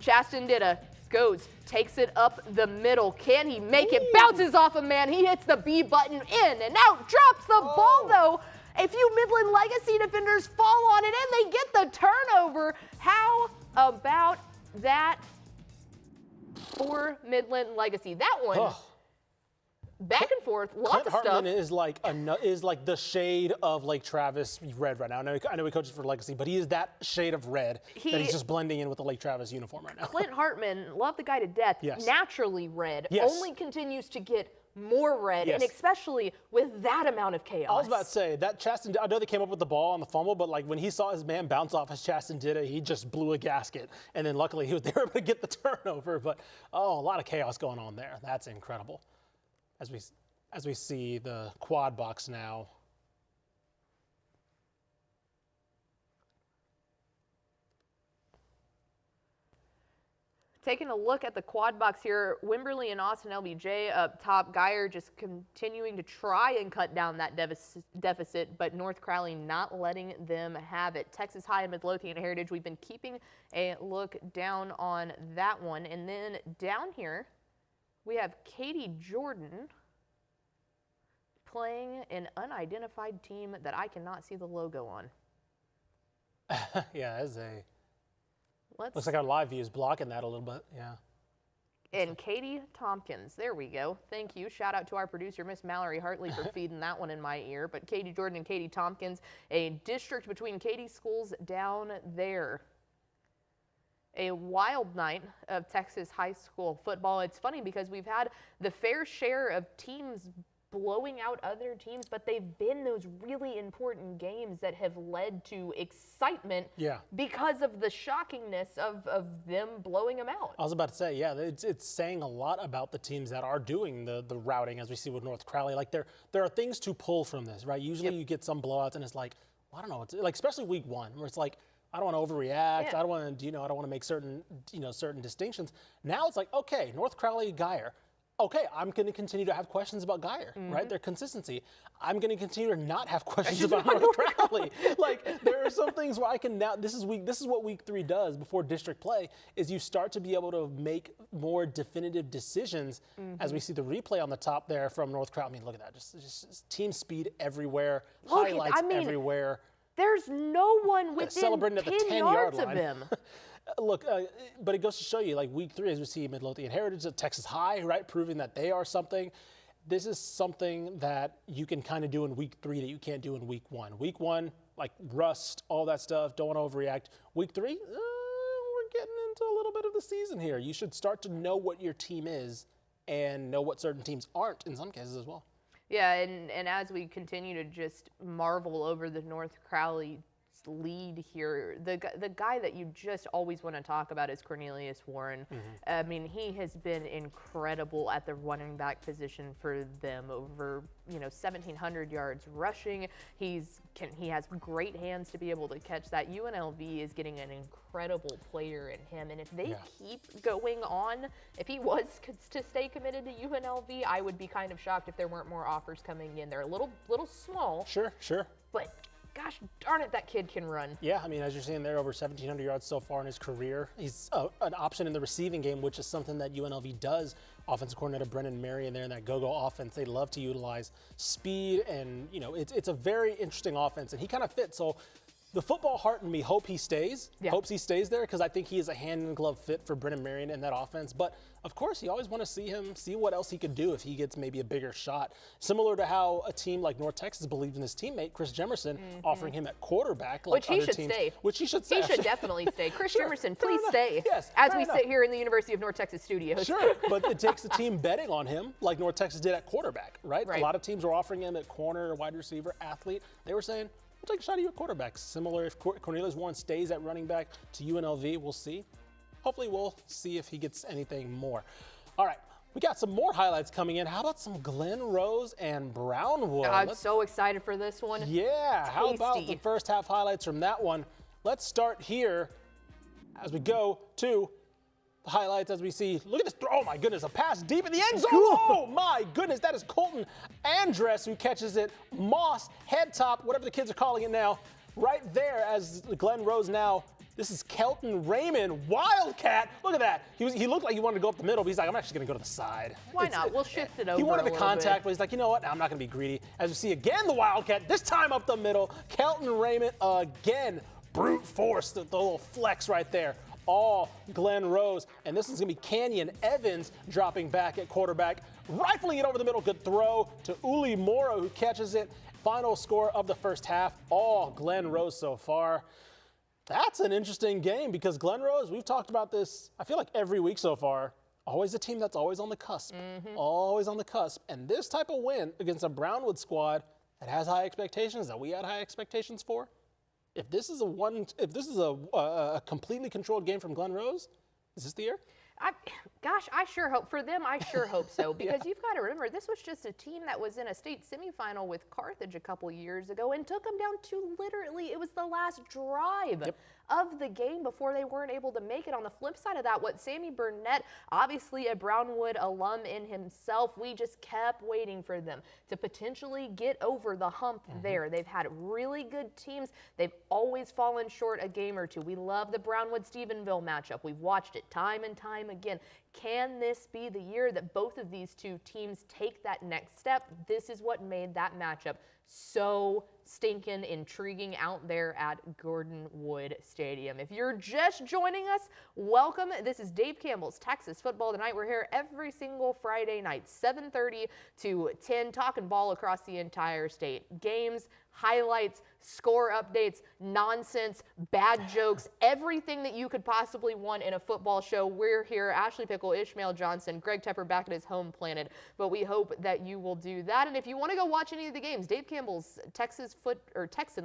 Chaston Ditta goes, takes it up the middle. Can he make it? Bounces off a man. He hits the B button in and out. Drops the ball, though. A few Midland Legacy defenders fall on it, and they get the turnover. How about that for Midland Legacy? That one, back and forth, lots of stuff. Hartman is like the shade of Lake Travis red right now. I know he coaches for Legacy, but he is that shade of red that he's just blending in with the Lake Travis uniform right now. Clint Hartman, love the guy to death, naturally red, only continues to get more red, and especially with that amount of chaos. I was about to say, that Chaston, I know they came up with the ball on the fumble, but like when he saw his man bounce off as Chaston did it, he just blew a gasket. And then luckily they were able to get the turnover, but a lot of chaos going on there. That's incredible. As we see the quad box now. Taking a look at the quad box here, Wimberley and Austin LBJ up top. Geyer just continuing to try and cut down that deficit, but North Crowley not letting them have it. Texas High and Midlothian Heritage, we've been keeping a look down on that one. And then down here, we have Katie Jordan playing an unidentified team that I cannot see the logo on. Yeah, that's a... Looks like our live view is blocking that a little bit, yeah. And Katie Tompkins, there we go. Thank you. Shout out to our producer, Miss Mallory Hartley, for feeding that one in my ear. But Katie Jordan and Katie Tompkins, a district between Katie schools down there. A wild night of Texas high school football. It's funny because we've had the fair share of teams blowing out other teams, but they've been those really important games that have led to excitement because of the shockingness of them blowing them out. I was about to say, yeah, it's saying a lot about the teams that are doing the routing, as we see with North Crowley. Like there are things to pull from this, right? Usually you get some blowouts and it's like, well, I don't know, it's like especially week one where it's like, I don't want to overreact. I don't want to, I don't want to make certain distinctions. Now it's like, okay, North Crowley, Geyer. Okay, I'm going to continue to have questions about Geyer, right? Their consistency. I'm going to continue to not have questions about North Crowley. Like there are some things where I can now. This is what week 3 does before district play. Is you start to be able to make more definitive decisions. As we see the replay on the top there from North Crowley. I mean, look at that, just team speed everywhere, highlights everywhere. There's no one within celebrating at the 10 yards line. of them. Look, but it goes to show you, like week 3, as we see Midlothian Heritage at Texas High, right, proving that they are something. This is something that you can kind of do in week 3 that you can't do in week 1. Week 1, like rust, all that stuff, don't want to overreact. Week 3, we're getting into a little bit of the season here. You should start to know what your team is and know what certain teams aren't in some cases as well. Yeah, and as we continue to just marvel over the North Crowley lead here, the guy that you just always want to talk about is Cornelius Warren. I mean, he has been incredible at the running back position for them, over 1,700 yards rushing. He has great hands to be able to catch that. UNLV is getting an incredible player in him, and if they keep going on, if he was to stay committed to UNLV, I would be kind of shocked if there weren't more offers coming in. They're a little small. Sure. But gosh darn it, that kid can run. Yeah, I mean, as you're seeing there, over 1,700 yards so far in his career. He's an option in the receiving game, which is something that UNLV does. Offensive coordinator Brendan Marion there in that go-go offense, they love to utilize speed, and it's a very interesting offense, and he kind of fits. So the football heart in me hopes he stays there, because I think he is a hand-in-glove fit for Brendan Marion in that offense. But of course, you always want to see what else he could do if he gets maybe a bigger shot. Similar to how a team like North Texas believed in his teammate, Chris Jemerson, offering him at quarterback. Like Which he should stay. Which he should stay. He should definitely stay. Chris Jemerson, please stay. Yes, as we sit here in the University of North Texas studios. Sure, but it takes the team betting on him like North Texas did at quarterback, right? A lot of teams were offering him at corner, wide receiver, athlete. They were saying, we'll take a shot at you at quarterback. Similar, if Cornelius Warren stays at running back to UNLV, we'll see. Hopefully we'll see if he gets anything more. All right, we got some more highlights coming in. How about some Glen Rose and Brownwood? I'm so excited for this one. Yeah, Tasty. How about the first half highlights from that one? Let's start here as we go to the highlights as we see. Look at this throw. Oh, my goodness, a pass deep in the end zone. Oh, my goodness, that is Colton Andress who catches it. Moss, head top, whatever the kids are calling it now, right there as Glen Rose now. This is Kelton Raymond, Wildcat. Look at that. He looked like he wanted to go up the middle, but he's like, I'm actually going to go to the side. Why not? We'll shift it over. He wanted the contact, but he's like, you know what? I'm not going to be greedy. As we see again, the Wildcat, this time up the middle. Kelton Raymond again. Brute force, the little flex right there. All Glen Rose. And this is going to be Canyon Evans dropping back at quarterback, rifling it over the middle. Good throw to Uli Mora, who catches it. Final score of the first half, all Glen Rose so far. That's an interesting game because Glen Rose, we've talked about this, I feel like every week so far, always a team that's always on the cusp. Always on the cusp. And this type of win against a Brownwood squad that has high expectations, that we had high expectations for, if this is a completely controlled game from Glen Rose, is this the year? I sure hope for them. I sure hope so, because you've got to remember, this was just a team that was in a state semifinal with Carthage a couple years ago and took them down to literally, it was the last drive of the game before they weren't able to make it. On the flip side of that, what Sammy Burnett, obviously a Brownwood alum in himself, we just kept waiting for them to potentially get over the hump there. They've had really good teams. They've always fallen short a game or two. We love the Brownwood-Stephenville matchup. We've watched it time and time again. Can this be the year that both of these two teams take that next step? This is what made that matchup so stinking intriguing out there at Gordon Wood Stadium. If you're just joining us, welcome. This is Dave Campbell's Texas Football Tonight. We're here every single Friday night, 7:30 to 10, talking ball across the entire state. Games, highlights, score updates, nonsense, bad jokes, everything that you could possibly want in a football show. We're here. Ashley Pickle, Ishmael Johnson, Greg Tepper back at his home planet. But we hope that you will do that. And if you want to go watch any of the games, Dave Campbell's Texan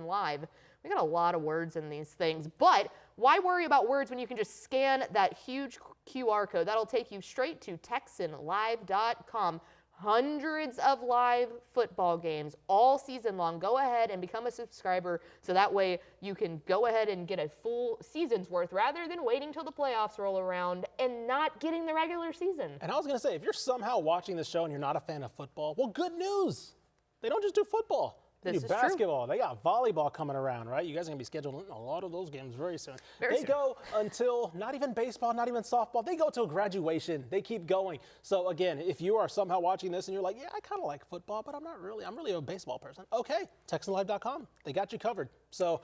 Live. We got a lot of words in these things, but why worry about words when you can just scan that huge QR code? That'll take you straight to TexanLive.com. Hundreds of live football games all season long. Go ahead and become a subscriber so that way you can go ahead and get a full season's worth rather than waiting till the playoffs roll around and not getting the regular season. And I was going to say, if you're somehow watching this show and you're not a fan of football, well, good news. They don't just do football. They do basketball. They got volleyball coming around, right? You guys are going to be scheduling a lot of those games very soon. They go until not even baseball, not even softball. They go till graduation. They keep going. So, again, if you are somehow watching this and you're like, yeah, I kind of like football, but I'm really a baseball person. Okay, TexanLive.com. They got you covered. So,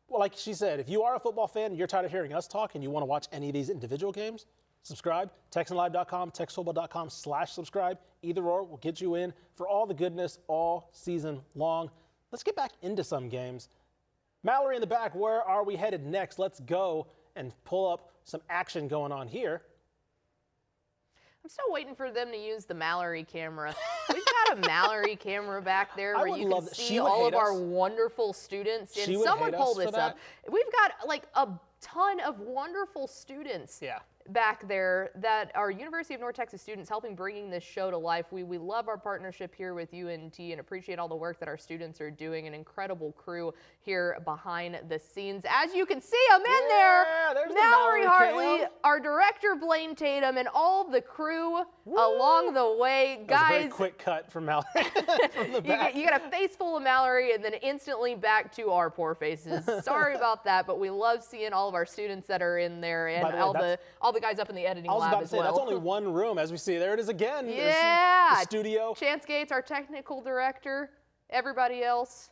well, like she said, if you are a football fan and you're tired of hearing us talk and you want to watch any of these individual games, subscribe, TexanLive.com, TexasFootball.com/subscribe. Either or will get you in for all the goodness all season long. Let's get back into some games. Mallory in the back, where are we headed next? Let's go and pull up some action going on here. I'm still waiting for them to use the Mallory camera. We've got a Mallory camera back there where you can see all of our wonderful students. And someone pull this up. We've got like a ton of wonderful students back there that are University of North Texas students helping bringing this show to life. We love our partnership here with UNT and appreciate all the work that our students are doing. An incredible crew here behind the scenes. As you can see them in there, Mallory Hartley, our director Blaine Tatum, and all the crew along the way. Guys, a very quick cut from Mallory. From the back. You got a face full of Mallory and then instantly back to our poor faces. Sorry about that, but we love seeing all of our students that are in there and all the guys up in the editing lab as well. I was about to say, that's only one room. As we see, there it is again. Yeah. There's the studio. Chance Gates, our technical director. Everybody else.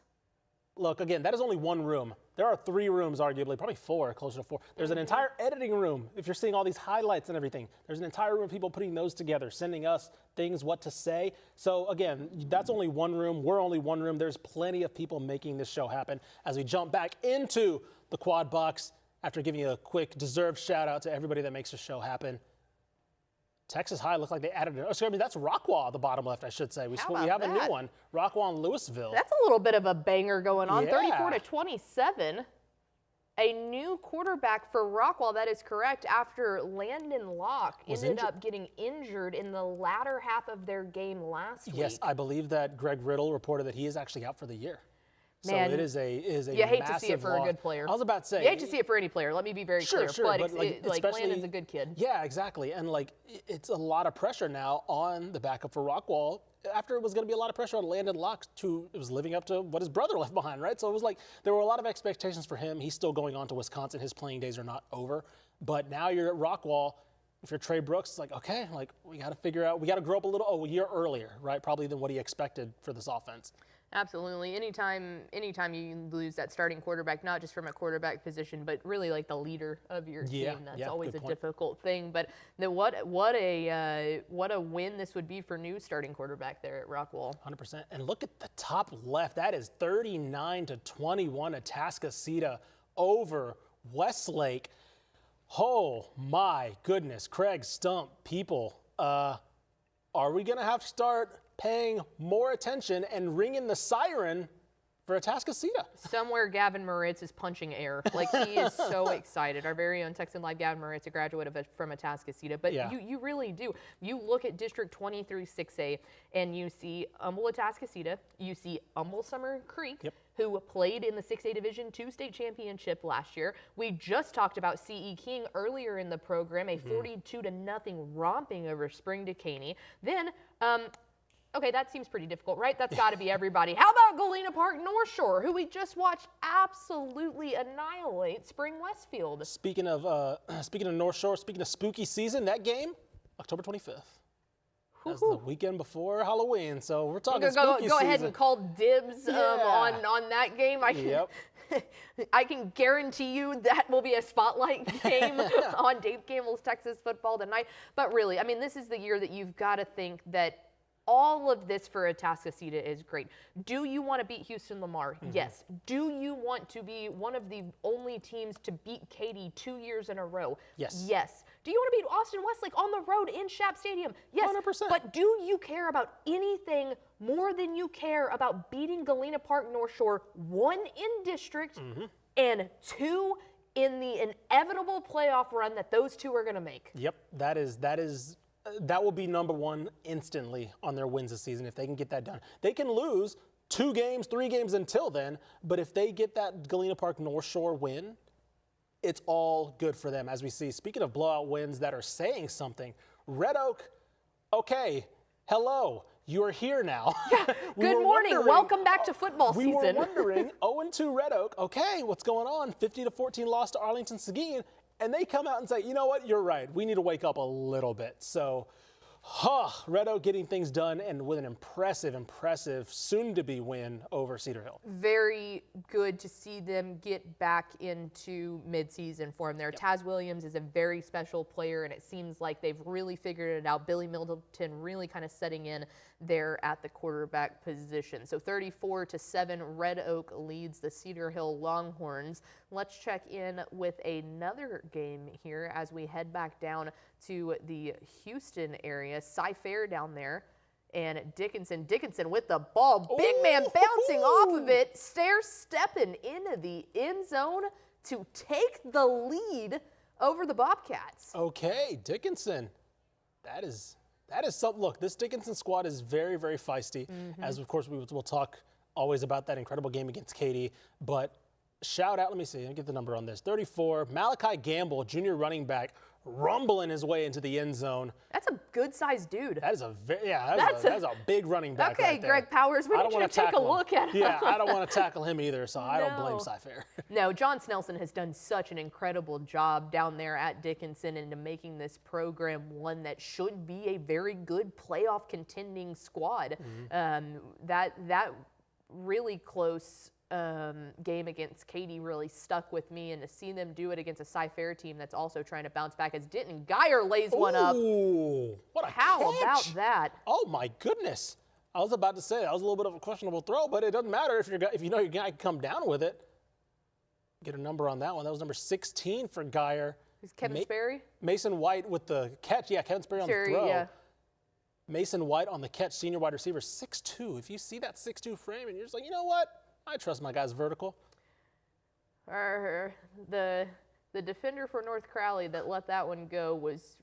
Look, again, that is only one room. There are 3 rooms, arguably, probably 4, closer to 4. There's an entire editing room. If you're seeing all these highlights and everything, there's an entire room of people putting those together, sending us things, what to say. So, again, that's only one room. We're only one room. There's plenty of people making this show happen. As we jump back into the quad box, after giving you a quick deserved shout out to everybody that makes the show happen. Texas High looked like they added that's Rockwall at the bottom left, I should say. We have a new one, Rockwall and Louisville. That's a little bit of a banger going on, 34-27. A new quarterback for Rockwall, that is correct, after Landon Locke ended up getting injured in the latter half of their game last week. Yes, I believe that Greg Riddle reported that he is actually out for the year. Man, so it is a you hate to see it for a good player. I was about to say. You hate to see it for any player. Let me be very clear. Sure, but Landon's a good kid. Yeah, exactly. And it's a lot of pressure now on the backup for Rockwall. After it was going to be a lot of pressure on Landon Locke, it was living up to what his brother left behind, right? So it was like there were a lot of expectations for him. He's still going on to Wisconsin. His playing days are not over. But now you're at Rockwall. If you're Trey Brooks, it's like, okay, we got to figure out, we got to grow up a year earlier, right? Probably than what he expected for this offense. Absolutely. Anytime you lose that starting quarterback, not just from a quarterback position, but really like the leader of your team, that's always a difficult thing. But what a win this would be for new starting quarterback there at Rockwall. 100%. And look at the top left. That is 39-21 Atascocita over Westlake. Oh my goodness, Craig Stump, people, are we going to have to start paying more attention and ringing the siren for Atascocita. Somewhere Gavin Moritz is punching air. Like, he is so excited. Our very own Texan Live Gavin Moritz, a graduate from Atascocita. But you really do. You look at District 20 through 6A, and you see Humble Atascocita. You see Humble Summer Creek, who played in the 6A Division II state championship last year. We just talked about C.E. King earlier in the program, a 42-0 romping over Spring Decaney. Then, okay, that seems pretty difficult, right? That's got to be everybody. How about Galena Park North Shore, who we just watched absolutely annihilate Spring Westfield? Speaking of North Shore, speaking of spooky season, that game, October 25th. That's the weekend before Halloween, so we're talking spooky season. Go ahead and call dibs on that game. I can guarantee you that will be a spotlight game on Dave Campbell's Texas football tonight. But really, I mean, this is the year that you've got to think that all of this for Atascocita is great. Do you want to beat Houston-Lamar? Yes. Do you want to be one of the only teams to beat Katy 2 years in a row? Yes. Yes. Do you want to beat Austin Westlake on the road in Schaap Stadium? Yes. 100%. But do you care about anything more than you care about beating Galena Park North Shore, 1 in district and 2 in the inevitable playoff run that those two are going to make? Yep, that will be number 1 instantly on their wins this season if they can get that done. They can lose 2 games, 3 games until then, but if they get that Galena Park North Shore win, it's all good for them, as we see. Speaking of blowout wins that are saying something, Red Oak, okay, hello, you are here now. Yeah, good morning. Welcome back to football season. We were wondering, 0-2 Red Oak, okay, what's going on? 50-14 loss to Arlington Seguin. And they come out and say, you know what, you're right. We need to wake up a little bit. So, Red Oak getting things done and with an impressive soon-to-be win over Cedar Hill. Very good to see them get back into midseason form there. Taz Williams is a very special player, and it seems like they've really figured it out. Billy Middleton really kind of setting in there at the quarterback position. So 34-7, Red Oak leads the Cedar Hill Longhorns. Let's check in with another game here as we head back down to the Houston area. Cy-Fair down there. And Dickinson with the ball. Big man bouncing off of it. Stair-stepping into the end zone to take the lead over the Bobcats. Okay, Dickinson. That is something. Look, this Dickinson squad is very, very feisty. As, of course, we'll talk always about that incredible game against Katy. But shout out, let me see, let me get the number on this. 34, Malachi Gamble, junior running back, rumbling his way into the end zone. That's a good-sized dude. That is that's a big running back. Okay, right there. Greg Powers, we need you to take a look at him. Yeah, I don't want to tackle him either, so I don't blame Cy-Fair. No, John Snelson has done such an incredible job down there at Dickinson into making this program one that should be a very good playoff contending squad. That really close game against Katy really stuck with me, and to see them do it against a Cy-Fair team that's also trying to bounce back as Denton Geyer lays one up. What a How catch. about that? Oh my goodness. I was about to say that was a little bit of a questionable throw, but it doesn't matter if you know your guy can come down with it. Get a number on that one. That was number 16 for Geyer. Is Kevin Sperry? Mason White with the catch. Yeah, Kevin Sperry on the throw. Yeah. Mason White on the catch, senior wide receiver, 6'2". If you see that 6'2" frame and you're just like, you know what? I trust my guy's vertical. The defender for North Crowley that let that one go was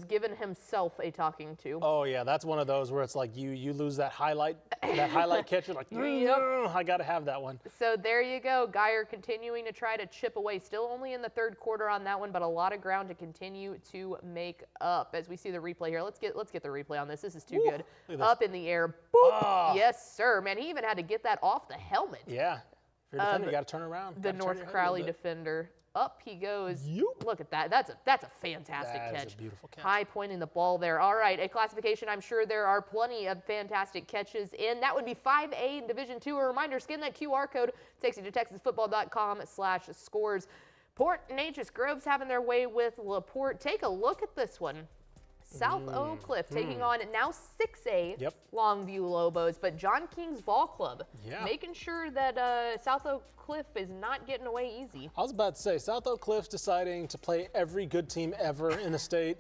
giving himself a talking to. Oh yeah, that's one of those where it's like you lose that highlight catch. You're like, I got to have that one. So there you go. Geyer continuing to try to chip away. Still only in the third quarter on that one, but a lot of ground to continue to make up. As we see the replay here, let's get the replay on this. This is too good. Up in the air, boop. Oh. Yes, sir. Man, he even had to get that off the helmet. Yeah. If you're a defender, you got to turn around. The North Crowley defender. Up he goes. Yep. Look at that. That's a fantastic catch. That is a beautiful catch. High pointing the ball there. All right, a classification. I'm sure there are plenty of fantastic catches in. That would be 5A in Division II. A reminder, scan that QR code. Takes you to texasfootball.com/scores. Port Neches Grove's having their way with LaPorte. Take a look at this one. South Oak Cliff taking on now 6A Longview Lobos, but John King's Ball Club making sure that South Oak Cliff is not getting away easy. I was about to say, South Oak Cliff's deciding to play every good team ever in the state.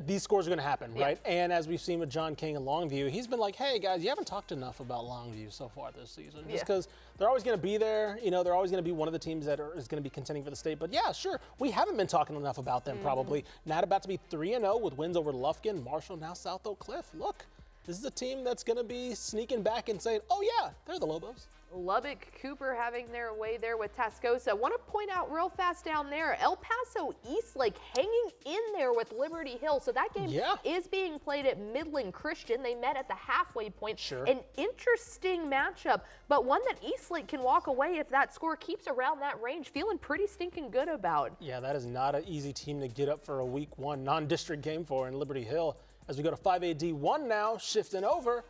these scores are going to happen, right? And as we've seen with John King and Longview, he's been like, hey, guys, you haven't talked enough about Longview so far this season. Just because they're always going to be there. You know, they're always going to be one of the teams that is going to be contending for the state. But, yeah, sure, we haven't been talking enough about them probably. Now about to be 3-0 with wins over Lufkin, Marshall, now South Oak Cliff. Look, this is a team that's going to be sneaking back and saying, oh, yeah, they're the Lobos. Lubbock Cooper having their way there with Tascosa. Want to point out real fast down there, El Paso Eastlake hanging in there with Liberty Hill. So that game is being played at Midland Christian. They met at the halfway point. An interesting matchup, but one that Eastlake can walk away if that score keeps around that range. Feeling pretty stinking good about. Yeah, that is not an easy team to get up for a week 1 non-district game for in Liberty Hill. As we go to 5A D1 now, shifting over.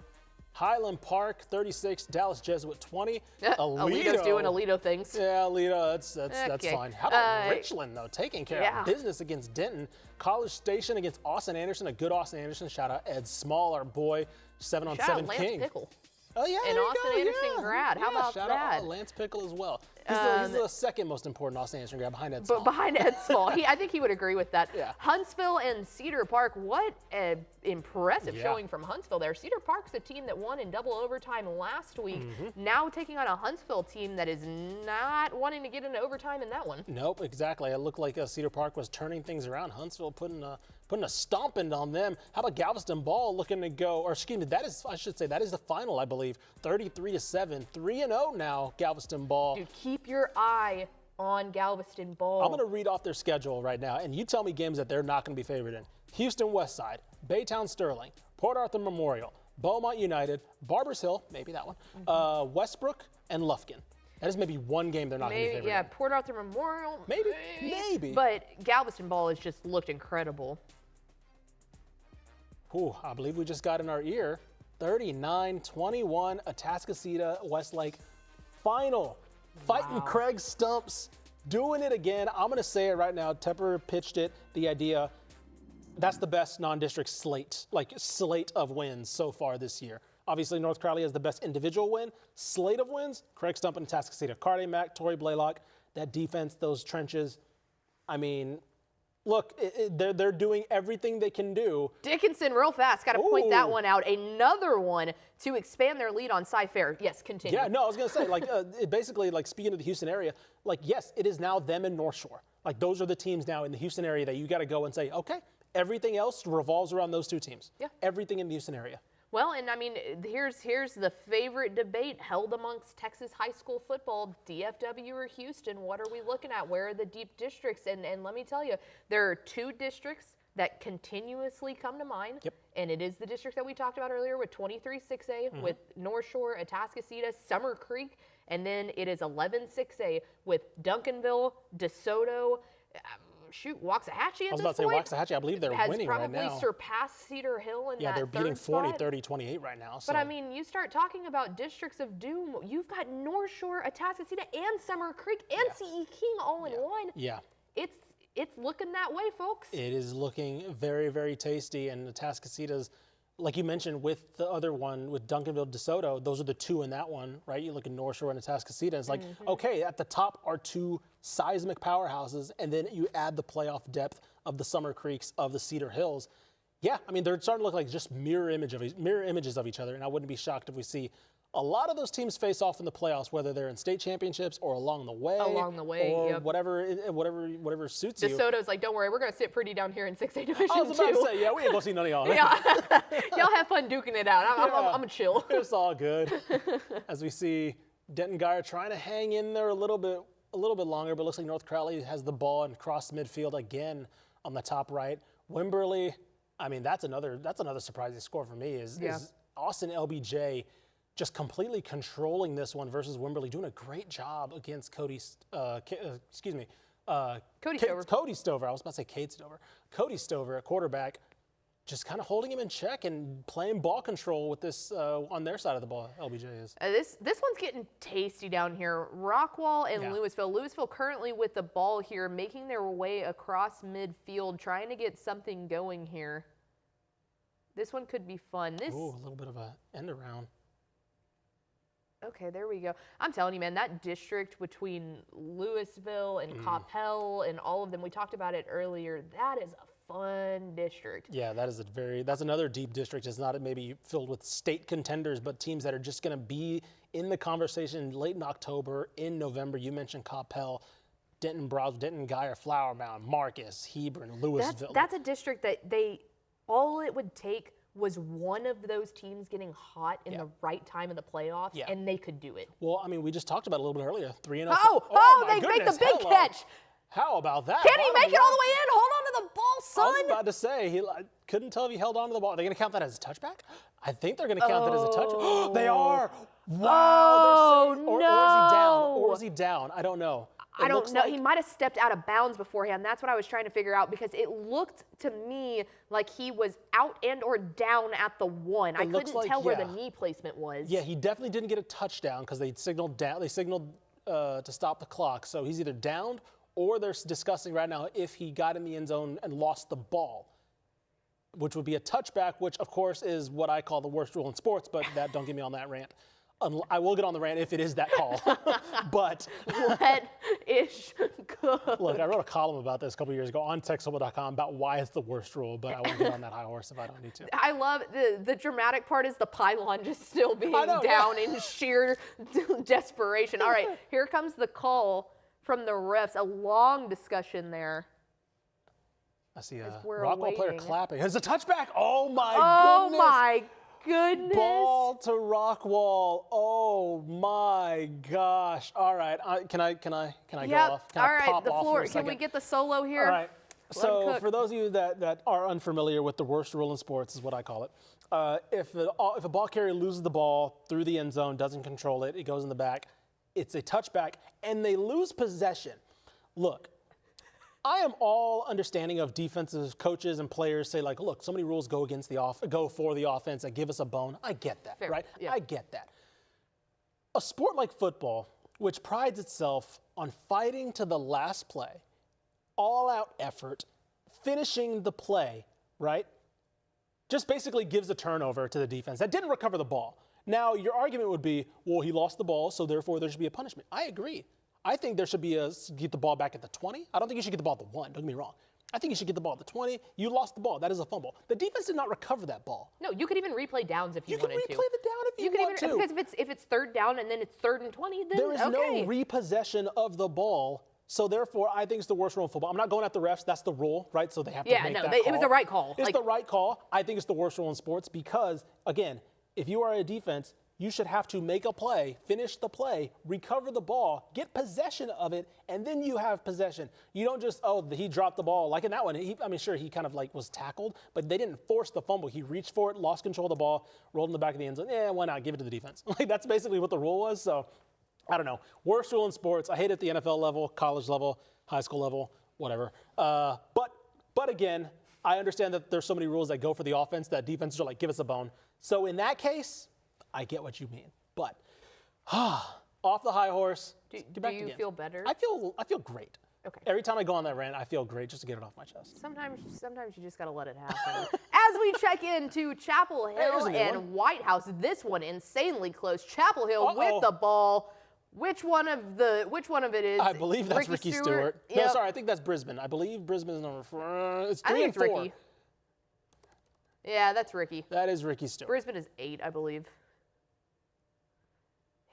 Highland Park 36, Dallas Jesuit 20. Alito's doing Alito things. Yeah, Alito, that's fine. How about Richland though, taking care of business against Denton. College Station against Austin Anderson, a good Austin Anderson. Shout out Ed Small, our boy, 7-on-7 Shout out king. Lance Pickle. Oh yeah, an Austin Anderson grad. How about shout that? Out Lance Pickle as well. He's the second most important Austin Anderson grad behind Ed Small. But behind Ed Small, I think he would agree with that. Huntsville and Cedar Park. What an impressive showing from Huntsville there. Cedar Park's a team that won in double overtime last week. Now taking on a Huntsville team that is not wanting to get into overtime in that one. Nope, exactly. It looked like Cedar Park was turning things around. Huntsville putting a stomping on them. How about Galveston Ball looking to go, or excuse me, that is the final, I believe. 33-7, 3-0 now, Galveston Ball. Dude, keep your eye on Galveston Ball. I'm going to read off their schedule right now, and you tell me games that they're not going to be favored in. Houston Westside, Baytown Sterling, Port Arthur Memorial, Beaumont United, Barbers Hill, maybe that one, Westbrook, and Lufkin. That is maybe one game they're not going to be favored in. Port Arthur Memorial. Maybe. But Galveston Ball has just looked incredible. Ooh, I believe we just got in our ear. 39-21, Atascocita Westlake final. Fighting Craig Stumps, doing it again. I'm going to say it right now. Tepper pitched it, the idea. That's the best non-district slate of wins so far this year. Obviously, North Crowley has the best individual win. Slate of wins, Craig Stump and Atascocita. Cardi Mack, Torrey Blaylock, that defense, those trenches. I mean, look, they're doing everything they can do. Dickinson, real fast, got to point that one out. Another one to expand their lead on Cy-Fair. Yes, continue. Yeah, no, I was going to say, basically, speaking of the Houston area, yes, it is now them and North Shore. Those are the teams now in the Houston area that you got to go and say, okay, everything else revolves around those two teams. Yeah. Everything in the Houston area. Well, and I mean, here's the favorite debate held amongst Texas high school football, DFW or Houston. What are we looking at? Where are the deep districts? And let me tell you, there are two districts that continuously come to mind. Yep. And it is the district that we talked about earlier with 23-6A, with North Shore, Atascocita, Summer Creek, and then it is 11-6A with Duncanville, DeSoto, Waxahachie at this point. I was about to say Waxahachie. I believe they're winning right now. Has probably surpassed Cedar Hill in that they're beating third 40, 30, 28 right now. So. But I mean, you start talking about districts of doom. You've got North Shore, Atascocita, and Summer Creek, and CE King all in one. Yeah. It's looking that way, folks. It is looking very, very tasty. And Atascocita's, like you mentioned, with the other one, with Duncanville, DeSoto, those are the two in that one, right? You look at North Shore and Atascocita, it's like, okay, at the top are two seismic powerhouses, and then you add the playoff depth of the Summer Creeks, of the Cedar Hills. Yeah, I mean, they're starting to look like just mirror images of each other, and I wouldn't be shocked if we see a lot of those teams face off in the playoffs, whether they're in state championships or along the way. Or whatever suits you. DeSoto's like, don't worry, we're going to sit pretty down here in 6A Division 2. I was about to say, yeah, we ain't going to see none of y'all. Y'all have fun duking it out. I'm going to chill. It's all good. As we see Denton Geyer trying to hang in there a little bit longer, but looks like North Crowley has the ball and cross midfield again on the top right. Wimberley, I mean, that's another surprising score for me is Austin LBJ just completely controlling this one versus Wimberley, doing a great job against Cody Stover. I was about to say Cade Stover. Cody Stover at quarterback, just kind of holding him in check and playing ball control with this on their side of the ball. LBJ is. This one's getting tasty down here. Rockwall and Louisville. Louisville currently with the ball here, making their way across midfield, trying to get something going here. This one could be fun. Ooh, a little bit of a end around. Okay, there we go. I'm telling you, man, that district between Louisville and Coppell and all of them, we talked about it earlier, that is a fun district. Yeah, that's another deep district. It's not maybe filled with state contenders, but teams that are just going to be in the conversation late in October, in November. You mentioned Campbell, Denton, Browns, Denton, Guyer, Flower Mound, Marcus, Hebron, Louisville. That's a district that all it would take was one of those teams getting hot in the right time of the playoffs, and they could do it. Well, I mean, we just talked about it a little bit earlier. 3-0. They make the big catch. How about that? Can he make it all the way in? Hold on to the ball, son. I was about to say, I couldn't tell if he held on to the ball. Are they going to count that as a touchback? I think they're going to count that as a touchback. They are. Wow. No. Or is he down? I don't know. I don't know. He might have stepped out of bounds beforehand. That's what I was trying to figure out because it looked to me like he was out and or down at the 1. I couldn't tell where the knee placement was. Yeah, he definitely didn't get a touchdown because they signaled down. They signaled to stop the clock. So he's either downed or they're discussing right now if he got in the end zone and lost the ball, which would be a touchback, which of course is what I call the worst rule in sports. But don't get me on that rant. I will get on the rant if it is that call. But let Ish cook. Look, I wrote a column about this a couple years ago on TextFootball.com about why it's the worst rule, but I won't get on that high horse if I don't need to. I love the dramatic part is the pylon just still being down in sheer desperation. All right, here comes the call from the refs. A long discussion there. I see a Rockwall player clapping. It's a touchback. Oh my goodness. Oh my goodness. Ball to Rockwall. Oh my gosh. All right. Can I go off? Can I pop the off floor. for a second? Can we get the solo here? All right. So for those of you that are unfamiliar with the worst rule in sports is what I call it. If a ball carrier loses the ball through the end zone, doesn't control it, it goes in the back, it's a touchback, and they lose possession. Look, I am all understanding of defensive coaches and players say like, look, so many rules go for the offense that give us a bone. I get that, right? Yeah. I get that. A sport like football, which prides itself on fighting to the last play, all-out effort, finishing the play, right? Just basically gives a turnover to the defense that didn't recover the ball. Now, your argument would be, well, he lost the ball, so therefore there should be a punishment. I agree. I think there should be get the ball back at the 20. I don't think you should get the ball at the 1. Don't get me wrong. I think you should get the ball at the 20. You lost the ball. That is a fumble. The defense did not recover that ball. No, you could even replay downs if you wanted to. You can replay the down if you want to. Because if it's third down and then it's 3rd and 20, then there is no repossession of the ball. So therefore, I think it's the worst rule in football. I'm not going at the refs. That's the rule, right? So they have to make that call. It was the right call. It's the right call. I think it's the worst rule in sports because, again, if you are a defense, you should have to make a play, finish the play, recover the ball, get possession of it, and then you have possession. You don't just, he dropped the ball. Like in that one, he kind of like was tackled, but they didn't force the fumble. He reached for it, lost control of the ball, rolled in the back of the end zone. Why not? Give it to the defense. Like that's basically what the rule was. So I don't know. Worst rule in sports. I hate it at the NFL level, college level, high school level, whatever. But again, I understand that there's so many rules that go for the offense that defenses are like, give us a bone. So in that case, I get what you mean, but off the high horse. Do you feel better? I feel great. Okay. Every time I go on that rant, I feel great just to get it off my chest. Sometimes you just gotta let it happen. As we check into Chapel Hill and White House, this one insanely close. Chapel Hill with the ball. Which one of it is? I believe that's Ricky Stewart. Yep. No, sorry, I think that's Brisbane. I believe Brisbane is number 4. It's 3 and 4. Ricky. Yeah, that's Ricky. That is Ricky Stewart. Brisbane is 8, I believe.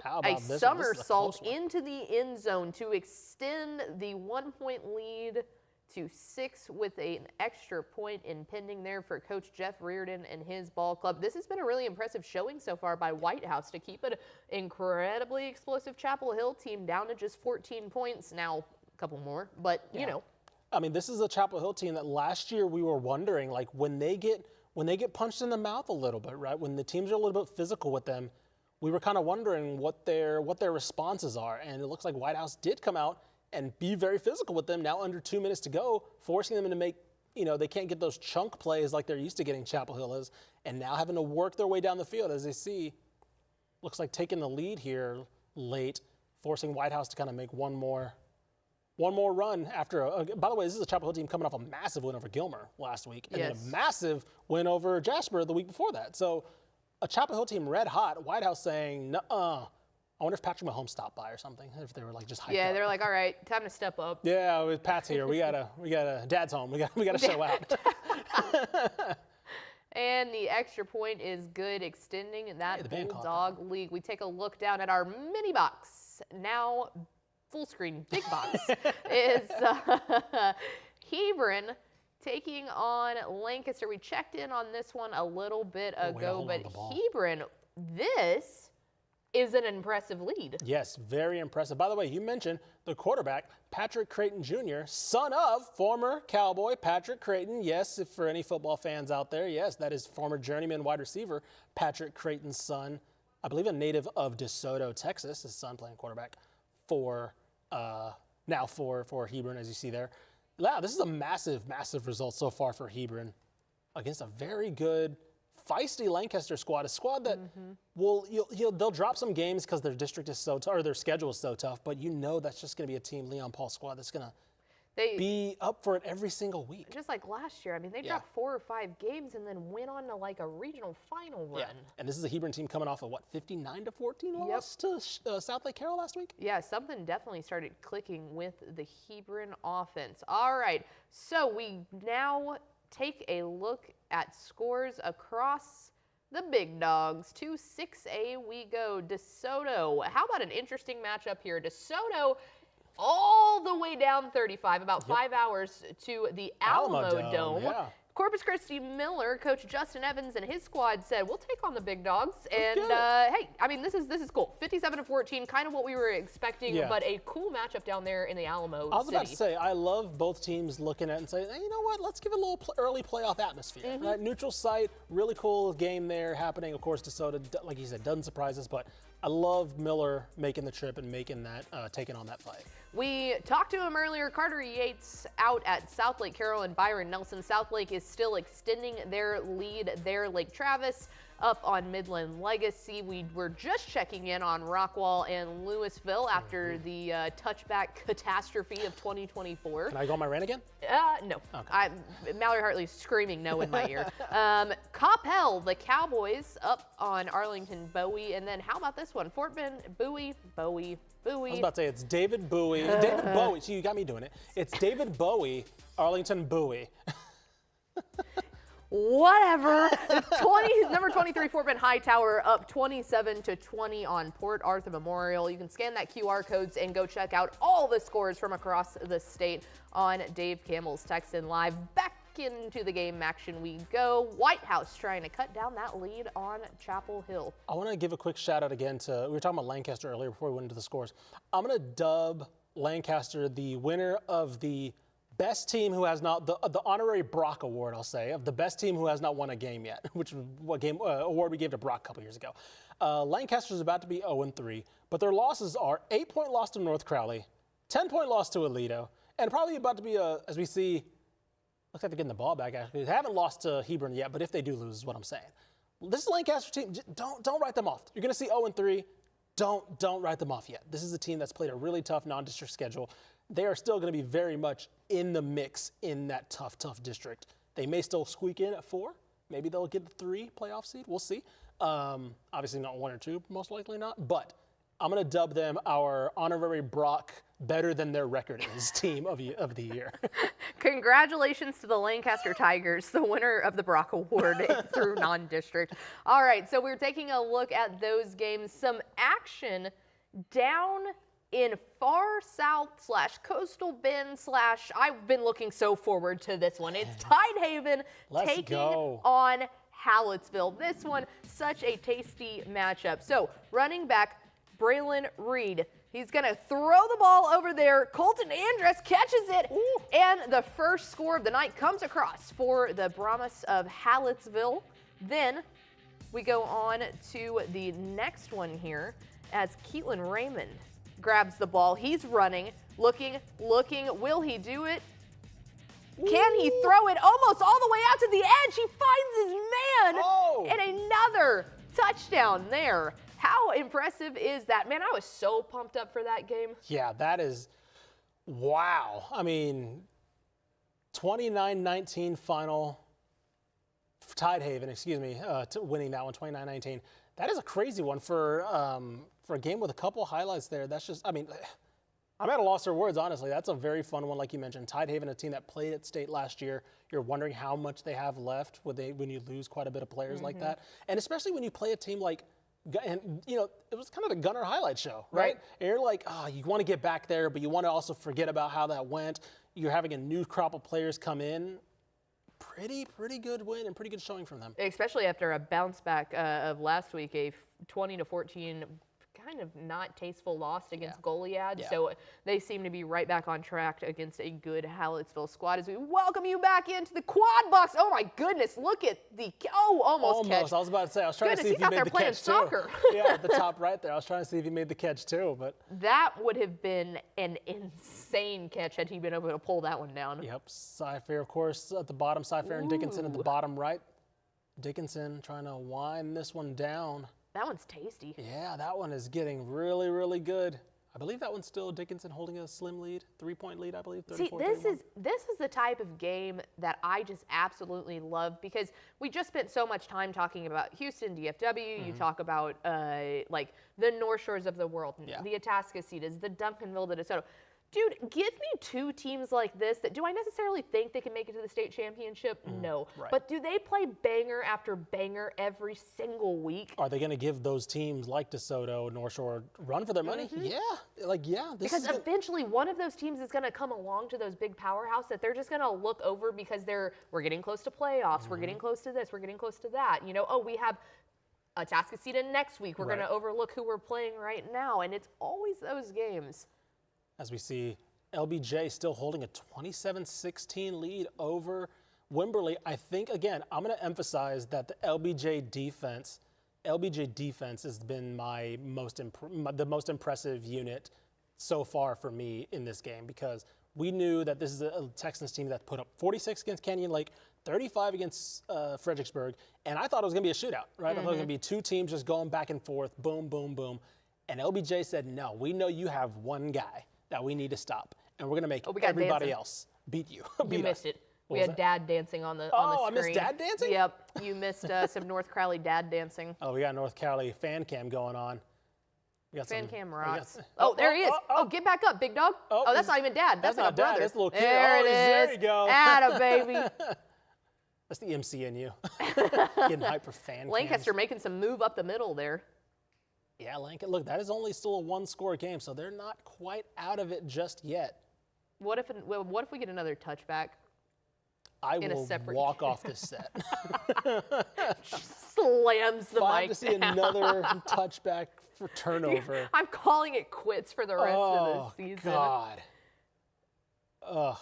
How about a somersault into the end zone to extend the 1-point lead to 6 with an extra point impending there for Coach Jeff Reardon and his ball club. This has been a really impressive showing so far by White House to keep an incredibly explosive Chapel Hill team down to just 14 points. Now, a couple more, but you know. I mean, this is a Chapel Hill team that last year we were wondering, like, when they get punched in the mouth a little bit, right? When the teams are a little bit physical with them, we were kind of wondering what their responses are, and it looks like White House did come out and be very physical with them. Now under 2 minutes to go, forcing them to make, they can't get those chunk plays like they're used to getting Chapel Hill is, and now having to work their way down the field as they see, looks like taking the lead here late, forcing White House to kind of make one more run after. By the way, this is a Chapel Hill team coming off a massive win over Gilmer last week, and then a massive win over Jasper the week before that. So a Chapel Hill team red hot, White House saying, nuh-uh, I wonder if Patrick Mahomes stopped by or something. If they were like just hyped Yeah, up. they're like, all right, time to step up. Yeah, with Pat's here. We gotta. Dad's home. We gotta show out. And the extra point is good, extending that Bulldog lead. We take a look down at our mini box. Now, full screen, big box is Hebron taking on Lancaster. We checked in on this one a little bit ago, but Hebron, this is an impressive lead. Yes, very impressive. By the way, you mentioned the quarterback, Patrick Creighton Jr., son of former Cowboy Patrick Creighton. Yes, if for any football fans out there, yes, that is former journeyman wide receiver Patrick Creighton's son. I believe a native of DeSoto, Texas. His son playing quarterback for now for Hebron, as you see there. Wow, this is a massive, massive result so far for Hebron against a very good, feisty Lancaster squad, a squad that they'll drop some games because their district is so tough, or their schedule is so tough, but you know that's just going to be a team, Leon Paul squad, that's going to be up for it every single week. Just like last year. I mean, they dropped 4 or 5 games and then went on to like a regional final run. And this is a Hebron team coming off of, 59-14 loss to South Lake Carroll last week? Yeah, something definitely started clicking with the Hebron offense. All right, so we now take a look at scores across the big dogs. To 6A we go. DeSoto. How about an interesting matchup here? DeSoto all the way down 35, about 5 hours to the Alamo Dome. Yeah. Corpus Christi Miller, Coach Justin Evans and his squad said, we'll take on the big dogs. And hey, I mean, this is cool. 57-14, kind of what we were expecting, but a cool matchup down there in the Alamo City. I was about to say, I love both teams looking at it and saying, hey, you know what, let's give it a little early playoff atmosphere. Right? Neutral site, really cool game there happening. Of course, DeSoto, like you said, doesn't surprise us, but I love Miller making the trip and making that, taking on that fight. We talked to him earlier. Carter Yates out at South Lake Carroll and Byron Nelson. South Lake is still extending their lead there. Lake Travis up on Midland Legacy. We were just checking in on Rockwall and Louisville after the touchback catastrophe of 2024. Can I go on my rant again? No. Okay. Mallory Hartley's screaming no in my ear. Coppell, the Cowboys up on Arlington Bowie. And then how about this one? Fort Bend, Bowie. I was about to say it's David Bowie. David Bowie. See, you got me doing it. It's David Bowie, Arlington Bowie. Whatever. Number 23 Fort Bend Hightower up 27-20 on Port Arthur Memorial. You can scan that QR codes and go check out all the scores from across the state on Dave Campbell's Texan Live. Back into the game action we go. White House trying to cut down that lead on Chapel Hill. I want to give a quick shout out again to, we were talking about Lancaster earlier before we went into the scores. I'm going to dub Lancaster the winner of the best team who has not, the honorary Brock Award, I'll say, of the best team who has not won a game yet, which is what game award we gave to Brock a couple years ago. Lancaster's about to be 0-3, but their losses are 8-point loss to North Crowley, 10-point loss to Aledo, and probably about to be, as we see, looks like they're getting the ball back, actually. They haven't lost to Hebron yet, but if they do lose is what I'm saying. This Lancaster team, don't write them off. You're going to see 0-3. Don't write them off yet. This is a team that's played a really tough non-district schedule. They are still going to be very much in the mix in that tough district. They may still squeak in at 4. Maybe they'll get the 3 playoff seed. We'll see. Obviously not 1 or 2, most likely not. But I'm going to dub them our honorary Brock better than their record is team of the year. Congratulations to the Lancaster Tigers, the winner of the Brock Award through non-district. All right, so we're taking a look at those games. Some action down in far south / coastal Bend / I've been looking so forward to this one. It's Tidehaven taking on Hallettsville. This one, such a tasty matchup. So running back Braylon Reed, he's going to throw the ball over there. Colton Andress catches it, and the first score of the night comes across for the Brahmas of Hallettsville. Then we go on to the next one here as Keatlin Raymond grabs the ball. He's running, looking. Will he do it? Can he throw it almost all the way out to the edge? He finds his man, and another touchdown there. How impressive is that? Man, I was so pumped up for that game. Yeah, that is, wow. I mean, 29-19 final, Tidehaven, excuse me, winning that one, 29-19. That is a crazy one for a game with a couple highlights there. That's just, I mean, I'm at a loss for words, honestly. That's a very fun one, like you mentioned. Tidehaven, a team that played at state last year. You're wondering how much they have left when you lose quite a bit of players like that. And especially when you play a team like, and you know, it was kind of the Gunner highlight show, right? And you're like, you want to get back there, but you want to also forget about how that went. You're having a new crop of players come in. Pretty good win and pretty good showing from them. Especially after a bounce back of last week, a 20-14 kind of not tasteful loss against Goliad. So they seem to be right back on track against a good Hallettsville squad as we welcome you back into the quad box. Oh my goodness, look at the, almost catch. I was about to say, I was trying to see if you made the catch soccer. too. Yeah, at the top right there. I was trying to see if you made the catch too, but. That would have been an insane catch had he been able to pull that one down. Yep, Cypher, of course, at the bottom, Cypher and Dickinson at the bottom right. Dickinson trying to wind this one down. That one's tasty. Yeah, that one is getting really good. I believe that one's still Dickinson holding a slim lead, 3-point lead, I believe. See, this is the type of game that I just absolutely love because we just spent so much time talking about Houston, DFW. You talk about like the North Shores of the world, the Atascocitas, the Duncanville, the DeSoto. Dude, give me two teams like this that, do I necessarily think they can make it to the state championship? No. But do they play banger after banger every single week? Are they going to give those teams like DeSoto, North Shore, run for their money? Yeah. Because eventually one of those teams is going to come along to those big powerhouse that they're just going to look over because we're getting close to playoffs, we're getting close to this, we're getting close to that. You know, we have Atascocita next week. We're going to overlook who we're playing right now, and it's always those games. As we see LBJ still holding a 27-16 lead over Wimberley. I think, again, I'm going to emphasize that the LBJ defense has been the most impressive unit so far for me in this game because we knew that this is a Texans team that put up 46 against Canyon Lake, 35 against Fredericksburg, and I thought it was going to be a shootout, right? I thought it was going to be two teams just going back and forth, boom, boom, boom. And LBJ said, no, we know you have one guy that we need to stop, and we're going to make everybody else beat you. You missed it. We had dad dancing on the screen. Oh, I missed dad dancing? Yep. You missed some North Crowley dad dancing. Oh, we got North Crowley fan cam going on. Fan cam rocks. There he is. Oh, get back up, big dog. Oh, that's not even dad. That's like a brother. That's a little kid. There it is. There you go. Atta baby. That's the MC in you. Getting hyped for fan cams. Lancaster making some move up the middle there. Yeah, Lancaster. Look, that is only still a one-score game, so they're not quite out of it just yet. What if we get another touchback? I will walk off this set. Slams the mic to see another touchback for turnover. I'm calling it quits for the rest of the season. God. Ugh.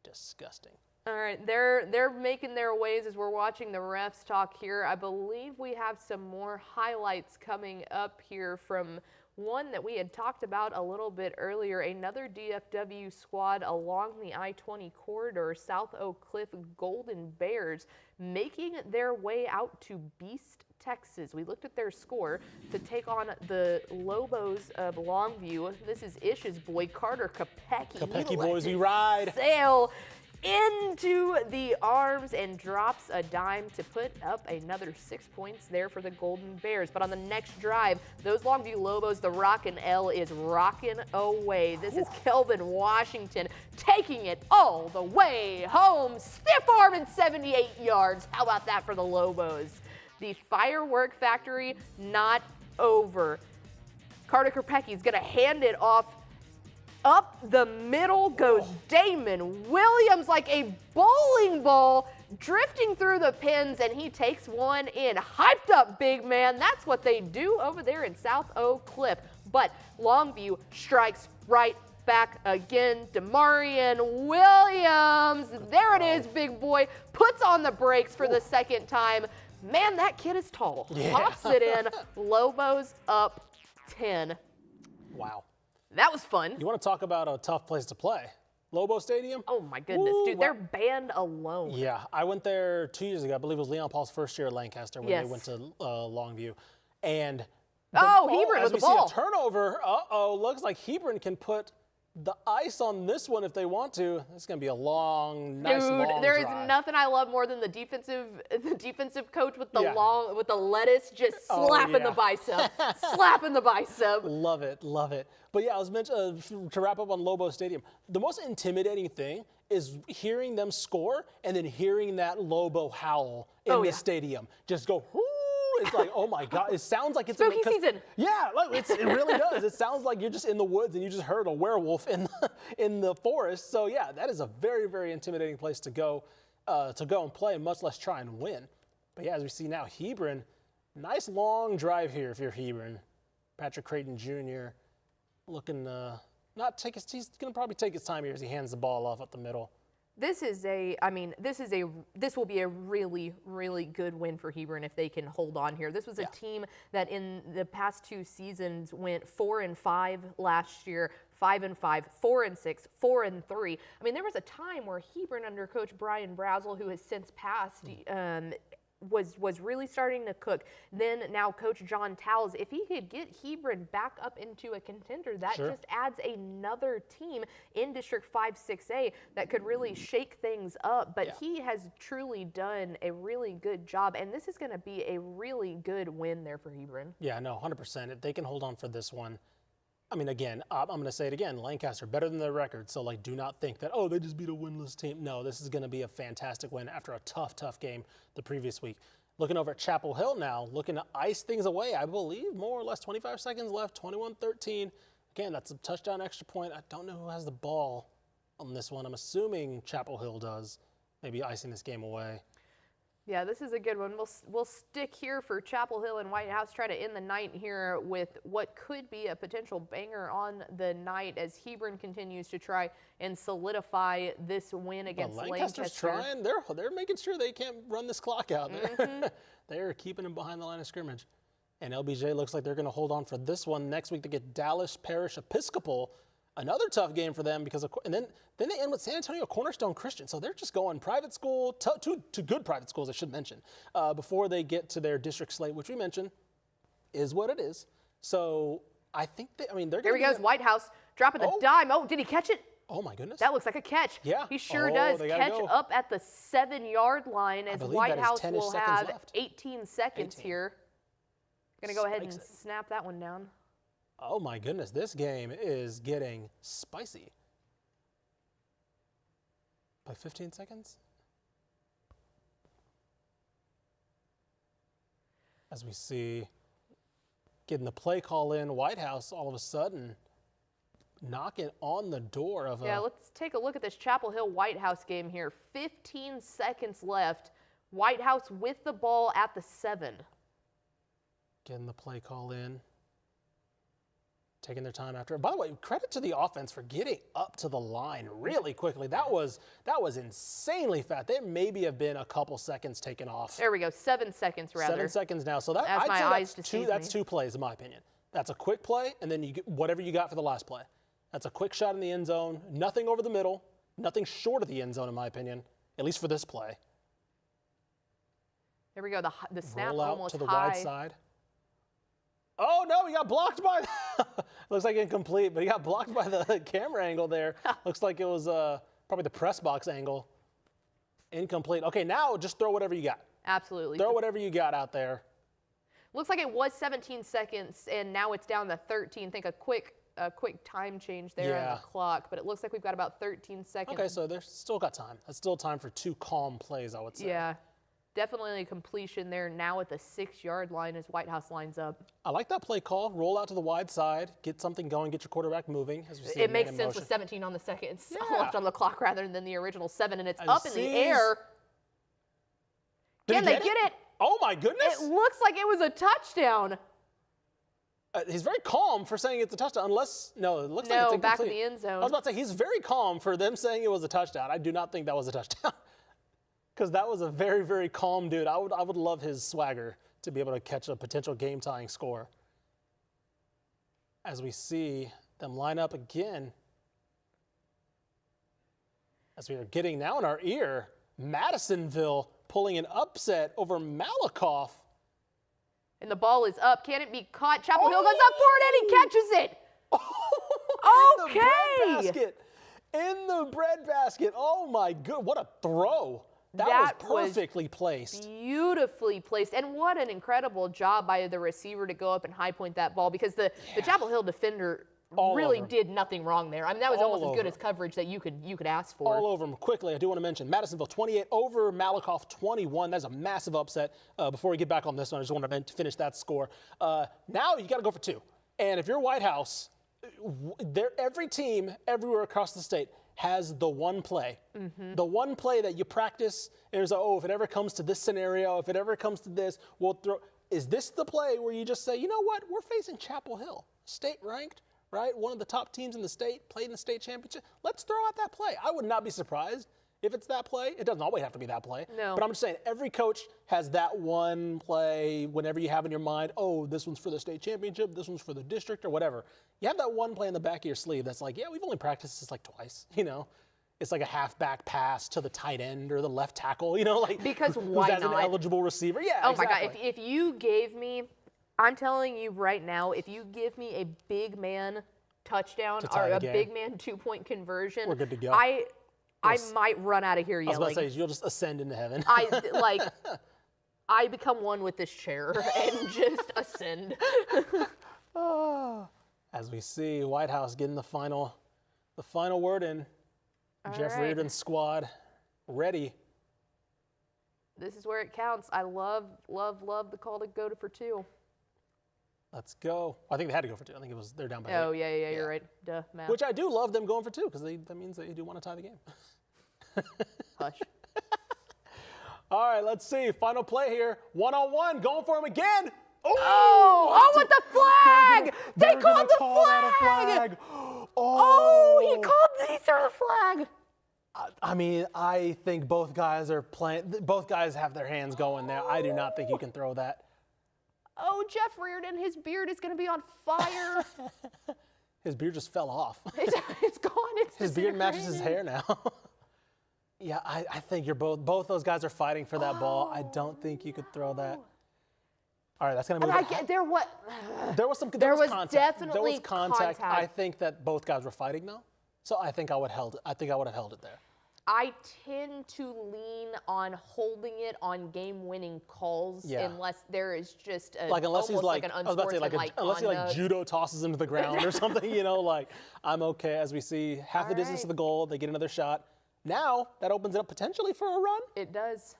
Disgusting. All right, they're making their ways as we're watching the refs talk here. I believe we have some more highlights coming up here from one that we had talked about a little bit earlier, another DFW squad along the I-20 corridor, South Oak Cliff Golden Bears, making their way out to Beast, Texas. We looked at their score to take on the Lobos of Longview. This is Ish's boy, Carter Kopecki. Kopecki boys, we ride. Sail into the arms and drops a dime to put up another 6 points there for the Golden Bears. But on the next drive, those Longview Lobos, the Rockin' L is rocking away. This is Kelvin Washington taking it all the way home. Stiff arm and 78 yards. How about that for the Lobos? The firework factory not over. Carter Kopecki's going to hand it off. Up the middle goes Damon Williams like a bowling ball drifting through the pins, and he takes one in. Hyped up, big man. That's what they do over there in South Oak Cliff. But Longview strikes right back again. Demarion Williams. There it is, big boy. Puts on the brakes for the second time. Man, that kid is tall. Pops it in. Lobos up 10. Wow. That was fun. You want to talk about a tough place to play? Lobo Stadium? Oh, my goodness, dude. Their band alone. Yeah, I went there 2 years ago. I believe it was Leon Paul's first year at Lancaster when they went to Longview. And Hebron with the ball. See a turnover. Looks like Hebron can put the ice on this one if they want to. It's going to be a long, nice Dude, long there is drive. nothing I love more than the defensive coach with the with the lettuce just slapping the bicep, slapping the bicep. Love it, love it. But yeah, I was mentioning to wrap up on Lobo Stadium. The most intimidating thing is hearing them score and then hearing that Lobo howl in the stadium. Just go, whoo! It's like, oh my God! It sounds like it's spooky season. Yeah, like it really does. It sounds like you're just in the woods and you just heard a werewolf in the forest. So yeah, that is a very, very intimidating place to go and play, much less try and win. But yeah, as we see now, Hebron, nice long drive here if you're Hebron. Patrick Creighton Jr. looking he's gonna probably take his time here as he hands the ball off up the middle. This will be a really, really good win for Hebron if they can hold on here. This was a team that in the past 2 seasons went 4-5 last year, 5-5, 4-6, 4-3. I mean, there was a time where Hebron under Coach Brian Brazel, who has since passed, was really starting to cook. Then now Coach John Towles, if he could get Hebron back up into a contender, that just adds another team in District 5-6A that could really shake things up. But he has truly done a really good job, and this is going to be a really good win there for Hebron. Yeah, no, 100%. If they can hold on for this one, I mean, again, I'm going to say it again, Lancaster better than their record, so like, do not think that, oh, they just beat a winless team. No, this is going to be a fantastic win after a tough game the previous week. Looking over at Chapel Hill now, looking to ice things away, I believe, more or less 25 seconds left, 21-13. Again, that's a touchdown extra point. I don't know who has the ball on this one. I'm assuming Chapel Hill does, maybe icing this game away. Yeah, this is a good one. We'll stick here for Chapel Hill and White House, try to end the night here with what could be a potential banger on the night as Hebron continues to try and solidify this win against Lancaster. Lancaster's trying. They're making sure they can't run this clock out. They're keeping them behind the line of scrimmage. And LBJ looks like they're going to hold on for this one. Next week they get Dallas Parish Episcopal. Another tough game for them and then they end with San Antonio Cornerstone Christian. So they're just going private school, to good private schools, I should mention, before they get to their district slate, which we mentioned is what it is. So I think they're going to. Here he goes, White House dropping the dime. Oh, did he catch it? Oh my goodness. That looks like a catch. Yeah. He sure does catch up at the 7-yard line as White House will have 18 seconds here. Going to go ahead and snap that one down. Oh my goodness, this game is getting spicy. By 15 seconds? As we see, getting the play call in, White House all of a sudden knocking on the door of let's take a look at this Chapel Hill White House game here. 15 seconds left. White House with the ball at the 7. Getting the play call in. Taking their time after. By the way, credit to the offense for getting up to the line really quickly. That was insanely fast. There maybe have been a couple seconds taken off. There we go. 7 seconds rather. 7 seconds now. So that's 2 plays in my opinion. That's a quick play, and then you get whatever you got for the last play. That's a quick shot in the end zone. Nothing over the middle. Nothing short of the end zone in my opinion. At least for this play. There we go. The snap roll out almost to the high. wide side. Oh no, he got blocked by looks like incomplete, but he got blocked by the camera angle there. Looks like it was probably the press box angle. Incomplete. Okay, now just throw whatever you got. Absolutely. Throw whatever you got out there. Looks like it was 17 seconds, and now it's down to 13. Think a quick time change there on the clock, but it looks like we've got about 13 seconds. Okay, so there's still got time. That's still time for 2 calm plays, I would say. Yeah. Definitely a completion there now at the 6-yard line as White House lines up. I like that play call. Roll out to the wide side, get something going, get your quarterback moving. As we see it makes sense with 17 on the seconds left on the clock rather than the original 7, and it's up in the air. Can they get it? Oh my goodness! It looks like it was a touchdown. He's very calm for saying it's a touchdown, it looks like it's incomplete. Back in the end zone. I was about to say, he's very calm for them saying it was a touchdown. I do not think that was a touchdown. Because that was a very, very calm dude. I would love his swagger to be able to catch a potential game-tying score. As we see them line up again. As we are getting now in our ear, Madisonville pulling an upset over Malakoff. And the ball is up. Can it be caught? Chapel Hill goes up for it, and he catches it. breadbasket. In the breadbasket. Oh, my good. What a throw. That was perfectly placed. Beautifully placed. And what an incredible job by the receiver to go up and high point that ball, because the Chapel Hill defender really did nothing wrong there. I mean, that was almost as good as coverage that you could ask for. All over him. Quickly, I do want to mention Madisonville 28 over Malakoff 21. That's a massive upset. Before we get back on this one, I just wanted to finish that score. Now you got to go for 2. And if you're White House, every team everywhere across the state has the one play. The one play that you practice. There's if it ever comes to this scenario, if it ever comes to this, we'll throw. Is this the play where you just say, you know what, we're facing Chapel Hill, state ranked, right? One of the top teams in the state, played in the state championship. Let's throw out that play. I would not be surprised if it's that play. It doesn't always have to be that play. No. But I'm just saying, every coach has that one play whenever you have in your mind, this one's for the state championship, this one's for the district or whatever. You have that one play in the back of your sleeve that's like, we've only practiced this like twice, It's like a halfback pass to the tight end or the left tackle, because who's why as not? an eligible receiver. Yeah, oh exactly. my God, if you gave me, I'm telling you right now, if you give me a big man touchdown or a big man 2-point conversion, we're good to go. I might run out of here yelling. I was about to say, you'll just ascend into heaven. I become one with this chair and just ascend. As we see White House getting the final word in. Jeff Reardon's squad ready. This is where it counts. I love the call to go for 2. Let's go. I think they had to go for 2. I think they're down by 8. Oh, yeah, you're right. Duh, math. Which I do love them going for 2 because that means they do want to tie the game. Hush. All right, let's see. Final play here. 1-on-1, going for him again. With the flag! They called the flag! He threw the flag. I mean, I think both guys are playing. Both guys have their hands going there. I do not think you can throw that. Oh, Jeff Reardon, his beard is going to be on fire. His beard just fell off. It's gone. His beard matches his hair now. Yeah, I think you're both those guys are fighting for that ball. I don't think you could throw that. All right, that's going to move. There was contact. definitely there was contact. I think that both guys were fighting though. So I think I would have held it there. I tend to lean on holding it on game-winning calls unless there is just unless he conduct. judo tosses him to the ground or something, I'm okay. As we see half the distance to the goal, they get another shot. Now that opens it up potentially for a run. It does.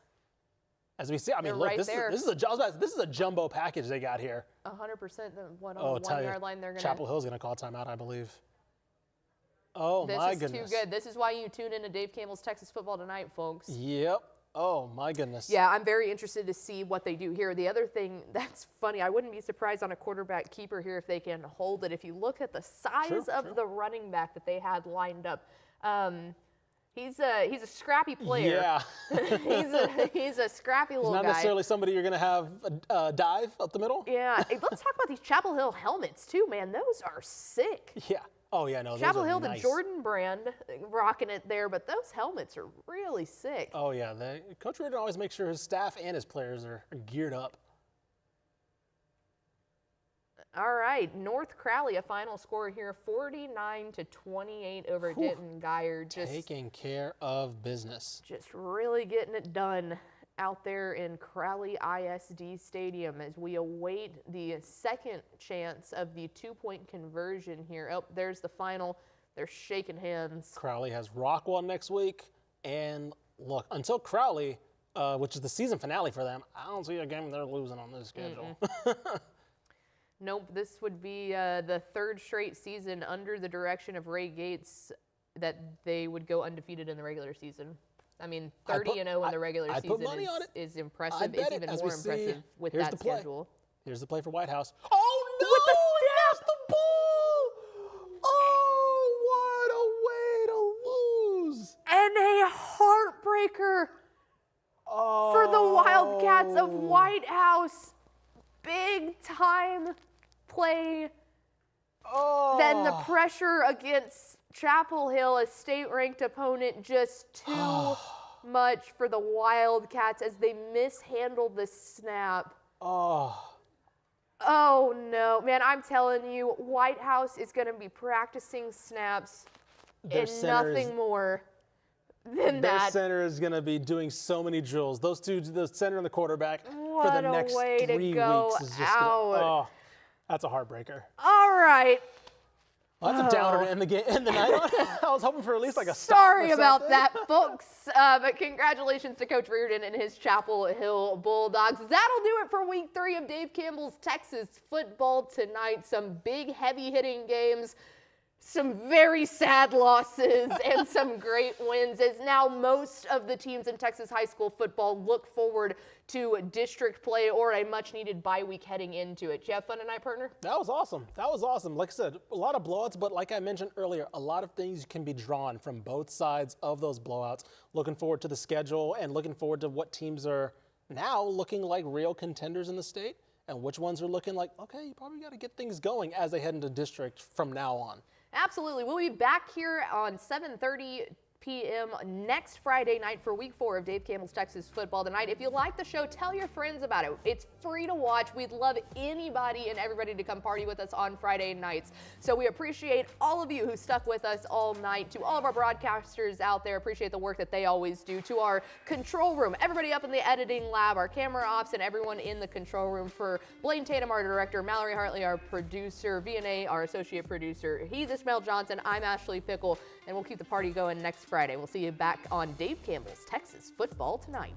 As we see, I mean, look, this is a jumbo package they got here. 100%. The 1-yard line, they're going to. Chapel Hill's going to call timeout, I believe. Oh, my goodness. This is too good. This is why you tune in to Dave Campbell's Texas Football Tonight, folks. Yep. Oh, my goodness. Yeah, I'm very interested to see what they do here. The other thing that's funny, I wouldn't be surprised on a quarterback keeper here if they can hold it. If you look at the size of the running back that they had lined up, he's a scrappy player. Yeah. he's a scrappy little guy. Not necessarily somebody you're going to have dive up the middle. Yeah. Hey, let's talk about these Chapel Hill helmets, too, man. Those are sick. Yeah. Oh, yeah, no, Chapel those are Hill, nice. the Jordan brand, rocking it there, but those helmets are really sick. Oh, yeah. Coach Reardon always makes sure his staff and his players are geared up. All right, North Crowley, a final score here, 49-28 over Denton Geyer. Just taking care of business. Just really getting it done out there in Crowley ISD Stadium as we await the second chance of the 2-point conversion here. Oh, there's the final. They're shaking hands. Crowley has Rockwell next week. And look, until Crowley, which is the season finale for them, I don't see a game they're losing on this schedule. Nope, this would be the third straight season under the direction of Ray Gates that they would go undefeated in the regular season. I mean, 30-0 in the regular season is impressive. It's even more impressive with that schedule. Here's the play for White House. Oh, no! With the snap! The ball! Oh, what a way to lose! And a heartbreaker for the Wildcats of White House. Big time play. Then the pressure against Chapel Hill, a state-ranked opponent, just too much for the Wildcats as they mishandled the snap. Oh, no. Man, I'm telling you, White House is going to be practicing snaps and nothing more than their that. center is going to be doing so many drills. Those two, the center and the quarterback, for the next 3 weeks is just oh, that's a heartbreaker. All right. Well, that's a downer to end the night on. I was hoping for at least like a stop. Sorry about that, folks. But congratulations to Coach Reardon and his Chapel Hill Bulldogs. That'll do it for week 3 of Dave Campbell's Texas football tonight. Some big, heavy-hitting games, some very sad losses, and some great wins, as now most of the teams in Texas high school football look forward to district play or a much-needed bye week heading into it. Did you have fun tonight, partner? That was awesome. That was awesome. Like I said, a lot of blowouts, but like I mentioned earlier, a lot of things can be drawn from both sides of those blowouts. Looking forward to the schedule and looking forward to what teams are now looking like real contenders in the state and which ones are looking like, okay, you probably got to get things going as they head into district from now on. Absolutely. We'll be back here on 7:30 p.m. next Friday night for week 4 of Dave Campbell's Texas football tonight. If you like the show, tell your friends about it. It's free to watch. We'd love anybody and everybody to come party with us on Friday nights. So we appreciate all of you who stuck with us all night. To all of our broadcasters out there, appreciate the work that they always do. To our control room, everybody up in the editing lab, our camera ops, and everyone in the control room. For Blaine Tatum, our director, Mallory Hartley, our producer, VNA, our associate producer. He's Ishmael Johnson. I'm Ashley Pickle, and we'll keep the party going next Friday. We'll see you back on Dave Campbell's Texas Football Tonight.